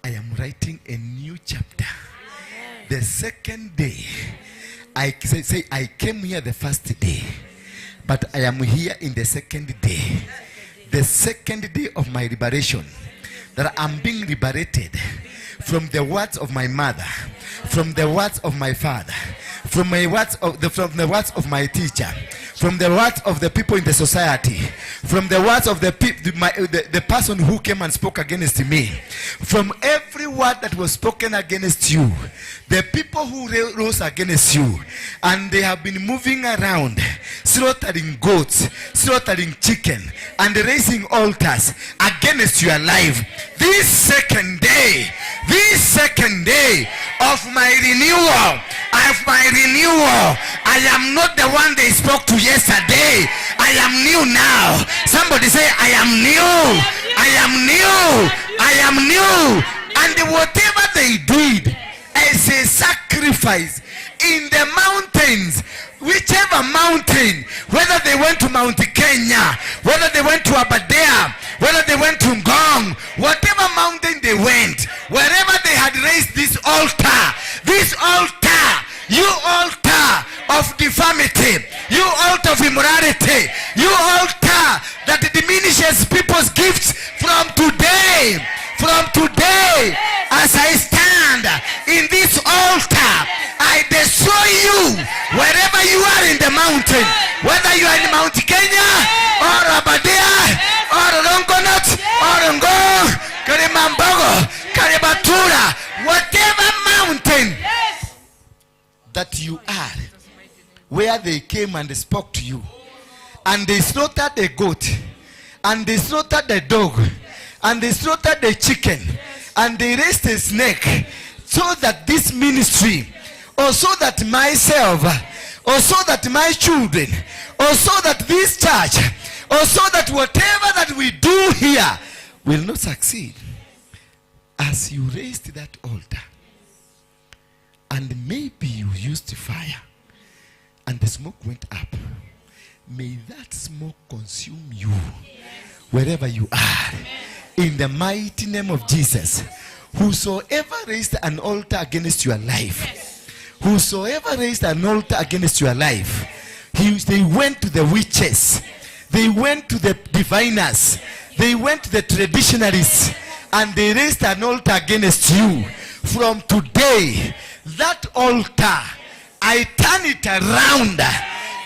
I am writing a new chapter. The 2nd day, I say I came here the 1st day, but I am here in the 2nd day. The 2nd day of my liberation, that I'm being liberated from the words of my mother, from the words of my father, from the words of my teacher, from the words of the people in the society, from the words of the person who came and spoke against me, from every word that was spoken against you, the people who rose against you, and they have been moving around, slaughtering goats, slaughtering chicken, and raising altars against your life. This 2nd day of my renewal, I am not the one they spoke to yesterday. I am new now. Somebody say, I am new. I am new. I am new. And whatever they did as a sacrifice in the mountains, whichever mountain, whether they went to Mount Kenya, whether they went to Aberdare, whether they went to Ngong, whatever mountain they went, wherever they had raised this altar, you altar of deformity, you altar of immorality, you altar that diminishes people's gifts, from today, as I stand in this altar, I destroy you wherever you are in the mountain, whether you are in Mount Kenya or Aberdare or Longonot or Ngong, Karimambogo, Karibatura, whatever mountain that you are, where they came and they spoke to you, and they slaughtered the goat, and they slaughtered the dog, and they slaughtered the chicken, and they raised a snake, so that this ministry, or so that myself, or so that my children, or so that this church, or so that whatever that we do here will not succeed. As you raised that altar, and maybe you used fire and the smoke went up, may that smoke consume you wherever you are. In the mighty name of Jesus. Whosoever raised an altar against your life, whosoever raised an altar against your life, they went to the witches, they went to the diviners, they went to the traditionalists, and they raised an altar against you. From today, that altar, I turn it around.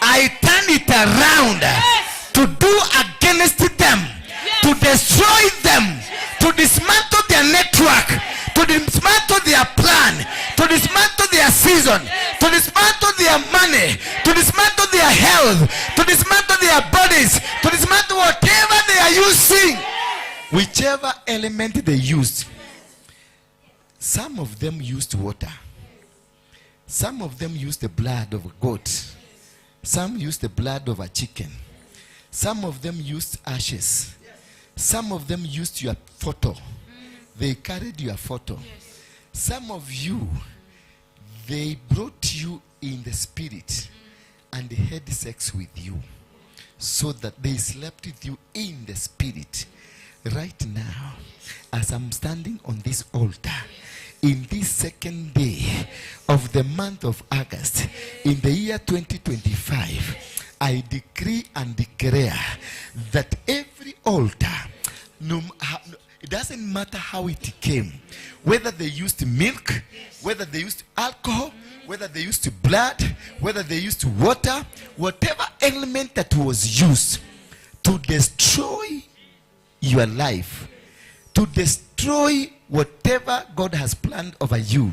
I turn it around to do against them, to destroy them, to dismantle their network, to dismantle their plan, to dismantle their season, to dismantle their money, to dismantle their health, to dismantle their bodies, to dismantle whatever they are using, whichever element they used. Some of them used water. Some of them used the blood of a goat. Some used the blood of a chicken. Some of them used ashes. Some of them used your photo. They carried your photo. Some of you, they brought you in the spirit and they had sex with you so that they slept with you in the spirit. Right now, as I'm standing on this altar, in this second day of the month of August, in the year 2025, I decree and declare that every altar, it doesn't matter how it came, whether they used milk, whether they used alcohol, whether they used blood, whether they used water, whatever element that was used to destroy your life, to destroy whatever God has planned over you,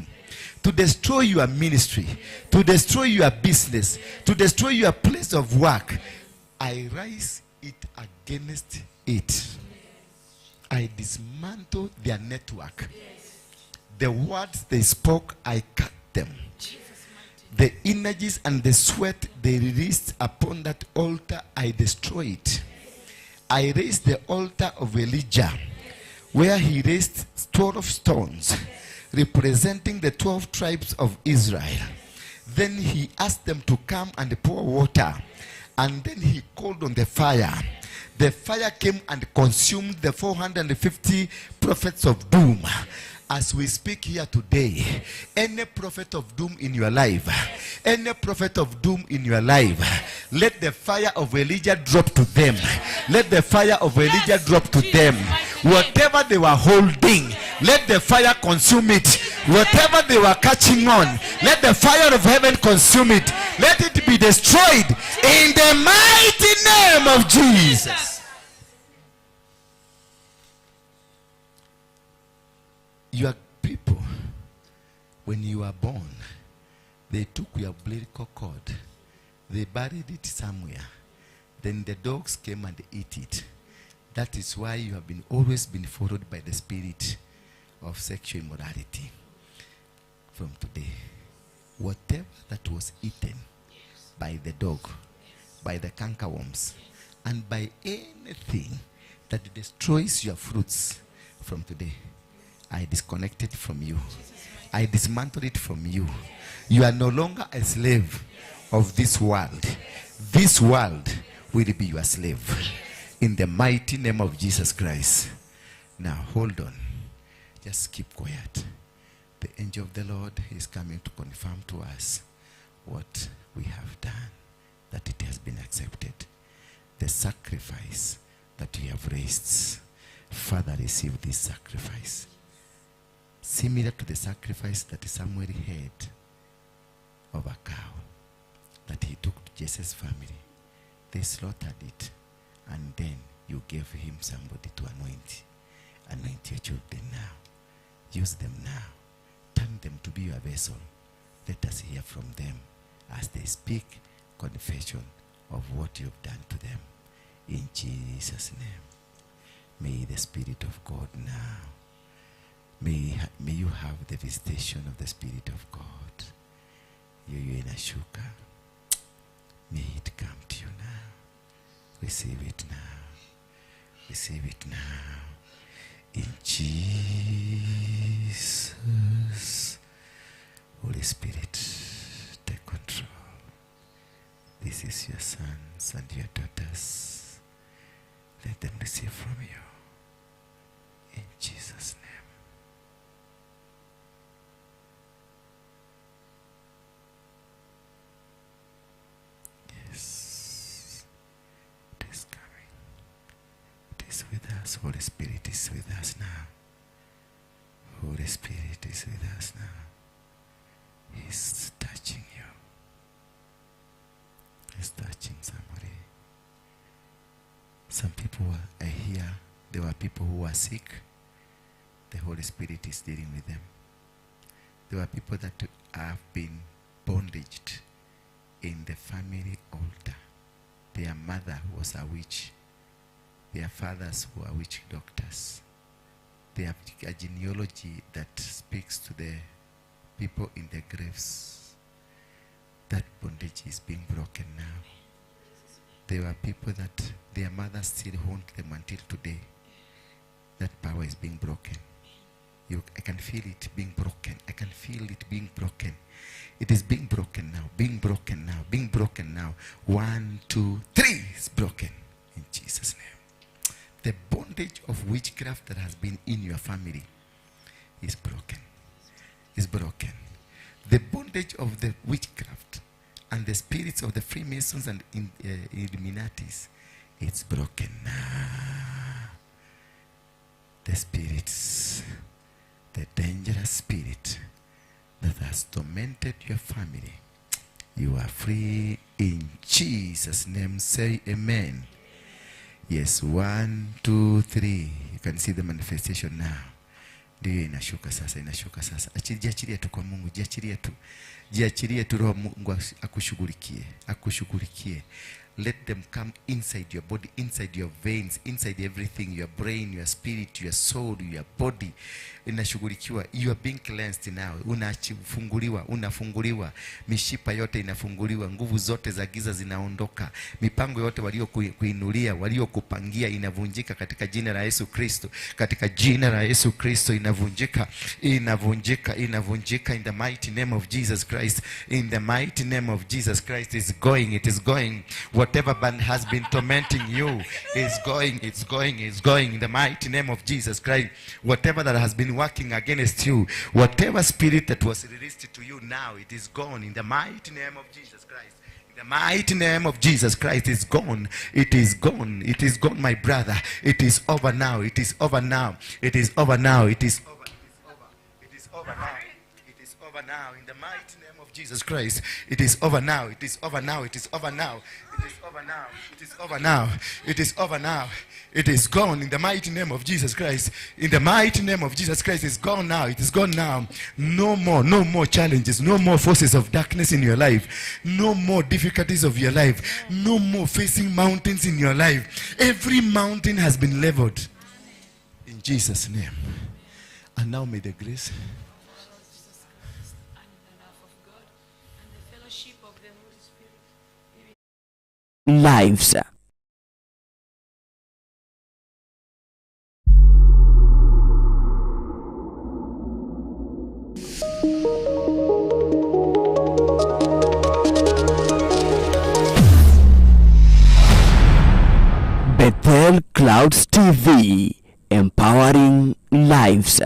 to destroy your ministry, to destroy your business, to destroy your place of work, I rise it against it. I dismantle their network. The words they spoke, I cut them. The energies and the sweat they released upon that altar, I destroy it. I raised the altar of Elijah, where he raised 12 stones representing the 12 tribes of Israel. Then he asked them to come and pour water, and then he called on the fire. The fire came and consumed the 450 prophets of doom. As we speak here today, any prophet of doom in your life, any prophet of doom in your life, let the fire of Elijah drop to them. Let the fire of Elijah drop to them. Whatever they were holding, let the fire consume it. Whatever they were catching on, let the fire of heaven consume it. Let it be destroyed in the mighty name of Jesus. Your people, when you were born, they took your umbilical cord, they buried it somewhere, then the dogs came and ate it. That is why you have always been followed by the spirit of sexual immorality. From today, whatever that was eaten by the dog, by the cankerworms, and by anything that destroys your fruits, from today, I disconnect it from you. I dismantle it from you. You are no longer a slave of this world. This world will be your slave. In the mighty name of Jesus Christ. Now, hold on. Just keep quiet. The angel of the Lord is coming to confirm to us what we have done, that it has been accepted. The sacrifice that we have raised. Father, receive this sacrifice. Similar to the sacrifice that Samuel had of a cow that he took to Jesse's family. They slaughtered it, and then you gave him somebody to anoint. Anoint your children now. Use them now. Turn them to be your vessel. Let us hear from them as they speak confession of what you've done to them. In Jesus' name. May the Spirit of God now, may you have the visitation of the Spirit of God. You inashuka. May it come to you now. Receive it now. Receive it now. In Jesus' holy Holy Spirit, take control. This is your sons and your daughters. Let them receive from you. In Jesus' name. Yes. It is coming. It is with us. Holy Spirit is with us now. Holy Spirit is with us now. He's touching you. He's touching somebody. Some people are here. There were people who were sick. The Holy Spirit is dealing with them. There were people that have been bondaged in the family altar. Their mother was a witch. Their fathers were witch doctors. They have a genealogy that speaks to the people in the graves. That bondage is being broken now. There were people that their mothers still haunt them until today. That power is being broken. I can feel it being broken. I can feel it being broken. It is being broken now, being broken now, being broken now. 1, 2, 3 is broken in Jesus' name. The bondage of witchcraft that has been in your family is broken. Is broken. The bondage of the witchcraft and the spirits of the Freemasons and Illuminatis, it's broken now. The spirits, the dangerous spirit that has tormented your family, you are free in Jesus' name. Say amen. Yes, 1, 2, 3. You can see the manifestation now. Ndio inashuka sasa, inashuka sasa. Jiachilie tu kwa Mungu, jiachilie tu. Jiachilie tu Roho Mungu akushughulikie, akushughulikie. Let them come inside your body, inside your veins, inside everything, your brain, your spirit, your soul, your body. Inashughulikiwa. You are being cleansed now. Unafunguliwa. Mishipa yote inafunguliwa. Nguvu zote za giza zinaondoka. Mipango yote waliokuinulia, waliokupangia inavunjika katika jina la Yesu Kristo. Katika jina la Yesu Kristo inavunjika. Inavunjika in the mighty name of Jesus Christ. In the mighty name of Jesus Christ is going. It is going. Whatever has been tormenting you is going. It's going in the mighty name of Jesus Christ. Whatever that has been working against you, whatever spirit that was released to you now, it is gone in the mighty name of Jesus Christ. In the mighty name of Jesus Christ, is gone. It is gone. It is gone, my brother. It is over now. It is over now. It is over now. It is over. It is over now. It is over now. In the mighty name of Jesus Christ, it is over now. It is over now. It is over now. It is over now. It is over now. It is over now. It is gone in the mighty name of Jesus Christ. In the mighty name of Jesus Christ, it's gone now. It is gone now. No more challenges. No more forces of darkness in your life. No more difficulties of your life. No more facing mountains in your life. Every mountain has been leveled in Jesus' name. And now may the grace lives. Bethel Clouds TV, empowering lives.